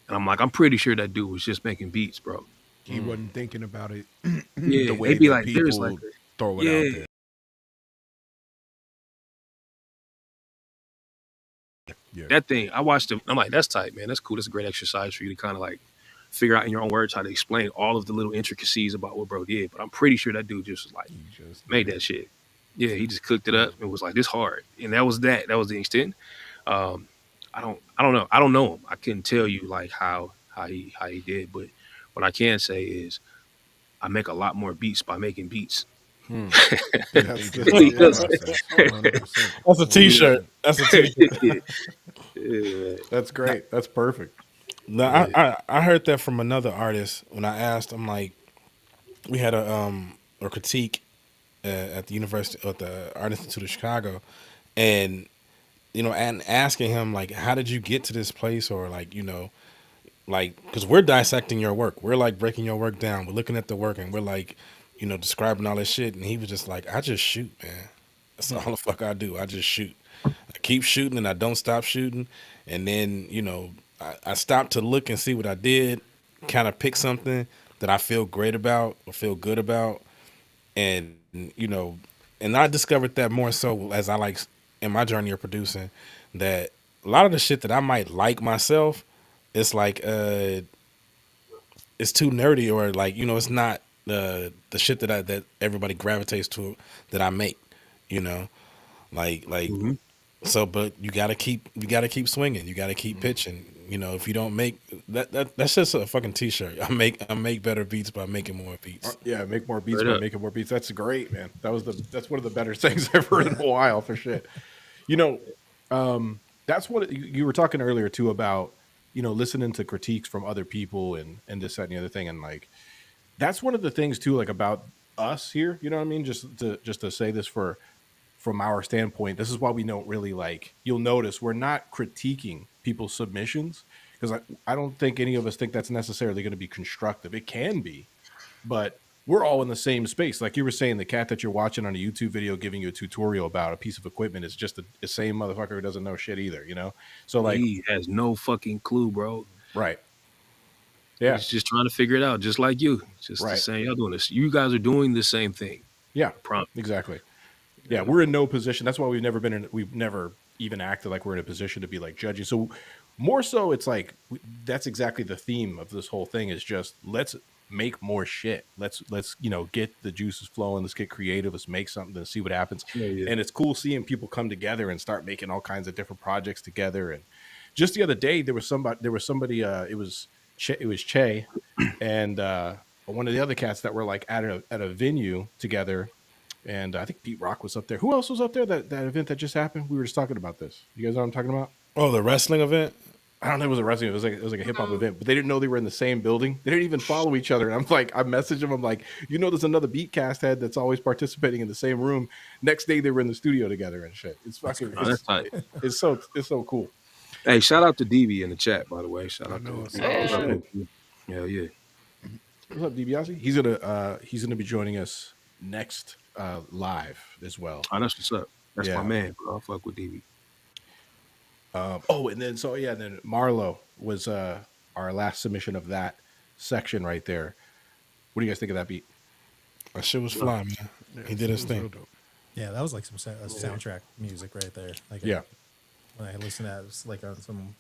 and I'm like, I'm pretty sure that dude was just making beats, bro. He wasn't thinking about it Yeah, the they way be that like, there's like, people throw it out there. Yeah. that thing. I watched it. I'm like, that's tight, man. That's cool. That's a great exercise for you to kind of like figure out in your own words how to explain all of the little intricacies about what bro did. But I'm pretty sure that dude just was like made that shit. Yeah, he just cooked it up and was like, this hard. And that was that. That was the extent. I don't know. I don't know him. I couldn't tell you like how he did, but what I can say is I make a lot more beats by making beats. That's Just the about Because- process. 100%. That's a T-shirt. That's a T-shirt. Yeah. That's great. That's perfect. No, I heard that from another artist when I asked. I'm like, we had a critique at the University at the Art Institute of Chicago, and and asking him like, how did you get to this place, or like like because we're dissecting your work, we're like breaking your work down, we're looking at the work, and we're like describing all this shit, and he was just like, I just shoot, man. That's all the fuck I do. I just shoot. I keep shooting and I don't stop shooting, and then I stop to look and see what I did, kind of pick something that I feel great about or feel good about, and and I discovered that more so as I like in my journey of producing, that a lot of the shit that I might like myself, it's like it's too nerdy, or like it's not the shit that everybody gravitates to that I make, like Mhm. so. But you gotta keep swinging, you gotta keep pitching. If you don't make that's just a fucking T-shirt. I make better beats by making more beats. Yeah, make more beats Straight by up. making more beats. That's great, man. That's one of the better things I've heard in a while for shit. That's what you were talking earlier too about, listening to critiques from other people and this, that, and the other thing. And like, that's one of the things too, like about us here, you know what I mean? Just to say this from our standpoint, this is why we don't really like, you'll notice we're not critiquing people's submissions, because I don't think any of us think that's necessarily going to be constructive. It can be, but we're all in the same space. Like you were saying, the cat that you're watching on a YouTube video giving you a tutorial about a piece of equipment is just the same motherfucker who doesn't know shit either, So like, He has no fucking clue, bro. right. Yeah. He's just trying to figure it out, just like you. Just Right. saying, y'all doing this. You guys are doing the same thing. Yeah. Promise. Exactly. Yeah, we're in no position. That's why we've never even acted like we're in a position to be like judging. So more so, it's like that's exactly the theme of this whole thing, is just let's make more shit. Let's get the juices flowing. Let's get creative. Let's make something and see what happens. Yeah. And it's cool seeing people come together and start making all kinds of different projects together. And just the other day, there was somebody. It was Che and one of the other cats that were like at a venue together. And I think Pete Rock was up there. Who else was up there? That event that just happened? We were just talking about this. You guys know what I'm talking about? Oh, the wrestling event. I don't know if it was a wrestling. It was like a hip hop event, but they didn't know they were in the same building. They didn't even follow each other. And I'm like, I messaged them. I'm like, there's another Beatcast head that's always participating in the same room. Next day they were in the studio together and shit. It's fucking. Oh, that's tight. It's so cool. Hey, shout out to DB in the chat, by the way. Shout out to shit. Hell yeah. What's up, DiBiase? He's gonna be joining us next live as well. Oh, that's what's up. That's my man, bro. I fuck with DB. And then Marlo was our last submission of that section right there. What do you guys think of that beat? That shit was fly, man. He did his thing. Yeah, that was like some soundtrack music right there. Like when I listened to that, it was like some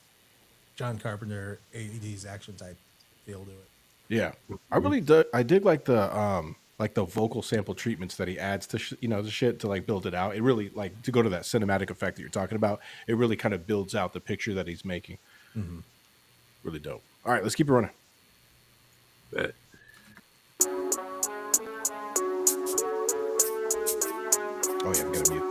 John Carpenter 80s action type feel to it. Yeah, I really did. I did like the vocal sample treatments that he adds to the shit to like build it out. It really like to go to that cinematic effect that you're talking about. It really kind of builds out the picture that he's making. Mm-hmm. Really dope. All right, let's keep it running. Bet. Oh yeah, I'm gonna mute.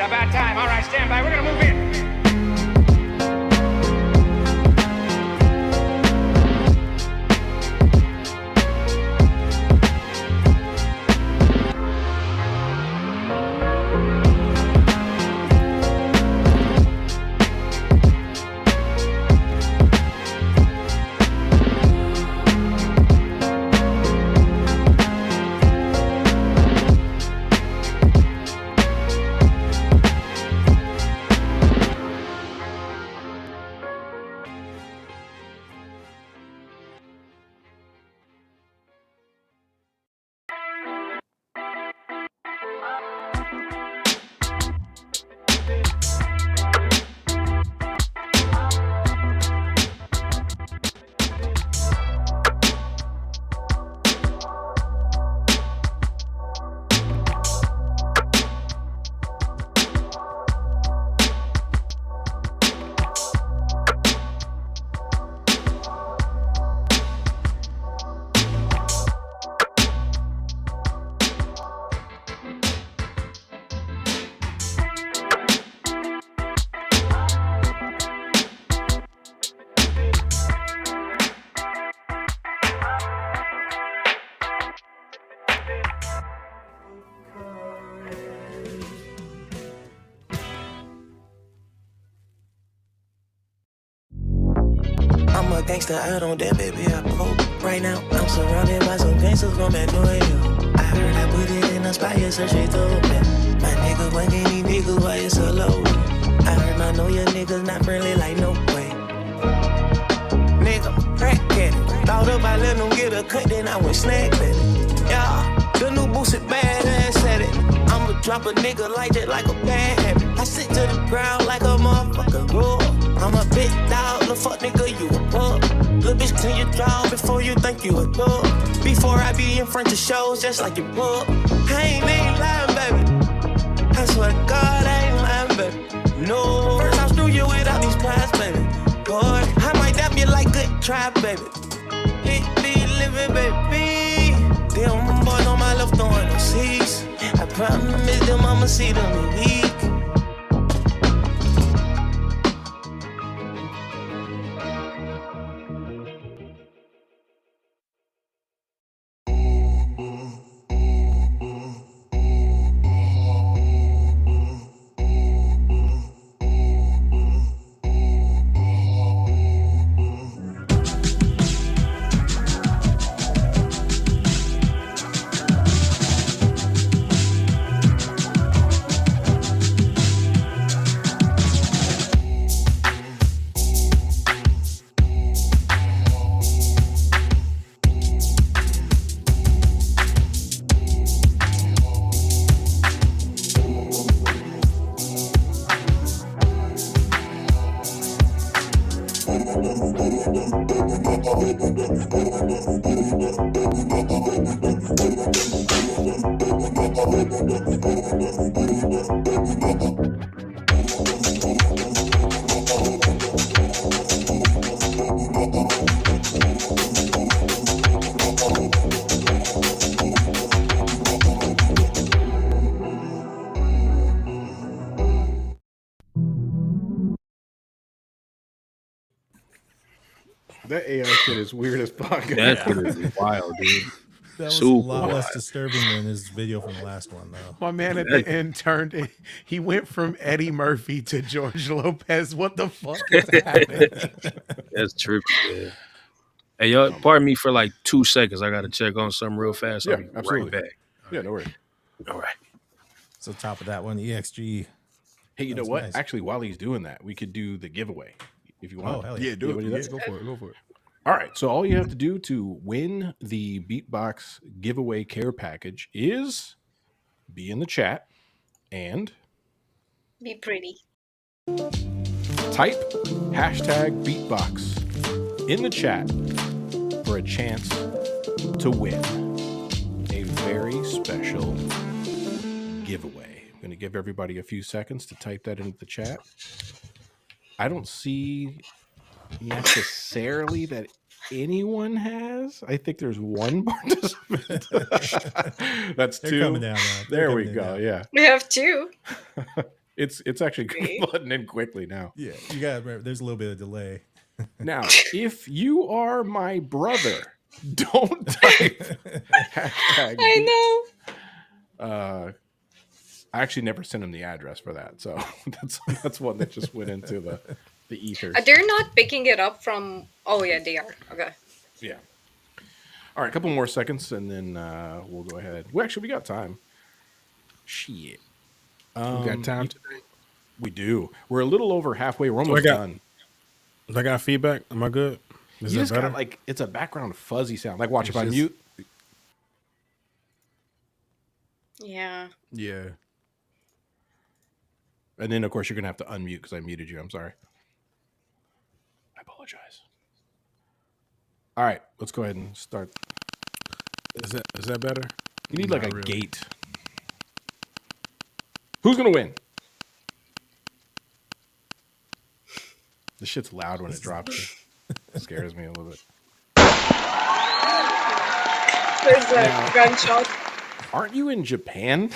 About time. All right, stand by. We're gonna move in. I'm a gangster out on that, baby, I broke. Right now, I'm surrounded by some gangsters from Magnolia. I heard I put it in a spot, yeah, so she told me. My nigga wasn't any niggas, why it's so low? I heard my know your niggas not friendly like no way. Nigga, crack at it. Thought about letting them get a cut, then I went snack at it. Yeah, the new boost it badass at it. I'ma drop a nigga like that, like a bad habit. I sit to the ground like a motherfucker raw. I'm a big dog, little fuck nigga, you a pug. Little bitch, clean your jaw before you think you a dog. Before I be in front of shows, just like your pub. I ain't lying, baby. I swear to God. them, I'ma see them in week. That AI shit is weird as fuck. That shit is wild, dude. That was a Super lot wild. less disturbing than his video from the last one, though. My man at the end turned it. He went from Eddie Murphy to George Lopez. What the fuck is happening? That's trippy, man. Hey, y'all, pardon me for like 2 seconds. I got to check on something real fast. Yeah, I'll be absolutely. right back. Yeah, no worries. All right. So top of that one, EXG. Hey, you know That's what? nice. Actually, while he's doing that, we could do the giveaway if you want. Oh, hell yeah. Yeah, do You it. wanna do Yeah, that? go for it. Go for it. All right. So all you have to do to win the Beatbox giveaway care package is be in the chat and Be pretty. type hashtag Beatbox in the chat for a chance to win a very special giveaway. I'm going to give everybody a few seconds to type that into the chat. I don't see necessarily that anyone has. I think there's one participant. That's They're 2. coming down now. They're There coming we in go. now. Yeah. We have 2. It's actually Okay. flooding in quickly now. Yeah, you got to remember, there's a little bit of delay. Now, if you are my brother, don't type hashtag. I know. I actually never sent him the address for that, so that's one that just went into the ether. They're not picking it up from. Oh yeah, they are. Okay. Yeah. All right, a couple more seconds, and then we'll go ahead. Well, actually, we got time. Shit. We got time today. We do. We're a little over halfway. We're almost done. I got feedback. Am I good? Is You that just better? got like it's a background fuzzy sound. Like watch It's if I just- mute. Yeah. Yeah. And then of course you're gonna have to unmute because I muted you. I'm sorry. I apologize. All right, let's go ahead and start. Is that better? You need like Not a really. gate. Who's gonna win? The shit's loud when it drops. It scares me a little bit. There's a gunshot. Aren't you in Japan?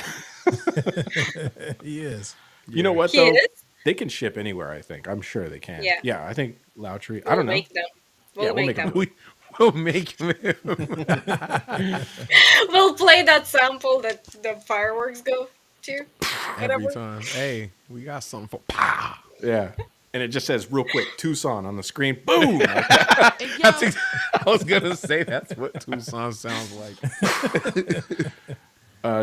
He is. You know what He though? is? They can ship anywhere. I think. I'm sure they can. Yeah. Yeah. I think Lautry. I We'll don't know. make them. Yeah, We'll make them. We'll make him. We'll play that sample that the fireworks go to. Every Whatever. time. Hey, we got something for pow. Yeah. And it just says real quick Tucson on the screen. Boom. I was gonna say that's what Tucson sounds like.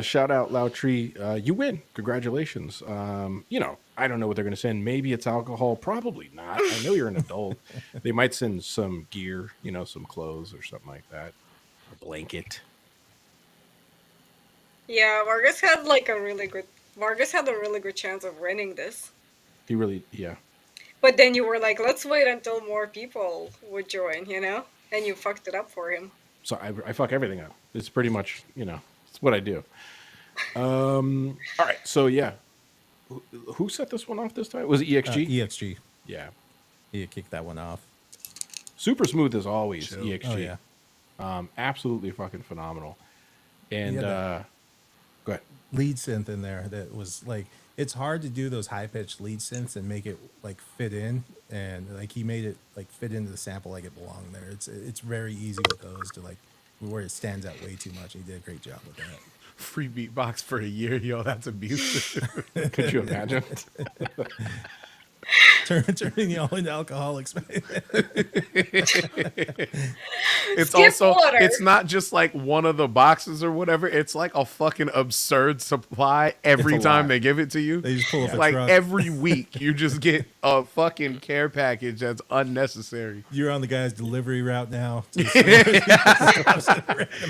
Shout out Lautry. You win. Congratulations. I don't know what they're going to send. Maybe it's alcohol. Probably not. I know you're an adult. They might send some gear, some clothes or something like that. A blanket. Yeah, Vargas had a really good chance of winning this. He really, yeah. But then you were like, let's wait until more people would join, And you fucked it up for him. So I fuck everything up. It's pretty much, it's what I do. All right. So, yeah. Who set this one off this time? Was it EXG? EXG. Yeah. He kicked that one off. Super smooth as always, EXG. Oh, yeah. Absolutely fucking phenomenal. And Yeah, go ahead. lead synth in there that was like, it's hard to do those high pitched lead synths and make it like fit in, and like he made it like fit into the sample like it belonged there. It's very easy with those to like where it stands out way too much. He did a great job with that. Free beatbox for a year, yo, that's abusive. Could you imagine? Turning y'all into alcoholics, man. It's Skip also water. it's not just like one of the boxes or whatever. It's like a fucking absurd supply every It's a time lot. they give it to you. They just pull up a Like truck. every week you just get a fucking care package that's unnecessary. You're on the guy's delivery route now.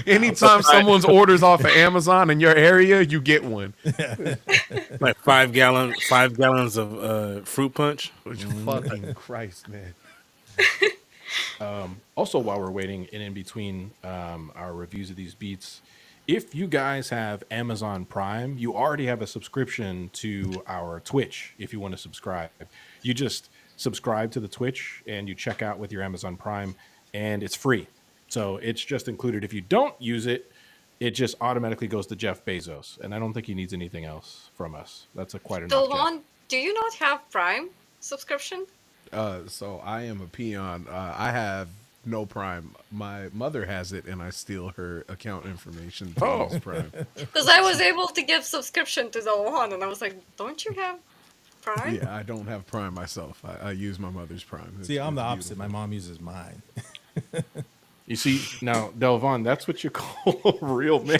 Anytime someone's orders off of Amazon in your area, you get one. Like 5 gallons of fruit punch. Which fucking Christ, man. Also, while we're waiting and in between our reviews of these beats, if you guys have Amazon Prime, you already have a subscription to our Twitch. If you want to subscribe, you just subscribe to the Twitch and you check out with your Amazon Prime, and it's free. So it's just included. If you don't use it, it just automatically goes to Jeff Bezos, and I don't think he needs anything else from us. That's quite enough. Jeff. Delvon, do you not have Prime subscription? So I am a peon. I have no Prime. My mother has it, and I steal her account information to use Prime. Because I was able to give subscription to Delvon, and I was like, don't you have Prime? Yeah, I don't have Prime myself. I use my mother's Prime. See, I'm it's the opposite. beautiful. My mom uses mine. You see, now, Delvon, that's what you call a real man.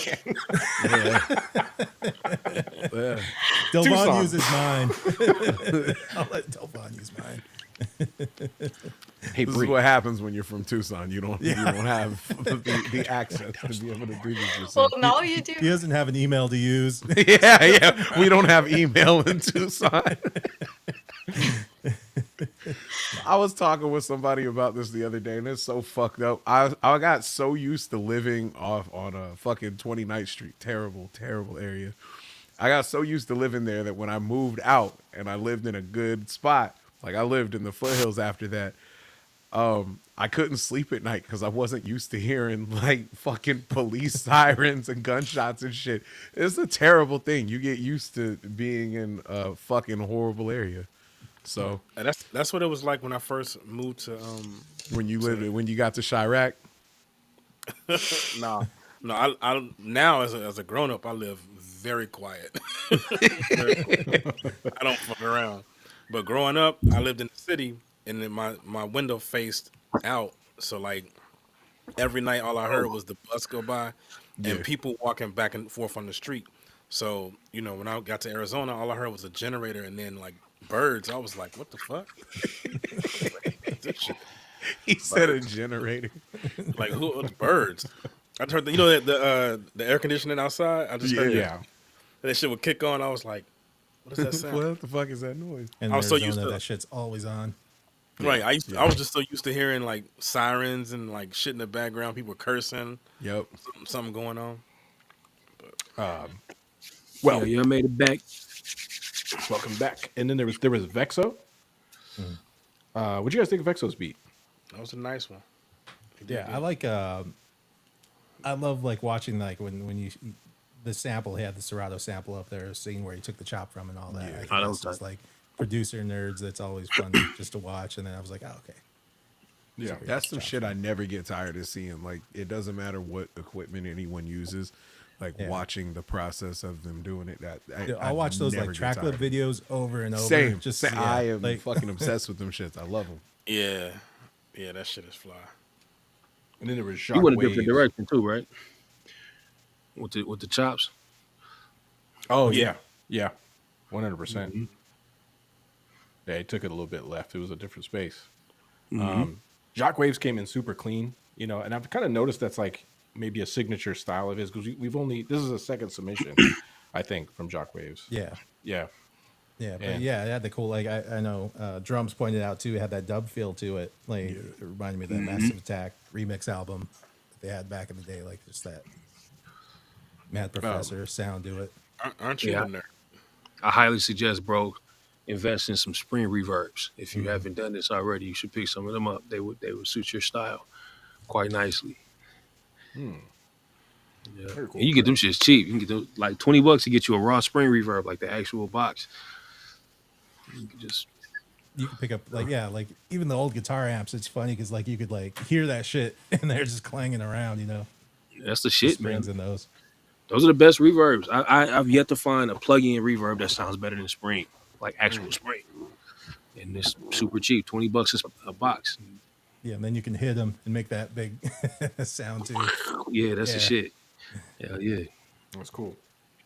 Yeah. Delvon Tucson. uses mine. I'll let Delvon use mine. Hey, This Bree. is what happens when you're from Tucson. You don't have the access to be able to do this Well, yourself. now you do. He doesn't have an email to use. Yeah. We don't have email in Tucson. I was talking with somebody about this the other day, and it's so fucked up. I got so used to living off on a fucking 29th Street, terrible area. I got so used to living there that when I moved out and I lived in a good spot, like I lived in the foothills after that, I couldn't sleep at night because I wasn't used to hearing like fucking police sirens and gunshots and shit. It's a terrible thing. You get used to being in a fucking horrible area. So And that's what it was like when I first moved to when you got to Chirac, no, I now as a grown up I live very quiet. Very quiet. I don't fuck around. But growing up, I lived in the city, and then my window faced out. So like every night, all I heard was the bus go by and people walking back and forth on the street. So when I got to Arizona, all I heard was a generator and then like birds. I was like, what the fuck? This shit. he said a generator. Like who? Birds. I heard the air conditioning outside. I just heard that shit would kick on. I was like, what does that sound? What the fuck is that noise? And I was so Arizona, used to that shit's always on. Right. I was just so used to hearing like sirens and like shit in the background, people cursing. Yep. Something going on. Well, Yeah, I made it back. welcome back. And then there was Vexo. What'd you guys think of Vexo's beat? That was a nice one. Yeah, I like. I love like watching like when you the sample. He had the Serato sample up there, a scene where he took the chop from and all that. I think that's just like producer nerds. That's always fun just to watch. And then I was like, oh, okay. Yeah. That's some shit I never get tired of seeing. Like, it doesn't matter what equipment anyone uses. Like, watching the process of them doing it. I'll watch those like track clip videos over and over. Same. Just I am like, fucking obsessed with them shits. I love them. Yeah. Yeah, that shit is fly. And then there was You went a Shockwaves. different direction too, right? With the chops. Oh yeah, 100%. Yeah, he took it a little bit left. It was a different space. Shockwaves came in super clean, and I've kind of noticed that's like maybe a signature style of his because this is a second submission, I think, from Shockwaves. yeah. Yeah. Yeah, but yeah, it had the cool like I know Drums pointed out too. It had that dub feel to it. Like it reminded me of that Massive Attack remix album that they had back in the day. Like just that Mad Professor sound to it. Aren't you in there? I highly suggest, bro, invest in some spring reverbs. If you haven't done this already, you should pick some of them up. They would suit your style quite nicely. Yeah. Very cool. And you get them shits cheap. You can get them like $20 to get you a raw spring reverb, like the actual box. You can just You can pick up like even the old guitar amps. It's funny because like you could like hear that shit and they're just clanging around. You know, that's the shit, man. Springs in those. Those are the best reverbs. I've yet to find a plug-in reverb that sounds better than Spring, like actual Spring. And it's super cheap. $20 is a box. Yeah, and then you can hit them and make that big sound too. Yeah, that's the shit. Hell yeah. That's cool.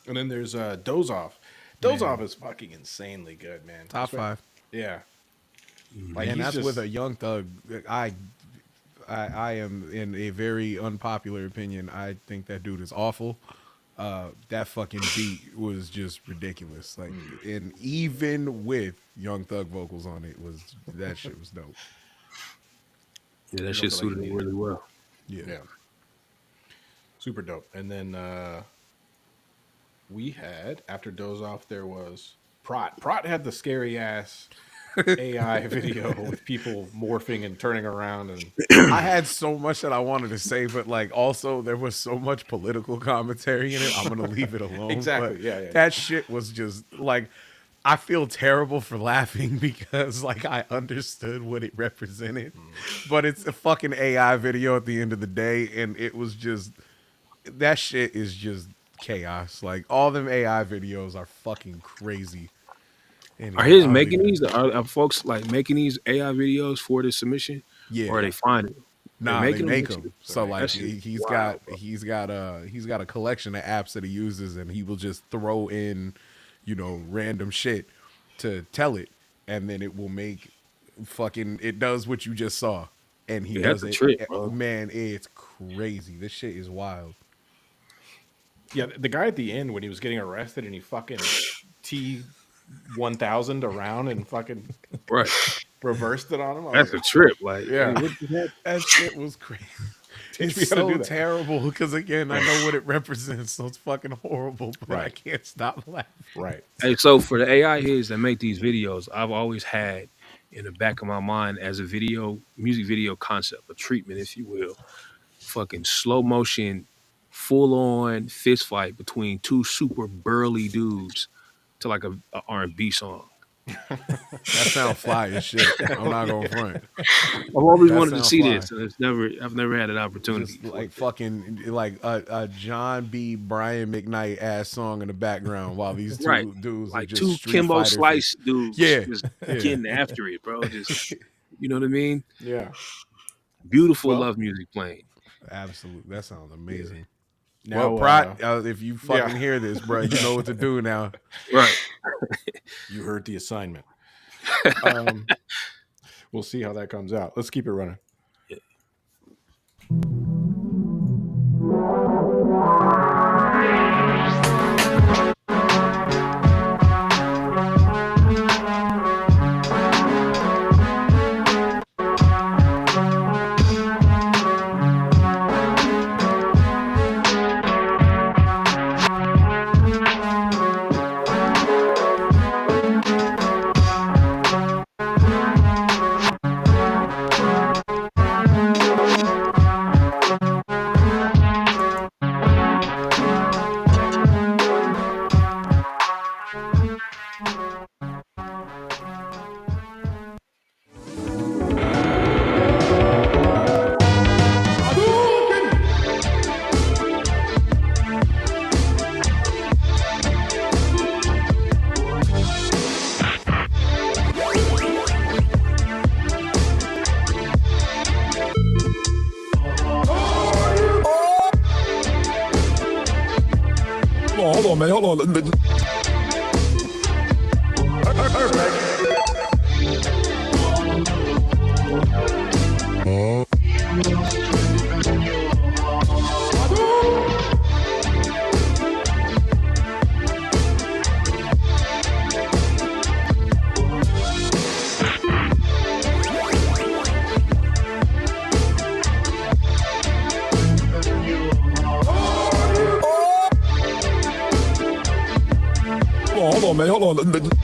And then there's Doze Off. Doze Off is fucking insanely good, man. Top 5. Yeah. Like, and that's with a Young Thug. I am in a very unpopular opinion. I think that dude is awful. That fucking beat was just ridiculous. Like, and even with Young Thug vocals on it, that shit was dope. Yeah, that shit suited me really well. Yeah. Super dope. And then we had, after Doze Off, there was Prot. Prot had the scary ass AI video with people morphing and turning around, and I had so much that I wanted to say, but like also there was so much political commentary in it. I'm gonna leave it alone. Exactly. But Yeah. That shit was just like, I feel terrible for laughing because like I understood what it represented, but it's a fucking AI video at the end of the day, and it was just, that shit is just chaos. Like all them AI videos are fucking crazy. Anyway, are his making these? Are folks like making these AI videos for the submission? Yeah. Or are they finding them? Nah, they make them. So like he's got a collection of apps that he uses, and he will just throw in, random shit to tell it, and then it will make it does what you just saw, and he does it. Trick, bro. Man, it's crazy. This shit is wild. Yeah, the guy at the end when he was getting arrested and he fucking T1000 around and fucking reversed it on him. That's a trip. Like, yeah, that shit was crazy. It's so terrible because again, I know what it represents, so it's fucking horrible, but I can't stop laughing. Right. Hey, so for the AI heads that make these videos, I've always had in the back of my mind as a music video concept, a treatment, if you will, fucking slow motion, full on fist fight between two super burly dudes to like a R&B song. That sounds fly as shit. I'm not going front. I've always wanted to see this, and I've never had an opportunity. Just like fucking like a John B. Brian McKnight ass song in the background while these two dudes like are just two Kimbo Slice dudes, just yeah. getting after it, bro. Just you know what I mean? Yeah. Beautiful love music playing. Absolutely, that sounds amazing. Now, well, Prot, if you fucking hear this, bro, you know what to do now. Right. You heard the assignment. We'll see how that comes out. Let's keep it running. Yeah. Hold on, man. Hold on. Hold on, man. Hold on.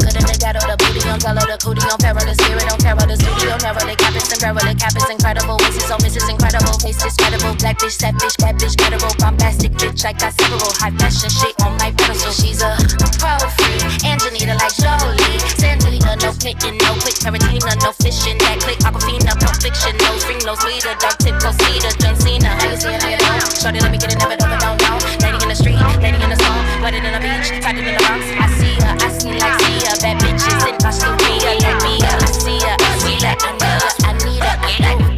Good in the ghetto, the booty on jello, the cootie on peril, the spirit don't care about the studio, narrow, the cap is incredible, the cap is incredible, misses on misses incredible, face is credible, black bitch, that bitch, bad bitch, credible, bombastic bitch, I got several, high fashion shit on my pedestal, she's a pro freak, Angelina like Jolie, Santelina, no pitting, no quick, Taratina, no fishing, that click, Aquafina, pump fiction, no ring, no sweeter, dark tip, Cosita, John Cena, how you see it, how you know, shorty, let me get it, never don't know, lady in the street, lady in the song, wetter than a beach, tighter than a Bronx, I see her, I see like see her, bad bitches in Costa Rica, like Mia, I see her, we like I need her, I need her.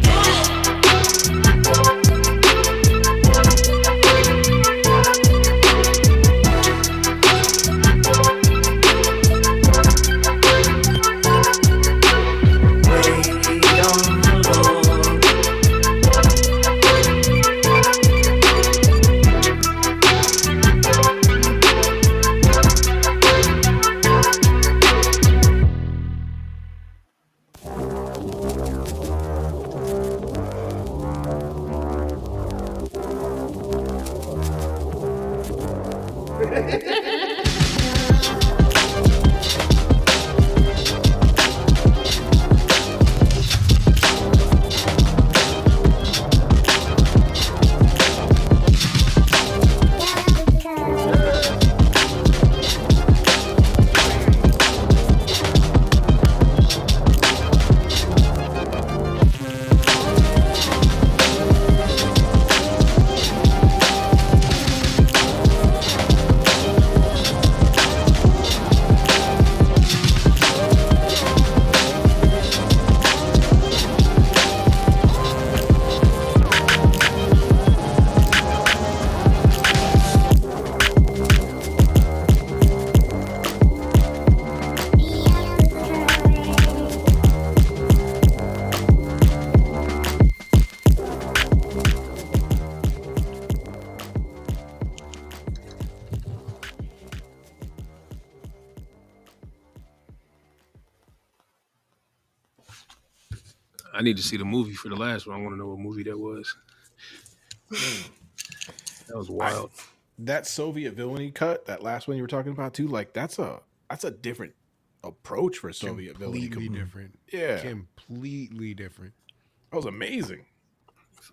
I need to see the movie for the last one. I want to know what movie that was. That was wild. That Soviet villainy cut, that last one you were talking about too, like that's a different approach for Soviet villainy. Completely different. Yeah. Completely different. That was amazing.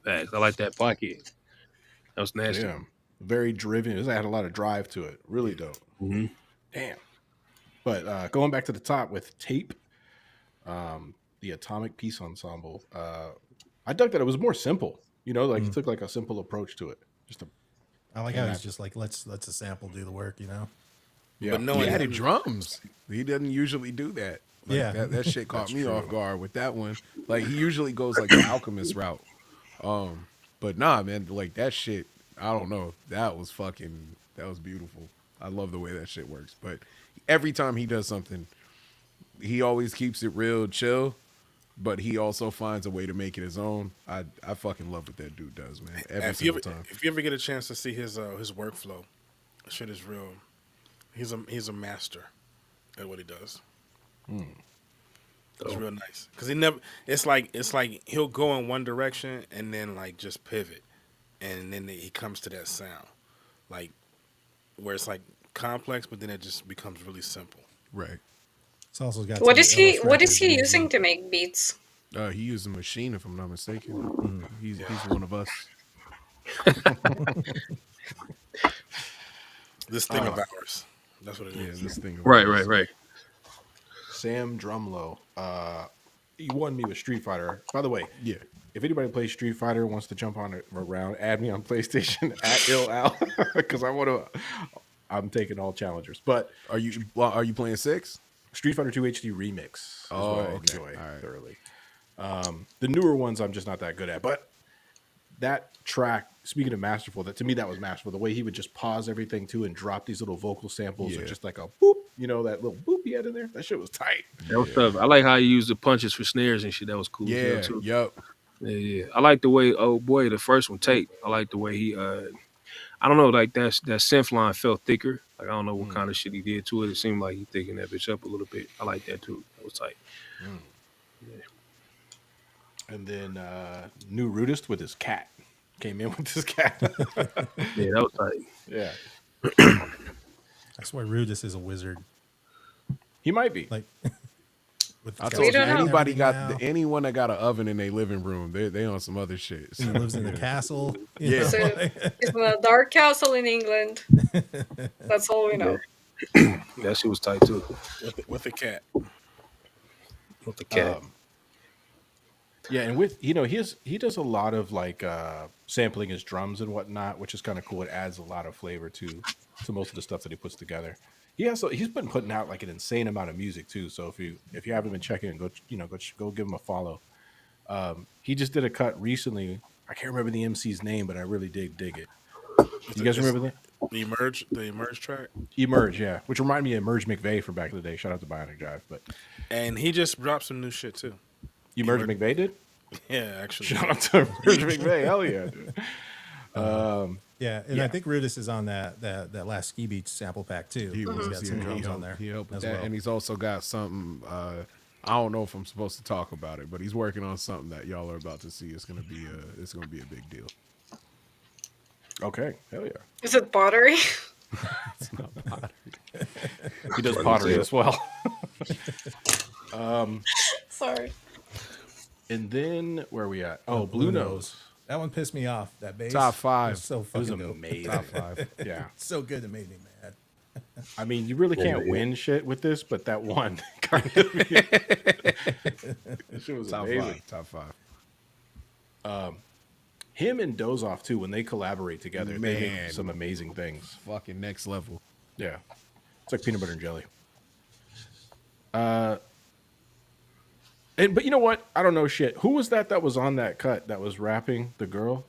Facts. I like that pocket. That was nasty. Yeah. Very driven. It had a lot of drive to it. Really dope. Mm-hmm. Damn. But going back to the top with Tape, the Atomic Peace Ensemble, I dug that it was more simple. You know, like he took like a simple approach to it. I like how he's just like, let's a sample do the work, you know? Yeah. But no, he added drums. He doesn't usually do that. Like, yeah. That shit caught me off guard with that one. Like he usually goes like the Alchemist route. But nah, man, like that shit, I don't know. That was beautiful. I love the way that shit works. But every time he does something, he always keeps it real chill, but he also finds a way to make it his own. I fucking love what that dude does, man. Every single time. If you ever get a chance to see his workflow, shit is real. He's a master at what he does. It's real nice because he never. It's like he'll go in one direction and then like just pivot, and then he comes to that sound, like where it's like complex, but then it just becomes really simple. Right. It's also got What is he using to make beats? He used a machine, if I'm not mistaken. He's one of us. This thing of ours. That's what it is. Yeah, this thing of Right, ours. right. Sam Drumlow, he won me with Street Fighter. By the way, yeah. If anybody plays Street Fighter, wants to jump on it around, add me on PlayStation at IllAl because I'm taking all challengers. But are you playing 6? Street Fighter 2 HD Remix is what I enjoy right. thoroughly. The newer ones I'm just not that good at. But that track, speaking of masterful, that to me that was masterful. The way he would just pause everything too and drop these little vocal samples or just like a boop, you know, that little boop he had in there. That shit was tight. That was tough. I like how he used the punches for snares and shit. That was cool. Yeah, too. Yep. Yeah. I like the way, oh boy, the first one, Tape. I like the way he, I don't know, like that synth line felt thicker. Like I don't know what kind of shit he did to it. It seemed like he thinking that bitch up a little bit. I like that too. That was tight. Yeah. And then New Rudist with his cat. Came in with his cat. Yeah, that was tight. Yeah. That's why Rudis is a wizard. He might be. Like, with the I couch told you, don't know. and anybody everything got now. anyone that got an oven in their living room, they on some other shit. He lives in the castle. you Yeah. know, So like- it's in a dark castle in England. That's all we know. That shit was tight too. with a cat. With the cat. Yeah, and with he does a lot of like sampling his drums and whatnot, which is kind of cool. It adds a lot of flavor to most of the stuff that he puts together. He's been putting out like an insane amount of music too. So if you haven't been checking, go give him a follow. He just did a cut recently. I can't remember the MC's name, but I really dig it. You guys remember that? The Emerge track? Emerge, yeah. Which reminded me of Emerge McVeigh from back in the day. Shout out to Bionic Drive. But And he just dropped some new shit too. Emerge McVeigh did? Yeah, actually. Shout out to Emerge McVeigh. Hell yeah, dude. yeah, and I think Rudis is on that last Ski Beach sample pack too. He was, got some yeah, drums on there. He helped with as that, well. and he's also got something. I don't know if I'm supposed to talk about it, but he's working on something that y'all are about to see. It's gonna be a big deal. Okay, hell yeah. Is it pottery? It's not pottery. He does pottery as well. Sorry. And then where are we at? Oh, Blue Nose. That one pissed me off. That bass. Top 5. Was so It was fucking dope. amazing. Top 5. Yeah. So good, it made me mad. I mean, you really can't win shit with this, but that one kind of. This shit was Top amazing. 5. Top 5. Him and Dozoff too, when they collaborate together, they Man. make some amazing things. Fucking next level. Yeah, it's like peanut butter and jelly. But you know what? I don't know shit. Who was that was on that cut that was rapping the girl?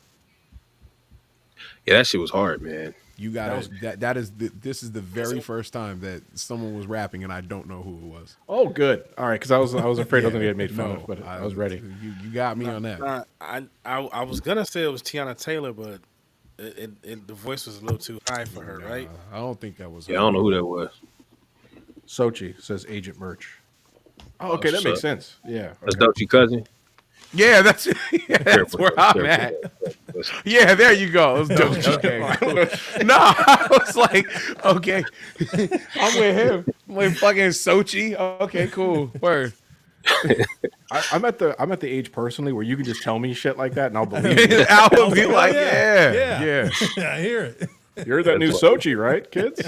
Yeah, that shit was hard, man. You got this is the very first time that someone was rapping and I don't know who it was. Oh, good. All right, because I was afraid I was gonna get made fun No, of, but I was ready. You got me on that. I was gonna say it was Tiana Taylor, but the voice was a little too high for her, right? I don't think that was. Yeah, I don't know who that was. Sochi says Agent Merch. Oh, okay, that makes sense. Yeah, That's Dochi cousin. Yeah, that's where I'm at. Yeah, there you go. It was dope. Okay. No, I was like, okay, I'm with him. I'm with fucking Sochi. Okay, cool. Word. I'm at the age personally where you can just tell me shit like that and I'll believe it. I would be like, yeah. yeah. I hear it. You heard that new Sochi, right, kids?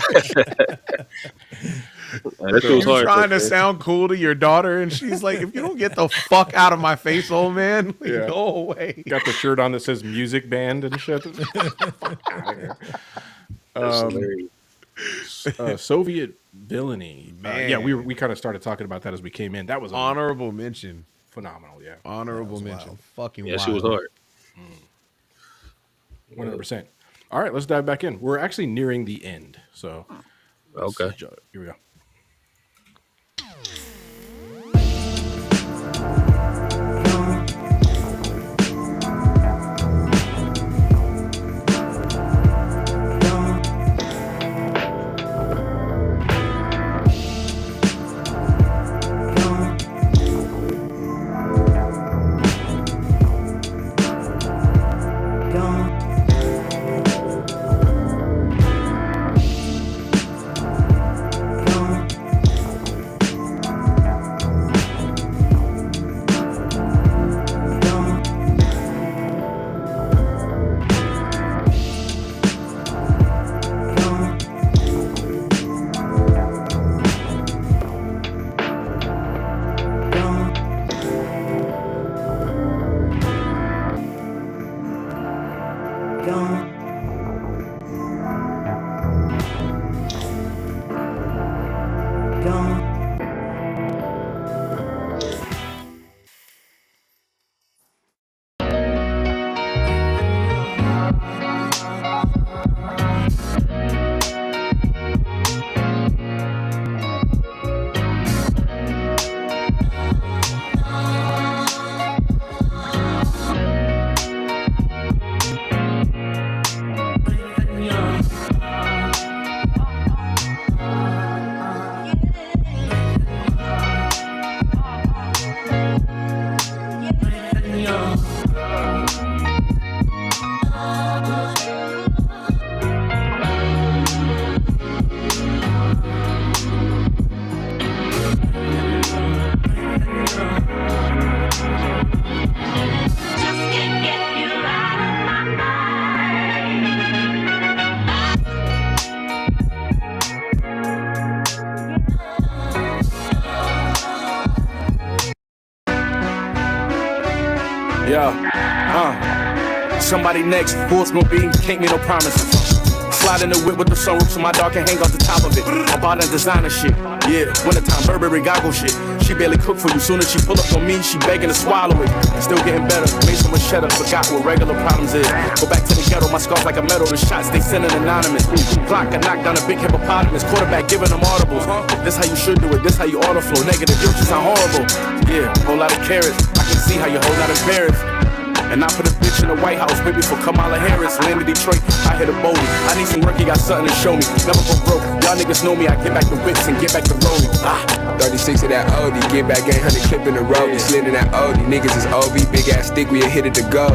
That shit was You're hard. trying to sound cool to your daughter, and she's like, if you don't get the fuck out of my face, old man, Yeah. go away. Got the shirt on that says music band and shit. Soviet villainy. Man. Yeah, we kind of started talking about that as we came in. That was Honorable mention. phenomenal. Yeah, Honorable mention. wild. Fucking Yeah, wild. she was hard. 100%. All right, let's dive back in. We're actually nearing the end, so Okay. here we go. Somebody next, who's gonna be? Can't make no promises. Slide in the whip with the sunroof so my dog can hang off the top of it. I bought that designer shit. Yeah, wintertime Burberry goggle shit. She barely cook for you. Soon as she pull up on me, she begging to swallow it. Still getting better. Made so much cheddar, forgot what regular problems is. Go back to the ghetto, my scarf like a medal. The shots they sending anonymous. Clock I knocked down a big hippopotamus. Quarterback giving them audibles. This how you should do it. This how you auto flow. Negative, you just sound horrible. Yeah, whole lot of carrots. I can see how you whole lot of embarrassed. And I put a bitch in the White House, maybe for Kamala Harris. Land in Detroit, I hit a boldie. I need some work, you got something to show me. Never go broke, y'all niggas know me. I get back the whips and get back the rolling. 36 of that OD, get back 800 clip in the road. Yeah. Slid in that OD, niggas is OB, big ass stick, we hit it to go.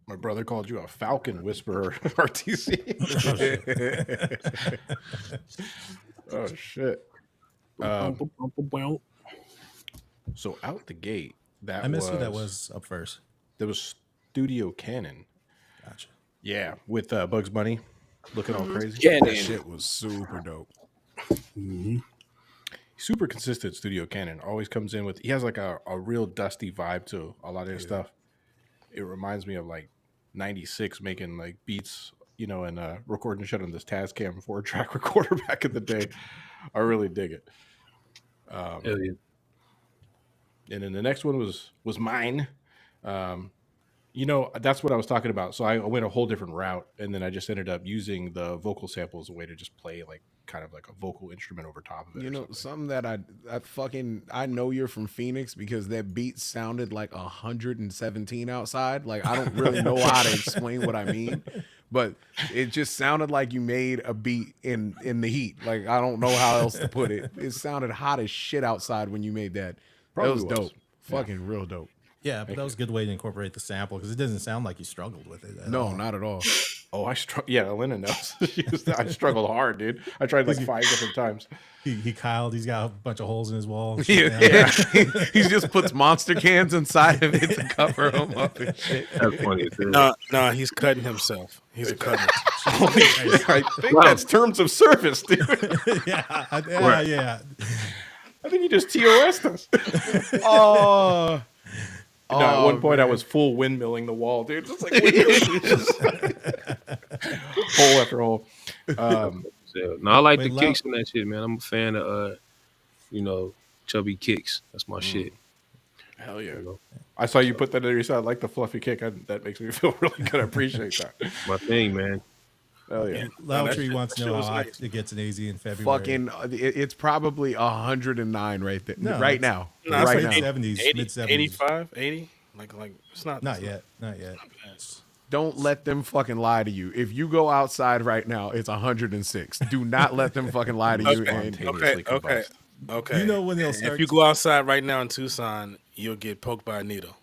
My brother called you a falcon whisperer, RTC. Oh shit. So out the gate, I missed who that was up first. There was Studio Cannon. Gotcha. Yeah, with Bugs Bunny looking all crazy. That shit was super dope. Mm-hmm. Super consistent. Studio Cannon always comes in with. He has like a real dusty vibe to a lot of his stuff. It reminds me of like '96 making like beats, you know, and recording shit on this Tascam 4-track recorder back in the day. I really dig it. And then the next one was mine. You know, that's what I was talking about. So I went a whole different route, and then I just ended up using the vocal sample as a way to just play like kind of like a vocal instrument over top of it. You know, something that I know you're from Phoenix because that beat sounded like 117 outside. Like I don't really know how to explain what I mean, but it just sounded like you made a beat in the heat. Like I don't know how else to put it. It sounded hot as shit outside when you made that. That was dope. Fucking real dope. Yeah, but that was a good way to incorporate the sample because it doesn't sound like you struggled with it. No, not at all. Oh, yeah, Elena knows. I struggled hard, dude. I tried like 5 different times. He Kyled. He's got a bunch of holes in his wall. Yeah. He just puts monster cans inside of it to cover him up and shit. That's funny. No, he's cutting himself. He's a cutter. I think that's terms of service, dude. yeah. I think you just TOS'd us. Oh. At one point, I was full windmilling the wall, dude. Just like hole after hole. No, I like Wait, the kicks and that shit, man. I'm a fan of, chubby kicks. That's my shit. Hell yeah. I saw you put that in your side, like the fluffy kick. That makes me feel really good. I appreciate that. My thing, man. Hell yeah. Loudtree wants to know how hot it gets in AZ in February. Fucking, it's probably 109 right there. No, right now. No, right it's now. 70s, 80, mid 70s. 85, 80. Like it's not. Not yet. Not yet. Don't let them fucking lie to you. If you go outside right now, it's 106. Do not let them fucking lie to you. Okay. You know when they'll start. If you go outside right now in Tucson, you'll get poked by a needle.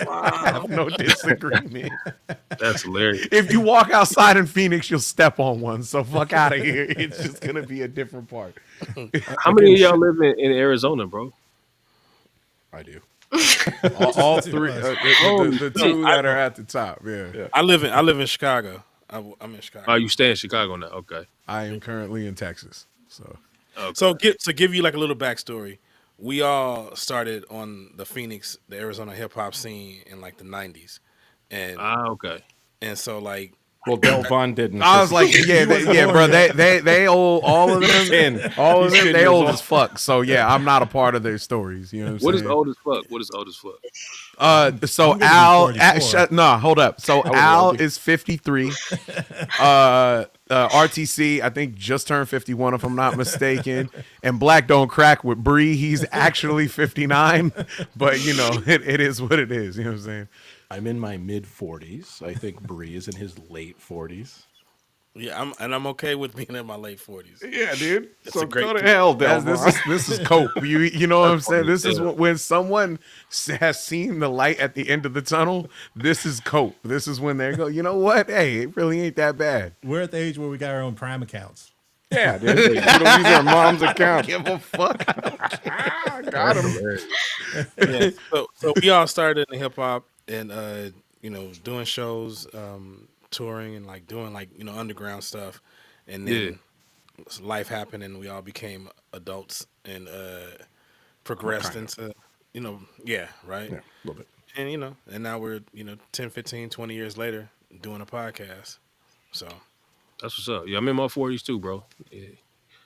I have no disagreement. That's hilarious. If you walk outside in Phoenix, you'll step on one. So fuck out of here. It's just gonna be a different part. How many of y'all live in Arizona, bro? I do. all three. The two that are at the top. Yeah. I live in Chicago. I'm in Chicago. Oh, you stay in Chicago now? Okay. I am currently in Texas. So. Okay. So give you like a little backstory. We all started on the Arizona hip hop scene in like the 90s, and okay. And so like, well, Del Vaughn didn't. I was like, bro. They old, all of them, all of them. They old as fuck. So yeah, I'm not a part of their stories. You know what I'm saying? Old as fuck? What is old as fuck? So Al, hold up. So Al is 53. RTC, I think, just turned 51, if I'm not mistaken. And Black Don't Crack with Bree, he's actually 59. But it is what it is. You know what I'm saying? I'm in my mid 40s. I think Bree is in his late 40s. Yeah, I'm okay with being in my late 40s. Yeah, dude. It's so a great go to hell, Del. This is cope. You know what I'm saying? This is when someone has seen the light at the end of the tunnel. This is cope. This is when they go, you know what? Hey, it really ain't that bad. We're at the age where we got our own Prime accounts. Yeah, dude. We don't use our mom's account. Give a fuck. Got him. Yeah, so we all started in hip hop and doing shows, touring and like doing underground stuff, and then life happened and we all became adults and progressed into right? Yeah, a little bit. And and now we're 10, 15, 20 years later doing a podcast. So that's what's up. Yeah, I'm in my 40s too, bro. Yeah.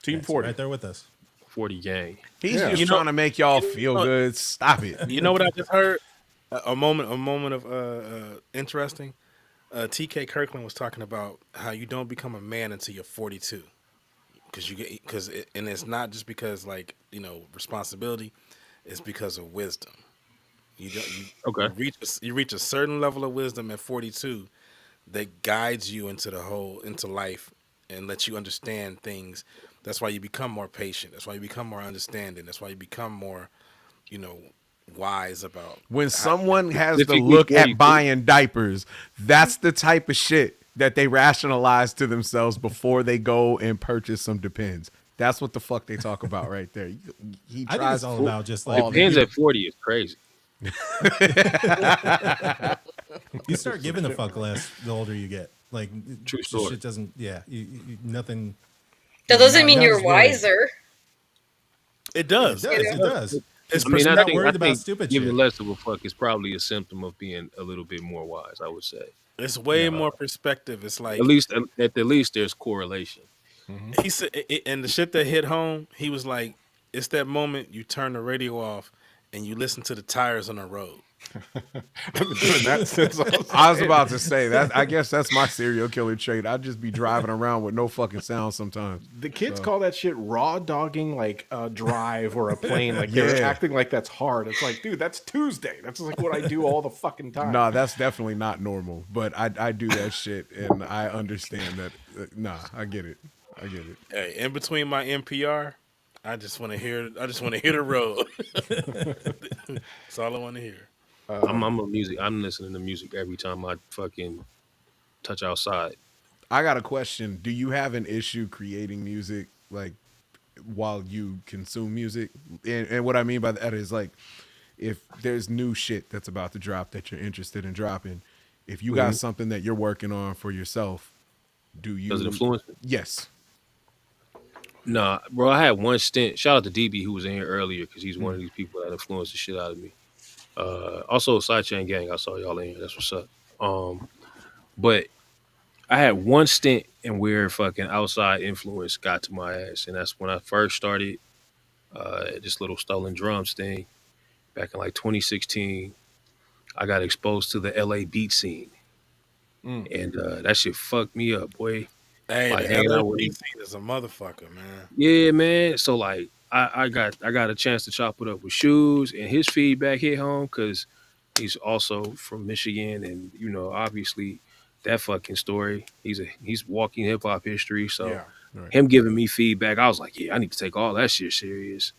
Team 40 right there with us. 40 gang. He's just trying to make y'all feel good. Stop it. You know what I just heard? A moment of interesting. TK Kirkland was talking about how you don't become a man until you're 42, and it's not just because responsibility, it's because of wisdom. You reach a certain level of wisdom at 42 that guides you into life and lets you understand things. That's why you become more patient. That's why you become more understanding. That's why you become more, wise about when someone has to look at buying diapers. That's the type of shit that they rationalize to themselves before they go and purchase some Depends. That's what the fuck they talk about right there. I think it's all about just like Depends at 40 is crazy. You start giving a fuck less the older you get. Like true story. Shit doesn't. Yeah, nothing. That doesn't mean you're wiser. It does. It does. I think giving less of a fuck is probably a symptom of being a little bit more wise, I would say. It's way more perspective. It's like at the least there's correlation. Mm-hmm. He said, and the shit that hit home, he was like, it's that moment you turn the radio off and you listen to the tires on the road. I've been doing that since I was about to say that. I guess that's my serial killer trait. I'd just be driving around with no fucking sound sometimes. The kids call that shit raw dogging like a drive or a plane. Like they're acting like that's hard. It's like, dude, that's Tuesday. That's like what I do all the fucking time. Nah, that's definitely not normal. But I do that shit, and I understand that. I get it. Hey, in between my NPR, I just want to hear the road. That's all I want to hear. I'm listening to music every time I fucking touch outside. I got a question. Do you have an issue creating music like while you consume music? And what I mean by that is like if there's new shit that's about to drop that you're interested in dropping, if you got something that you're working on for yourself, does it influence me? Yes. Nah, bro, I had one stint. Shout out to DB who was in here earlier because he's one of these people that influenced the shit out of me. Also, Sidechain Gang. I saw y'all in here. That's what's up. But I had one stint in where fucking outside influence got to my ass, and that's when I first started this little stolen drums thing back in like 2016. I got exposed to the LA beat scene, and that shit fucked me up, boy. Hey, Like the hanging LA out with beat scene is a motherfucker, man. yeah, man. So like I got a chance to chop it up with Shoes, and his feedback hit home because he's also from Michigan, and you know, obviously that fucking story. He's walking hip hop history. So Yeah. Right. him giving me feedback, I was like, yeah, I need to take all that shit serious.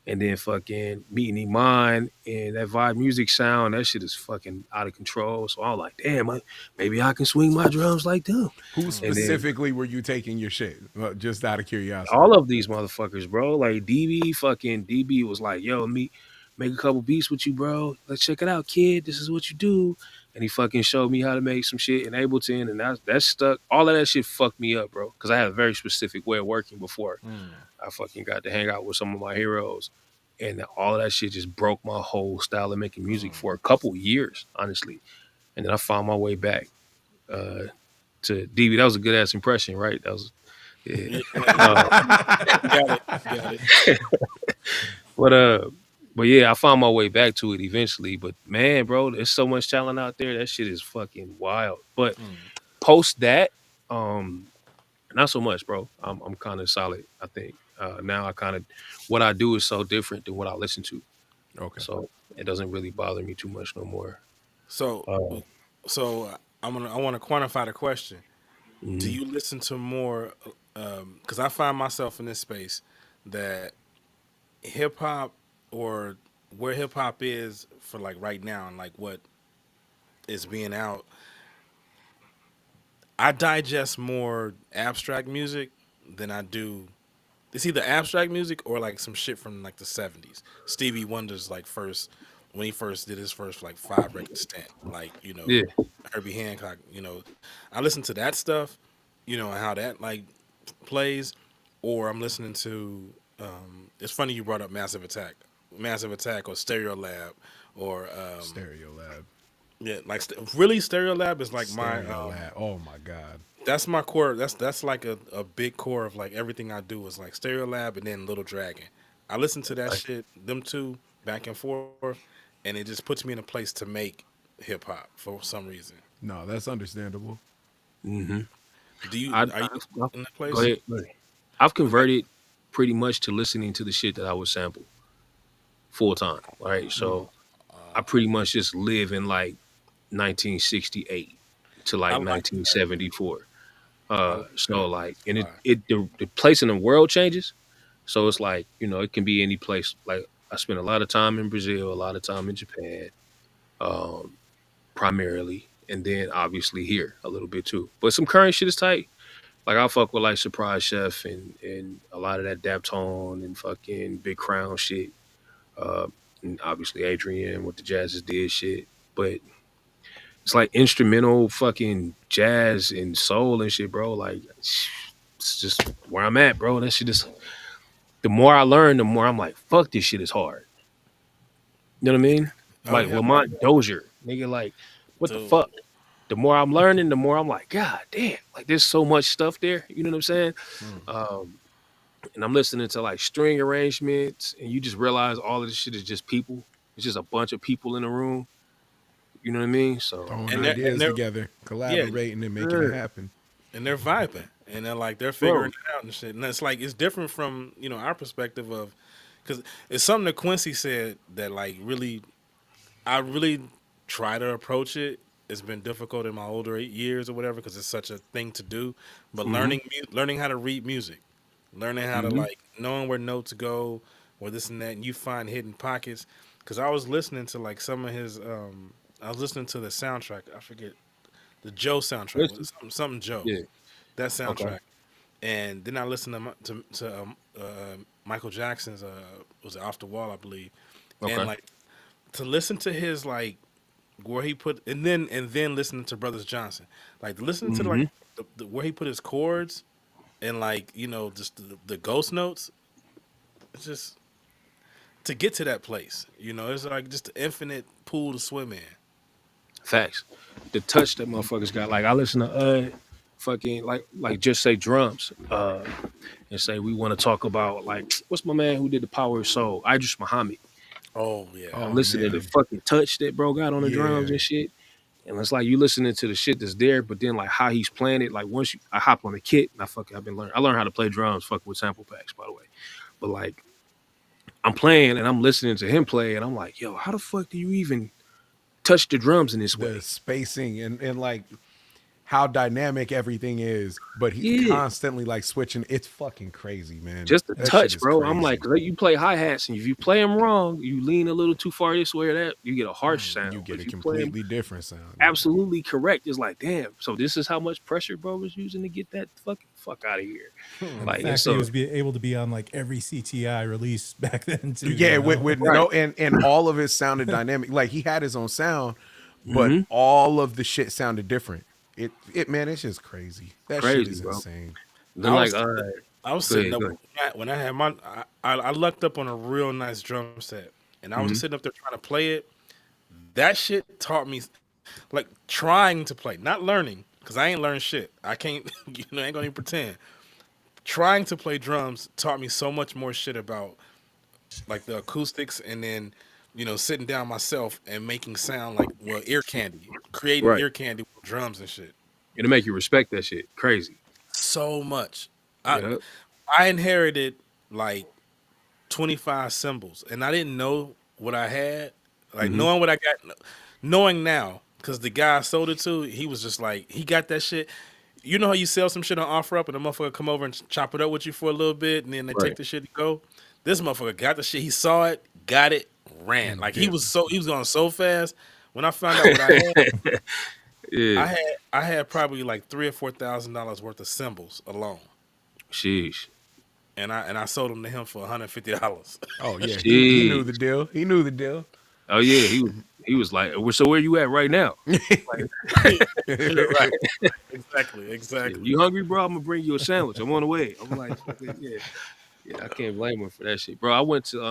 And then fucking meeting Iman and that vibe music sound, that shit is fucking out of control. So I was like, damn, maybe I can swing my drums like them. Who And then specifically were you taking your shit? Well, just out of curiosity. all of these motherfuckers, bro. Like DB was like, yo, me make a couple beats with you, bro. Let's check it out, kid. This is what you do. And he fucking showed me how to make some shit in Ableton, and that stuck. All of that shit fucked me up, bro. Because I had a very specific way of working before I fucking got to hang out with some of my heroes. And all of that shit just broke my whole style of making music for a couple years, honestly. And then I found my way back to DB. That was a good ass impression, right? That was yeah. Got it. But yeah, I found my way back to it eventually. But man, bro, there's so much talent out there. That shit is fucking wild. But post that, not so much, bro. I'm kind of solid. I think now I kind of what I do is so different than what I listen to. Okay. So it doesn't really bother me too much no more. So, I want to quantify the question. Do Mhm. you listen to more? Because I find myself in this space that hip hop or where hip hop is for like right now and like what is being out. I digest more abstract music than I do. It's either abstract music or like some shit from like the 70s. Stevie Wonder's like first when he first did his first like 5 record stint, like Yeah. Herbie Hancock. I listen to that stuff, and how that like plays, or I'm listening to. It's funny you brought up Massive Attack, or Stereo Lab, or Stereo Lab. yeah, like really Stereo Lab is like Stereo Lab. Oh my god. That's my core. That's like a big core of like everything I do is like Stereo Lab and then Little Dragon. I listen to that shit, them two back and forth, and it just puts me in a place to make hip hop for some reason. No, that's understandable. Mm-hmm. Are you in that place? Go ahead. I've converted pretty much to listening to the shit that I would sample full time. Right. So I pretty much just live in like 1968 to like 1974. So like, and the place in the world changes. So it's like, it can be any place. Like I spent a lot of time in Brazil, a lot of time in Japan, primarily, and then obviously here a little bit too. But some current shit is tight. Like I fuck with like Surprise Chef and a lot of that Daptone and fucking Big Crown shit. And obviously Adrian with the Jazzes did shit. But it's like instrumental fucking jazz and soul and shit, bro. Like it's just where I'm at, bro. That shit is. The more I learn, the more I'm like, fuck, this shit is hard. You know what I mean? Like Lamont Dozier, nigga. Like, what the fuck? The more I'm learning, the more I'm like, God damn! Like, there's so much stuff there. You know what I'm saying? And I'm listening to like string arrangements, and you just realize all of this shit is just people. It's just a bunch of people in a room. You know what I mean? So throwing ideas together, collaborating, and making it happen. And they're vibing, and they're figuring it out and shit. And it's like it's different from our perspective of, because it's something that Quincy said that like I really try to approach it. It's been difficult in my older years or whatever because it's such a thing to do. But learning how to read music, learning how to like knowing where notes go, or this and that, and you find hidden pockets. Because I was listening to like some of his, I was listening to the soundtrack. I forget the Joe soundtrack, something Joe, that soundtrack. Okay. And then I listened to Michael Jackson's was it Off the Wall, I believe. Okay. And like to listen to his like where he put and then listening to Brothers Johnson, like listening to like the where he put his chords and like just the ghost notes. It's just to get to that place. It's like just an infinite pool to swim in. Facts. The touch that motherfuckers got. Like I listen to fucking like just say drums. And say we want to talk about like what's my man who did the Power of Soul? Idris Muhammad. Oh yeah. And listen to the fucking touch that bro got on the drums and shit. And it's like you listening to the shit that's there, but then like how he's playing it. Like once I hop on the kit and I learned how to play drums fucking with sample packs, by the way. But like I'm playing and I'm listening to him play and I'm like, yo, how the fuck do you even touch the drums in this way? The spacing and like how dynamic everything is, but he's constantly like switching. It's fucking crazy, man. Just the That touch, shit is bro. crazy. I'm like, you play hi-hats, and if you play them wrong, you lean a little too far this way or that, you get a harsh sound. You get If a you play 'em completely different sound. absolutely correct. It's like, damn. So this is how much pressure bro was using to get that fuck out of here. And Like, the fact so that he was able to be on like every CTI release back then too. Yeah, you know? with Right. no and all of it sounded dynamic. Like he had his own sound, but Mhm. all of the shit sounded different. It man, it's just crazy. That shit Crazy, is bro. insane. Then I like, was sitting up when I had my I lucked up on a real nice drum set, and I was Mhm. sitting up there trying to play it. That shit taught me, like trying to play, not learning, because I ain't learned shit. I can't, I ain't gonna even pretend. Trying to play drums taught me so much more shit about like the acoustics, and then sitting down myself and making sound like ear candy, creating Right. ear candy with drums and shit. It'll make you respect that shit. Crazy. So much. Yeah. I inherited like 25 cymbals, and I didn't know what I had. Like Mhm. knowing what I got, knowing now, because the guy I sold it to, he was just like, he got that shit. You know how you sell some shit on OfferUp and the motherfucker come over and chop it up with you for a little bit, and then they take Right. the shit and go. This motherfucker got the shit. He saw it, got it, ran. Like he was going so fast. When I found out what I had, Yeah. I had probably like $3,000 or $4,000 worth of cymbals alone. Sheesh. And I sold them to him for $150. Oh yeah, he knew the Jeez. deal. He knew the deal. Oh yeah, he was like, so where you at right now? Right. Exactly. You hungry, bro? I'm gonna bring you a sandwich. I'm on the way. I'm like, yeah. I can't blame him for that shit, bro. I went to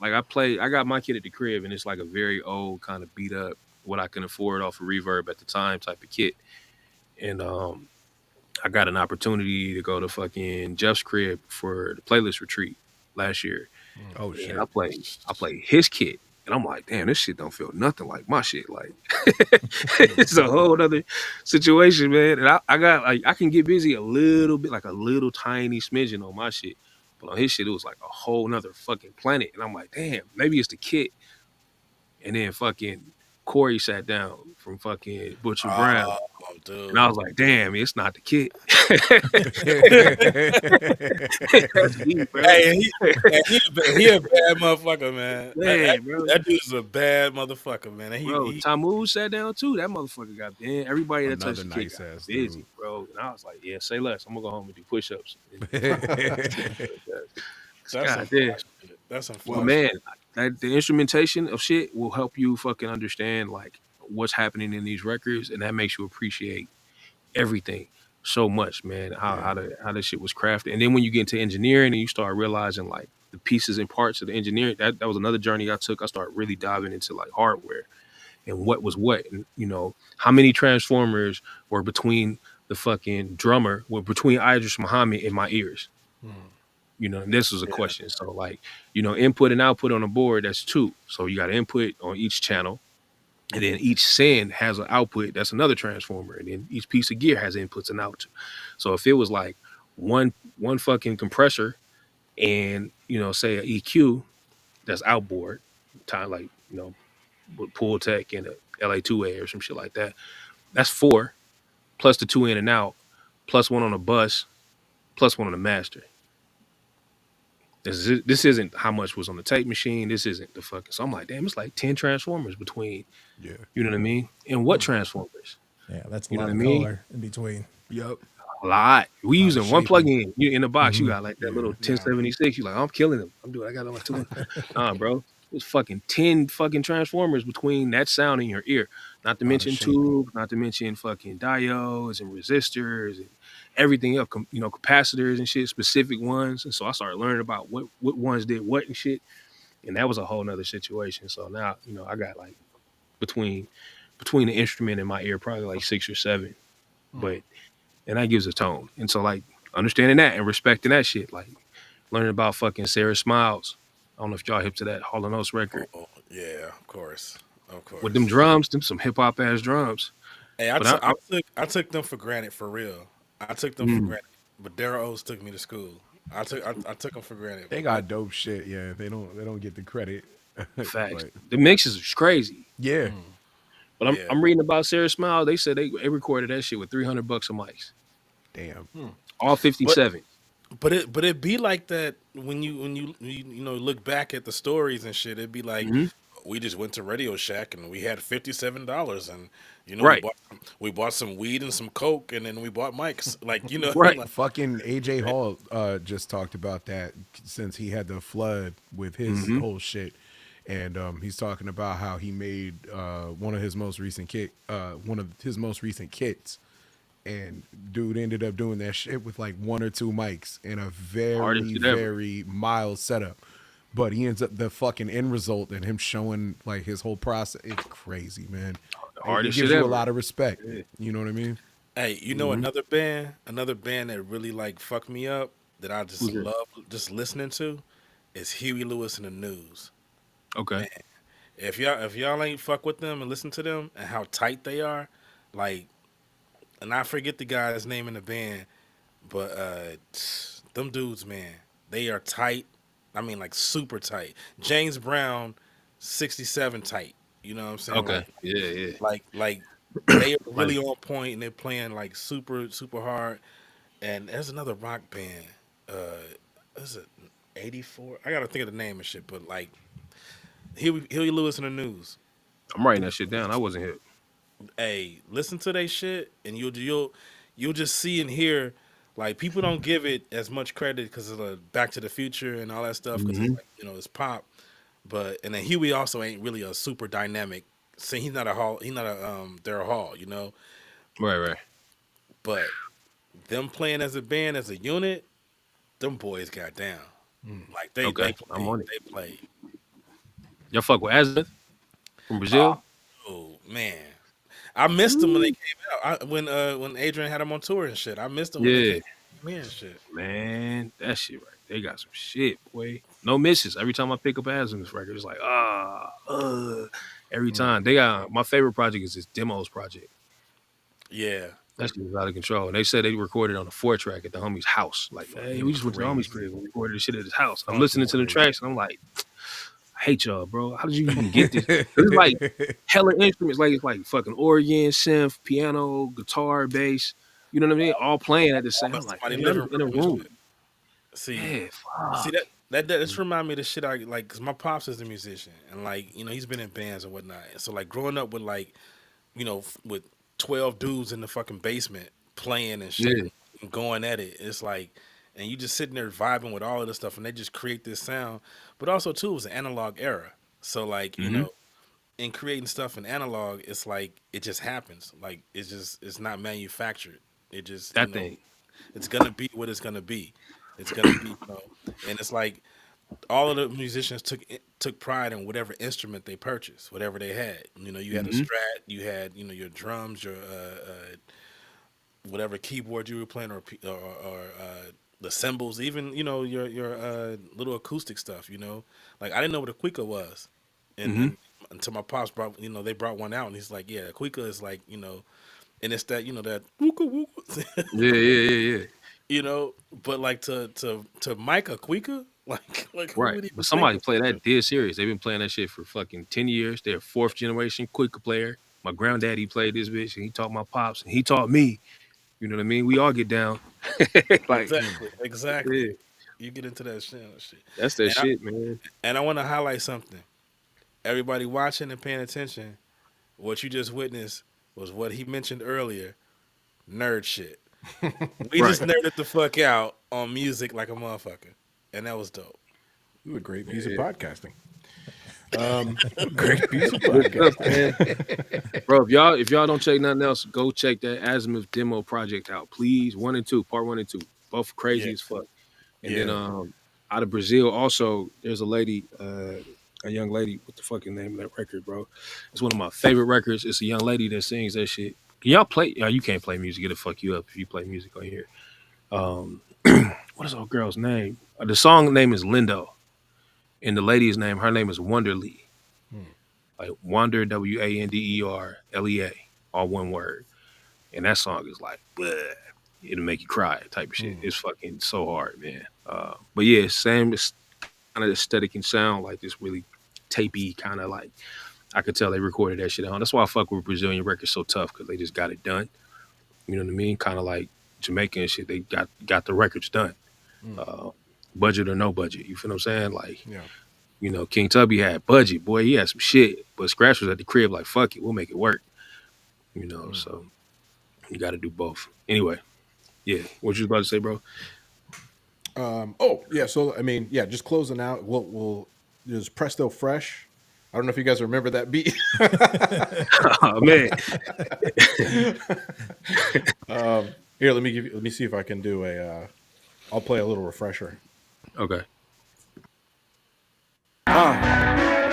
I got my kid at the crib, and it's like a very old kind of beat up, what I can afford off of Reverb at the time type of kit, and I got an opportunity to go to fucking Jeff's crib for the playlist retreat last year. Oh shit! And I played his kit, and I'm like, damn, this shit don't feel nothing like my shit. Like, it's a whole other situation, man. And I got like, I can get busy a little bit, like a little tiny smidgen on my shit, but on his shit, it was like a whole nother fucking planet. And I'm like, damn, maybe it's the kit. And then fucking Corey sat down from fucking Butcher Brown. Oh, dude. And I was like, damn, it's not the kid. That's deep, bro. Hey, he a bad motherfucker, man. Man, bro. That dude's a bad motherfucker, man. And Bro, Tamu sat down too. That motherfucker got everybody that touched the Another kid nice got ass busy, dude. bro. And I was like, yeah, say less. I'm gonna go home and do push-ups. God damn. That's unfortunate. Well, man, the instrumentation of shit will help you fucking understand like what's happening in these records, and that makes you appreciate everything so much, man. How the shit was crafted, and then when you get into engineering and you start realizing like the pieces and parts of the engineering, that was another journey I took. I started really diving into like hardware and what was what, and how many transformers were between the fucking drummer, were between Idris Muhammad in my ears. And this was a question. So like, input and output on a board, that's 2. So you got input on each channel, and then each send has an output, that's another transformer, and then each piece of gear has inputs and outputs. So if it was like one fucking compressor and say an EQ that's outboard, time like with Pool Tech and a LA2A or some shit like that, that's 4 plus the 2 in and out plus 1 on a bus plus 1 on the master. This isn't how much was on the tape machine. This isn't the fucking. So I'm like, damn, it's like 10 transformers between. Yeah. You know what I mean? And what transformers? Yeah, that's a You know lot what of I mean? color in between. Yep. A lot. We using one shaping. plug-in. You in the box. You got like that little 1076. You like, I'm killing them. I got like 2. Nah, bro. It was fucking 10 fucking transformers between that sound in your ear. Not to mention tubes, not to mention fucking diodes and resistors and everything else, capacitors and shit, specific ones. And so I started learning about what ones did what and shit. and that was a whole nother situation. So now, I got like between the instrument and my ear, probably like 6 or 7, but and that gives a tone. And so like understanding that and respecting that shit, like learning about fucking Sarah Smiles. I don't know if y'all hip to that Hall & Oates record Oh, yeah, of course. with them drums, them some hip hop ass drums. Hey, But I took them for granted for real. I took them for granted. But Daryl Oates took me to school. I took them for granted. They got dope shit. Yeah, they don't get the credit. Facts. But, The mixes is crazy. yeah. But I'm reading about Sarah Smiles. They said they recorded that shit with $300 a mics. Damn. All 57. But it be like that when you look back at the stories and shit. It'd be like we just went to Radio Shack and we had $57 and Right. we bought some weed and some coke and then we bought mics. Like Right. like, Fucking AJ Hall just talked about that since he had the flood with his whole shit, and he's talking about how he made one of his most recent kits, and dude ended up doing that shit with like 1 or 2 mics in a very mild setup. But he ends up the fucking end result and him showing like his whole process. It's crazy, man. It gives you a lot of respect. Yeah. You know what I mean? hey, another band that really like fucked me up that I just love just listening to is Huey Lewis and the News. Okay. Man, if y'all ain't fuck with them and listen to them and how tight they are, like, and I forget the guy's name in the band, but them dudes, man, they are tight. I mean, like super tight. James Brown, 67 tight. You know what I'm saying? Okay. Like, Yeah. Like they are really on point and they're playing like super hard. And there's another rock band. Is it 84? I gotta think of the name and shit. But like Huey Lewis and the News. I'm writing that shit down. I wasn't here. Hey, listen to they shit, and you'll just see and hear. Like, people don't give it as much credit because of the Back to the Future and all that stuff because it's like, it's pop. But and then Huey also ain't really a super dynamic. So he's not a Daryl Hall, Right. But them playing as a band, as a unit, them boys got down. Like they played. Y'all fuck with Azimuth from Brazil? Oh man, I missed them when they came out. When Adrian had them on tour and shit, I missed them. When they came out and shit. Man, that shit right. They got some shit, boy. No misses. Every time I pick up Azimuth record, it's like every time. They got my favorite project is this Demos project. Yeah. That shit is out of control. And they said they recorded on a 4-track at the homie's house. Like, hey, we just went to the homie's crib and recorded the shit at his house. I'm listening to the tracks and I'm like, I hate y'all, bro. How did you even get this? It's like hella instruments. Like, it's like fucking organ, synth, piano, guitar, bass. You know what I mean? All playing at the same time. Like, in a room. See that just remind me of the shit I like, because my pops is a musician and like, he's been in bands and whatnot. And so like growing up with like, with 12 dudes in the fucking basement playing and shit and going at it, it's like, and you just sitting there vibing with all of this stuff and they just create this sound. But also too, it was an analog era. So like, in creating stuff in analog, it's like it just happens. Like it's not manufactured. It just it's gonna be what it's gonna be. It's gonna be, and it's like all of the musicians took pride in whatever instrument they purchased, whatever they had. You had a Strat, you had your drums, your whatever keyboard you were playing, or the cymbals, even your little acoustic stuff. Like I didn't know what a Cuica was, and until my pops brought they brought one out, and he's like, yeah, a Cuica is like and it's that that wooka wooka. Yeah. But like to mic a Cuica, like right. But somebody play that dead serious. They've been playing that shit for fucking 10 years. They're 4th generation Cuica player. My granddaddy played this bitch, and he taught my pops, and he taught me. You know what I mean? We all get down. Like, exactly. Yeah. You get into that shit. That's that shit, man. And I want to highlight something. Everybody watching and paying attention, what you just witnessed was what he mentioned earlier, nerd shit. We just nerded the fuck out on music like a motherfucker, and that was dope. It was a great piece of podcasting. Great piece of podcasting. Bro, if y'all don't check nothing else, go check that Azimuth demo project out, please. 1 and 2, part 1 and 2, both crazy as fuck. And then out of Brazil, also, there's a lady, a young lady. What the fucking name of that record, bro? It's one of my favorite records. It's a young lady that sings that shit. Can y'all play? You can't play music. It'll fuck you up if you play music on here. What is old girl's name? The song name is Lindo, and the lady's name, her name is Wonderly. Like Wander, WANDERLEA, all one word. And that song is like, bleh, it'll make you cry type of shit. It's fucking so hard, man. But yeah, same kind of aesthetic and sound, like this really tapey kind of like, I could tell they recorded that shit on. That's why I fuck with Brazilian records so tough, because they just got it done. You know what I mean? Kind of like Jamaican shit. They got the records done. Budget or no budget. You feel what I'm saying? Like, you know, King Tubby had budget. Boy, he had some shit. But Scratch was at the crib like, fuck it, we'll make it work. You know, so you got to do both. Anyway, yeah. What you was about to say, bro? So I mean, just closing out. We'll there's Presto Fresh. I don't know if you guys remember that beat. Oh man. Here, let me see if I can do I'll play a little refresher. Okay.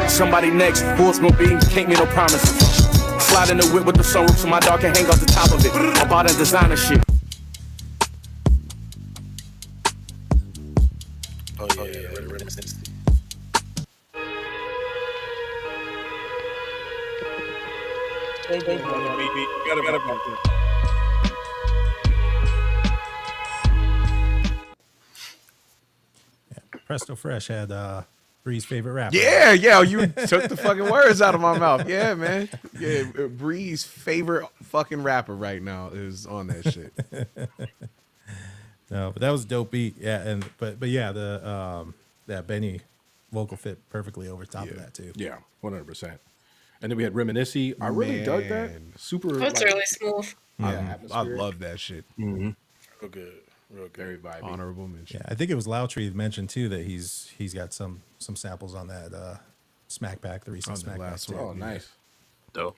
Somebody next, full smoke beans, can't make no promises. Slide in the whip with the sunroof so my dog can hang off the top of it. I bought that designer shit. Oh yeah. Presto Fresh had Bree's favorite rapper. Yeah, you took the fucking words out of my mouth. Yeah, man. Yeah, Bree's favorite fucking rapper right now is on that shit. No, but that was a dope beat. Yeah, and but yeah, the that Benny vocal fit perfectly over top of that too. Yeah, 100%. And then we had Reminisce. I really dug that. Super. That's really smooth. Yeah, I love that shit. Mm-hmm. Real good. Very vibey. Honorable mention. Yeah, I think it was Loutry mentioned too that he's got some samples on that Smack Pack, the recent Smack Pack. Oh, nice. Dope.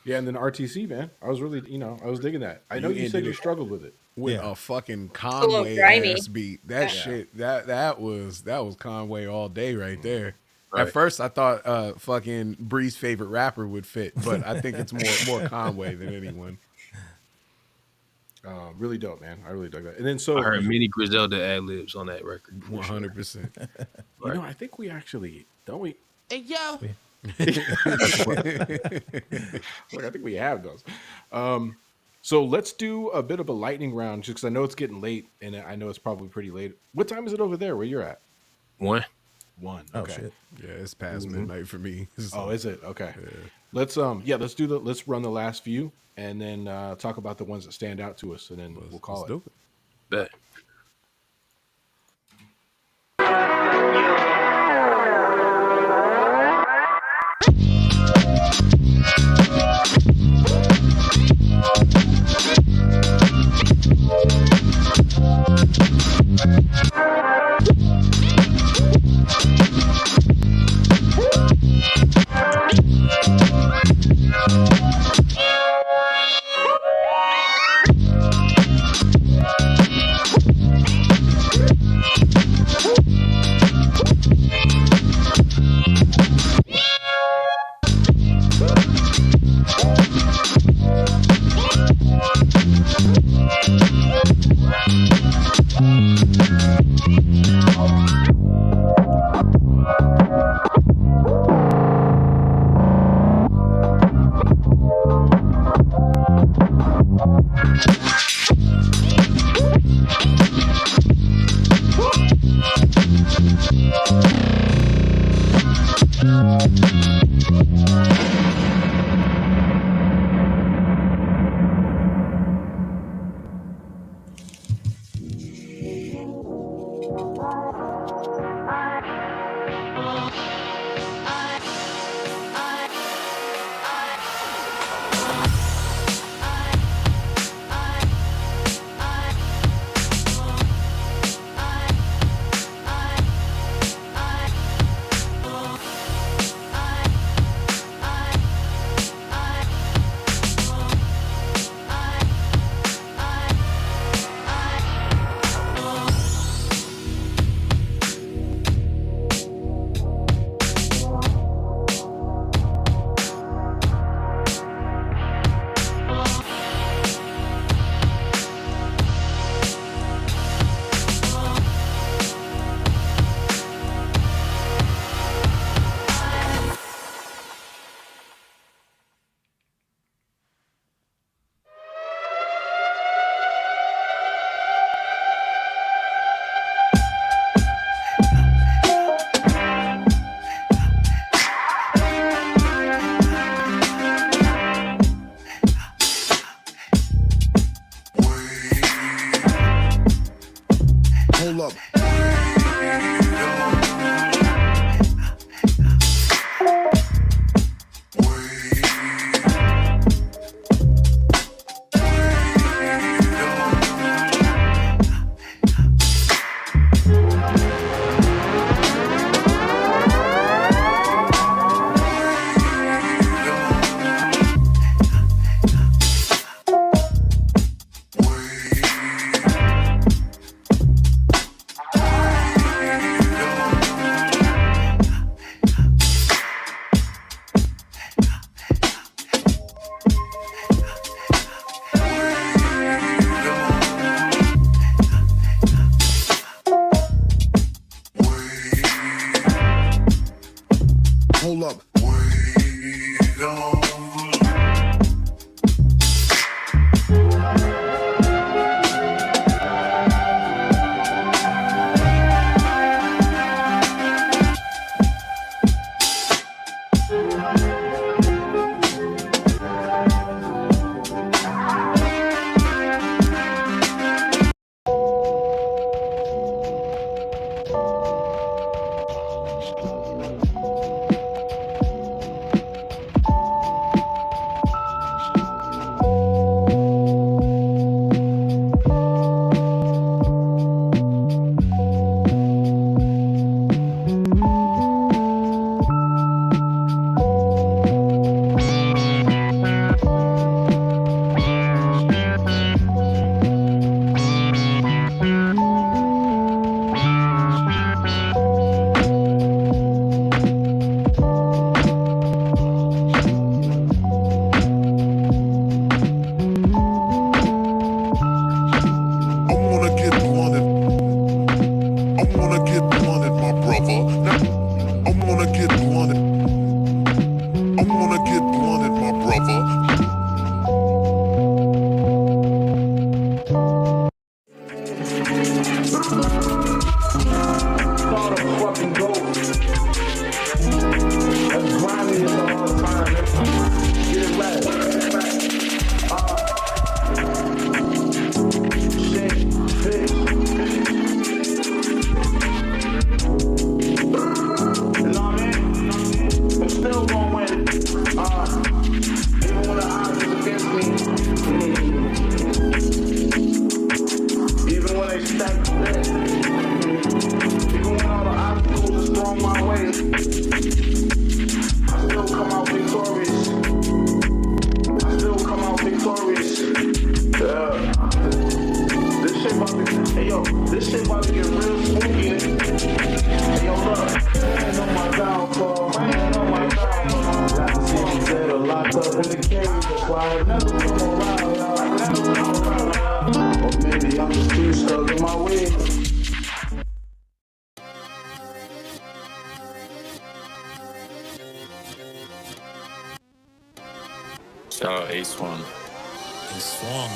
Yeah, and then RTC, man. I was really, I was digging that. I know you said you struggled with it. With a fucking Conway ass beat. That shit, that was Conway all day right there. Right. At first, I thought fucking Bree's favorite rapper would fit, but I think it's more Conway than anyone. Really dope, man. I really dug that. And then I heard Mini Griselda ad-libs on that record. 100%. I think we actually, don't we? Hey, yo. Look, I think we have those. So let's do a bit of a lightning round, just because I know it's getting late, and I know it's probably pretty late. What time is it over there where you're at? 1. Okay. Oh shit. Yeah, it's past midnight for me. Oh, is it? Okay. Yeah. Let's run the last few, and then talk about the ones that stand out to us, and then we'll call it. Bet. up. Hold up. Shout out A-Swan. A-Swan.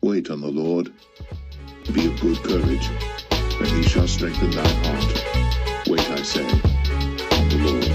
Wait on the Lord. Be of good courage, and he shall strengthen thy heart. Wait, I say, on the Lord.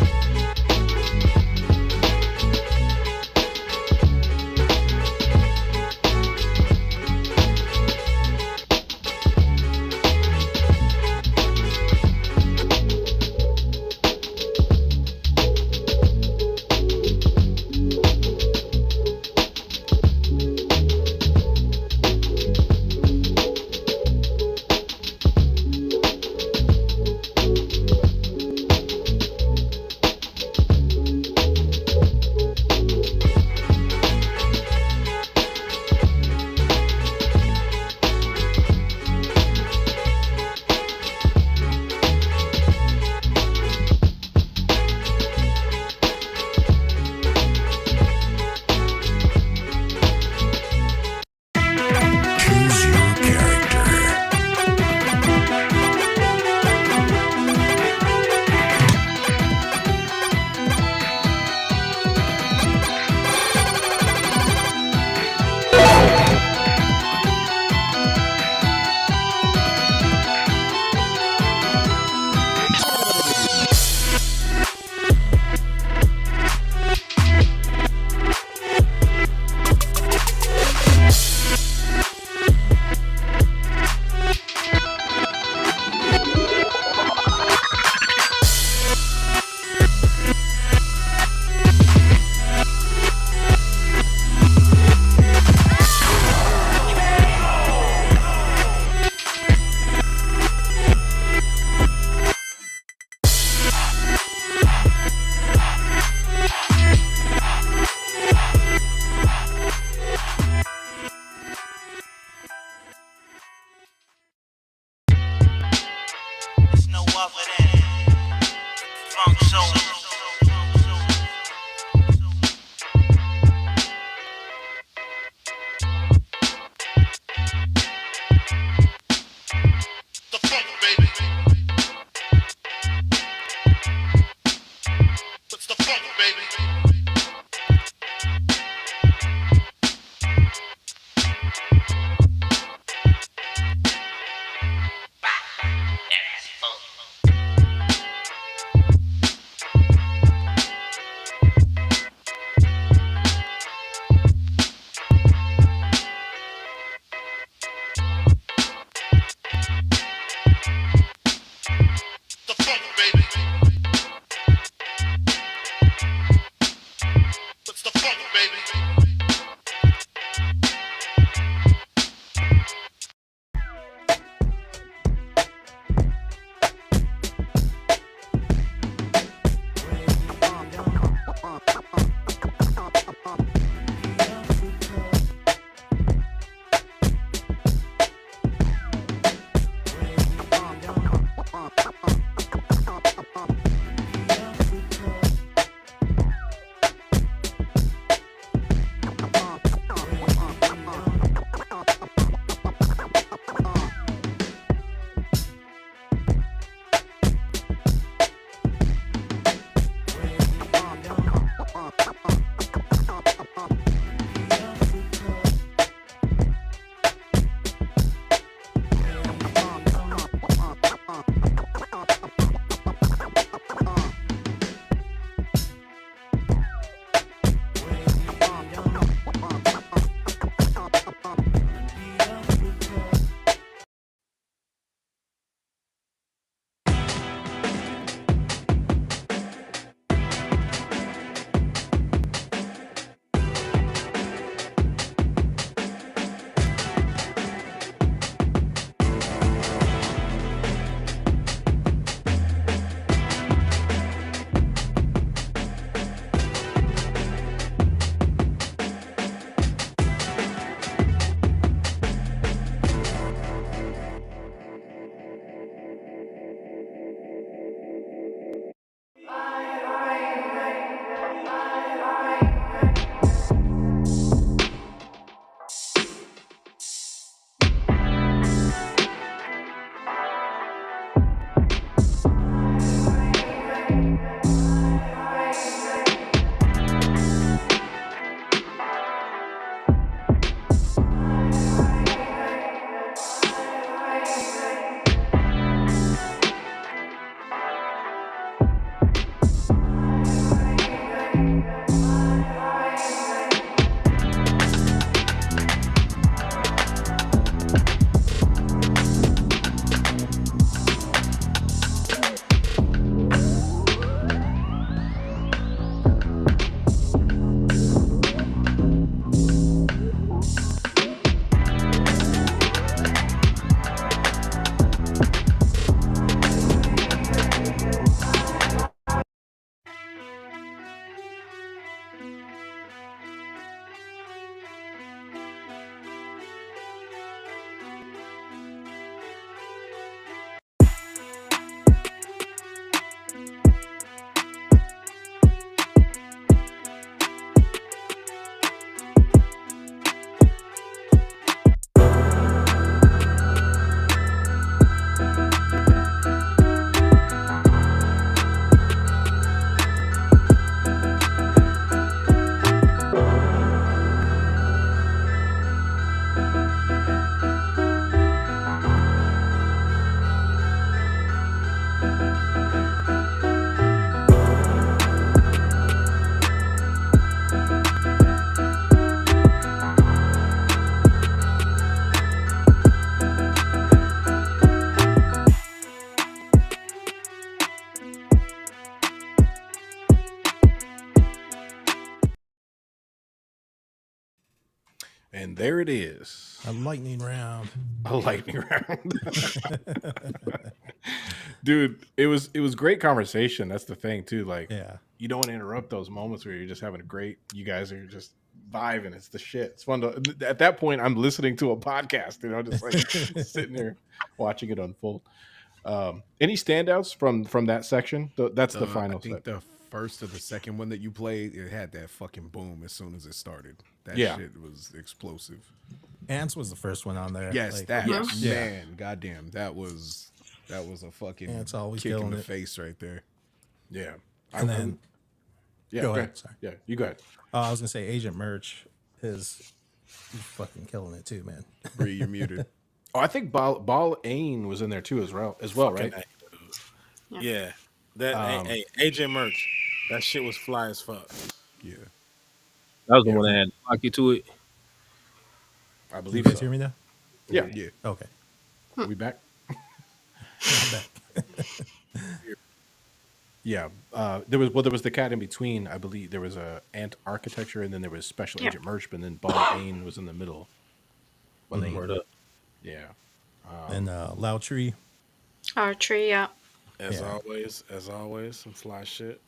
And there it is. A lightning round. A lightning round. Dude, it was great conversation. That's the thing too. Like, yeah, you don't want to interrupt those moments where you're just having a great, you guys are just vibing. It's the shit. It's fun to, at that point, I'm listening to a podcast, just like sitting there watching it unfold. Any standouts from that section? That's the final I think set. the first or the second one that you played, it had that fucking boom as soon as it started. That Yeah. shit was explosive. Ants was the first one on there. Yes, like, that yeah. man, goddamn, that was a fucking Ants always kick in killing the it. face right there. Yeah, And then yeah, go okay. ahead. Sorry. Yeah, you go ahead. I was gonna say Agent Merch he's fucking killing it too, man. Bree, you're muted. Oh, I think Ball Ain was in there too as well, right? Yeah. That Agent Merch. That shit was fly as fuck. Yeah. That was the one that had Hockey to it. I You believe guys so. hear me now? Yeah. Yeah. Okay. Are we back? I'm back. Yeah. There was the cat in between. I believe there was a Ant Architecture, and then there was Special Agent Merch, and then Ball Ain was in the middle. Word up. Yeah. And Loud Tree. Archery, yeah. As always, some fly shit.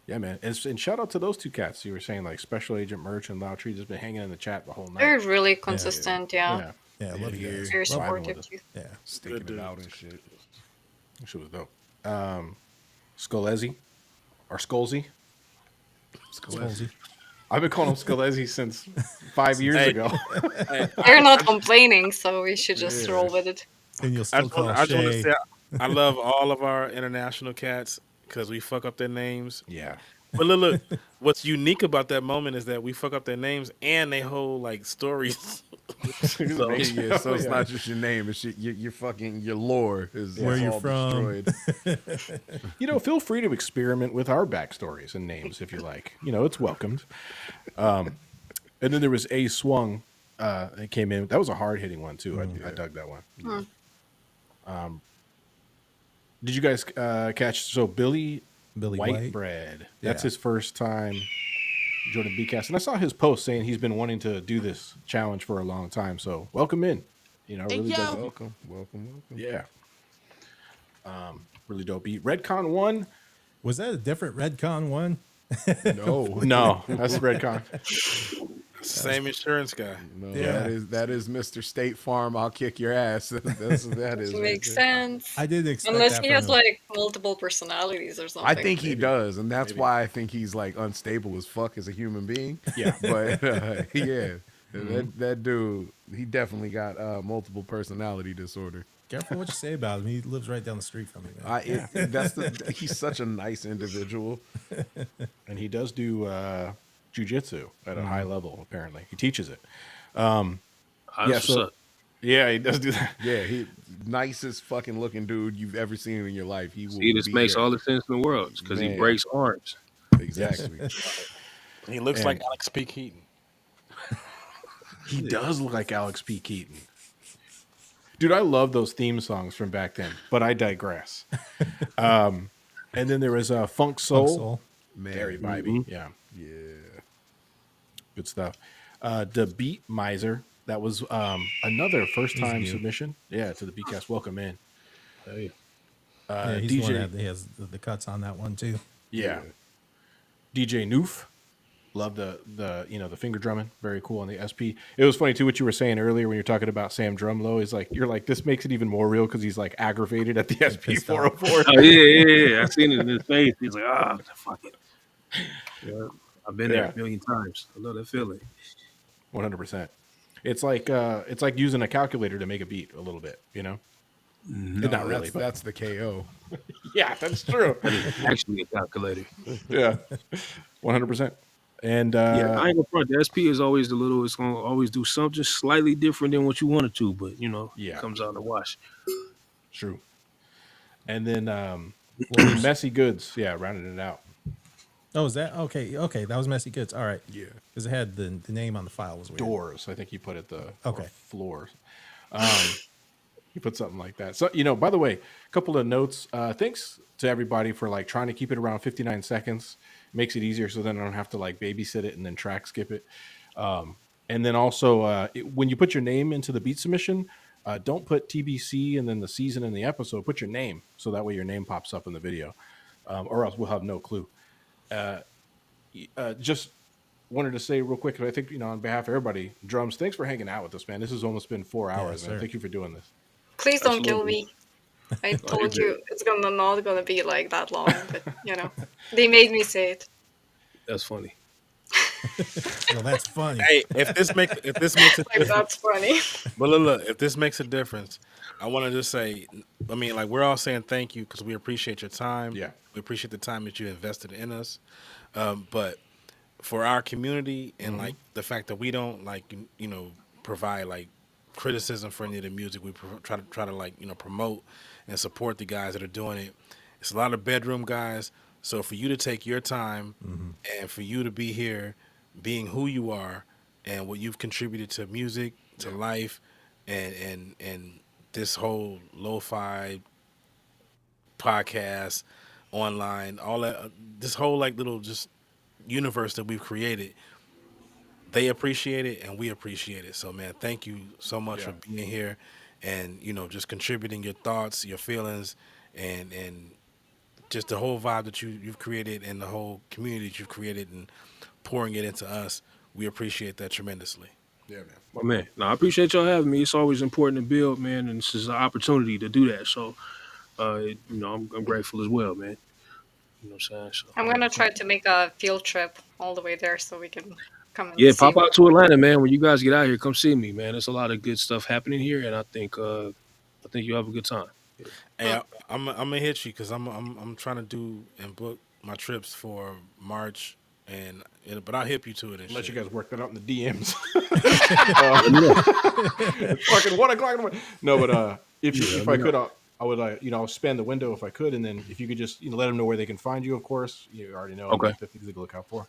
Yeah, man. And shout out to those two cats. You were saying like Special Agent Merch and Loud Trees has been hanging in the chat the whole night. They're really consistent, yeah. Yeah, I love you guys. Very Love vibing with supportive us. too. Yeah. Sticking Good it out and shit. That shit was dope. Skolezi or Skolzy. Skolzy. I've been calling him Skolezi since 5 years ago. They're not complaining, so we should just roll with it. And you'll I still just call want to Shay. say I love all of our international cats because we fuck up their names. Yeah. But look, what's unique about that moment is that we fuck up their names and they hold like stories. So it's not just your name; it's your fucking your lore is Where you're all from. destroyed. Feel free to experiment with our backstories and names if you like. It's welcomed. And then there was A Swung that came in. That was a hard hitting one too. I dug that one. Did you guys catch? So Billy Whitebread. That's his first time joining Beatcast, and I saw his post saying he's been wanting to do this challenge for a long time. So welcome in. Really does Welcome. Yeah. Really dope beat. Redcon 1. Was that a different Redcon one? No, that's Redcon. Same insurance guy. No, Yeah. that is Mr. State Farm. I'll kick your ass. That is. It makes sense. I didn't expect Unless that he from has him. like multiple personalities or something. I think he does, and that's why I think he's like unstable as fuck as a human being. Yeah, but that dude, he definitely got multiple personality disorder. Careful what you say about him. He lives right down the street from me, man. He's such a nice individual, and he does do jujitsu at a high level. Apparently, he teaches it. Yeah, he does do that. Yeah, he nicest fucking looking dude you've ever seen in your life. He will. See, this makes all the sense in the world because he breaks arms. Exactly. He looks like Alex P. Keaton. He does look like Alex P. Keaton. Dude, I love those theme songs from back then, but I digress. And then there was Funk Soul. Man, very vibey. Yeah. Good stuff. The Beat Miser. That was another first-time submission. Yeah, to the Beatcast. Welcome in. He's DJ, the one that he has the cuts on that one too. Yeah. DJ Noof. Love the finger drumming. Very cool on the SP. It was funny too what you were saying earlier when you're talking about Sam Drumlow. Is like you're like this makes it even more real because he's like aggravated at the SP 404. Oh yeah. I seen it in his face. He's like, fuck it. Yeah, I've been there a million times. I know that feeling. 100%. It's like using a calculator to make a beat a little bit. No, not really. But That's the KO. Yeah, that's true. That is actually a calculator. Yeah, 100%. And I ain't gonna front. The SP is always it's gonna always do something slightly different than what you want it to, but it comes out in the wash. True. And then Messy Goods, rounded it out. Oh, is that okay? Okay, that was Messy Goods. All right. Yeah, because it had the name on the file was weird. Doors, I think you put it or floors. You put something like that. So by the way, a couple of notes. Thanks to everybody for like trying to keep it around 59 seconds. Makes it easier so then I don't have to like babysit it and then track skip it. And then also when you put your name into the beat submission, don't put TBC and then the season and the episode. Put your name so that way your name pops up in the video, or else we'll have no clue. Just wanted to say real quick, I think on behalf of everybody, Drums, thanks for hanging out with us, man. This has almost been 4 hours, man. Thank you for doing this. Please don't kill me. I told you it's not gonna be like that long, but they made me say it. That's funny. Well, that's funny. Hey, if this makes a difference, that's funny. But look, if this makes a difference, I want to just say, we're all saying thank you because we appreciate your time. Yeah, we appreciate the time that you invested in us. But for our community and like the fact that we don't provide like criticism for any of the music, we try to promote and support the guys that are doing it. It's a lot of bedroom guys. So for you to take your time and for you to be here, being who you are and what you've contributed to music, to life, and this whole lo-fi podcast, online, all that, this whole like little just universe that we've created, they appreciate it and we appreciate it. So man, thank you so much for being here and just contributing your thoughts, your feelings, and just the whole vibe that you've created and the whole community that you've created and pouring it into us. We appreciate that tremendously. Yeah, man. My man. No, I appreciate y'all having me. It's always important to build, man, and this is an opportunity to do that. So, I'm grateful as well, man. You know what I'm saying? So, I'm gonna try to make a field trip all the way there so we can come and yeah, see. pop out to Atlanta, man. When you guys get out here, come see me, man. There's a lot of good stuff happening here, and I think you'll have a good time. Hey, I'm gonna hit you because I'm trying to do and book my trips for March, but I'll hip you to it. And Let shit. you guys work that out in the DMs. It's fucking 1 o'clock in the morning. No, but if I could, I would I'll span the window if I could, and then if you could just let them know where they can find you. Of course, you already know. Okay. The things to look out for.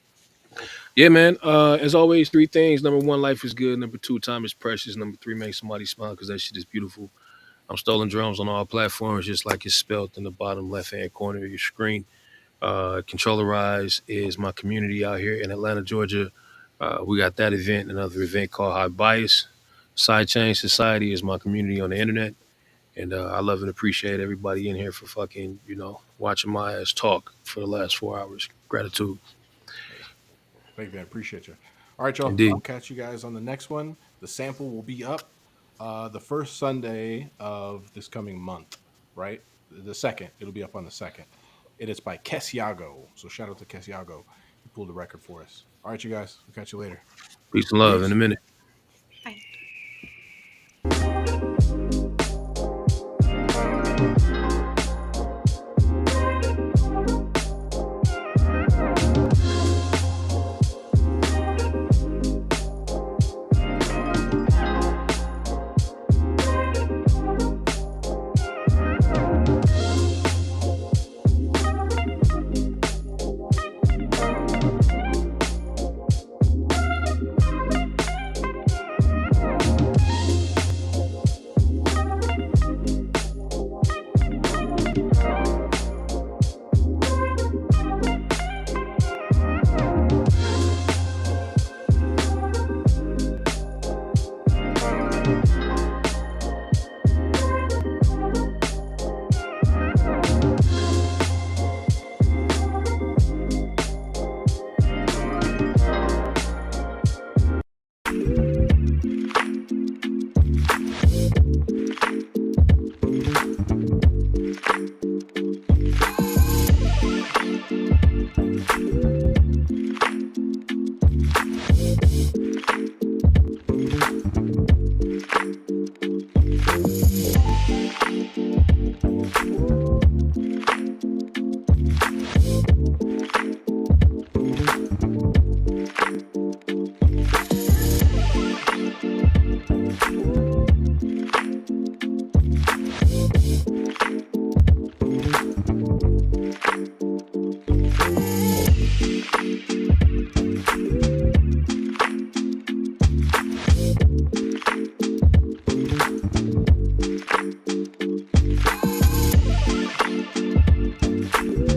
Yeah, man. As always, 3 things. Number 1, life is good. Number 2, time is precious. Number 3, make somebody smile because that shit is beautiful. I'm Stolen Drums on all platforms, just like it's spelled in the bottom left-hand corner of your screen. Controllerize is my community out here in Atlanta, Georgia. We got that event, another event called High Bias. Sidechain Society is my community on the internet. And I love and appreciate everybody in here for fucking, watching my ass talk for the last 4 hours. Gratitude. Thank you, man. Appreciate you. All right, y'all. Indeed. I'll catch you guys on the next one. The sample will be up the first Sunday of this coming month, right? The 2nd. It'll be up on the 2nd. It is by Kesiago. So shout out to Kesiago. He pulled the record for us. All right, you guys. We'll catch you later. Peace and love in a minute.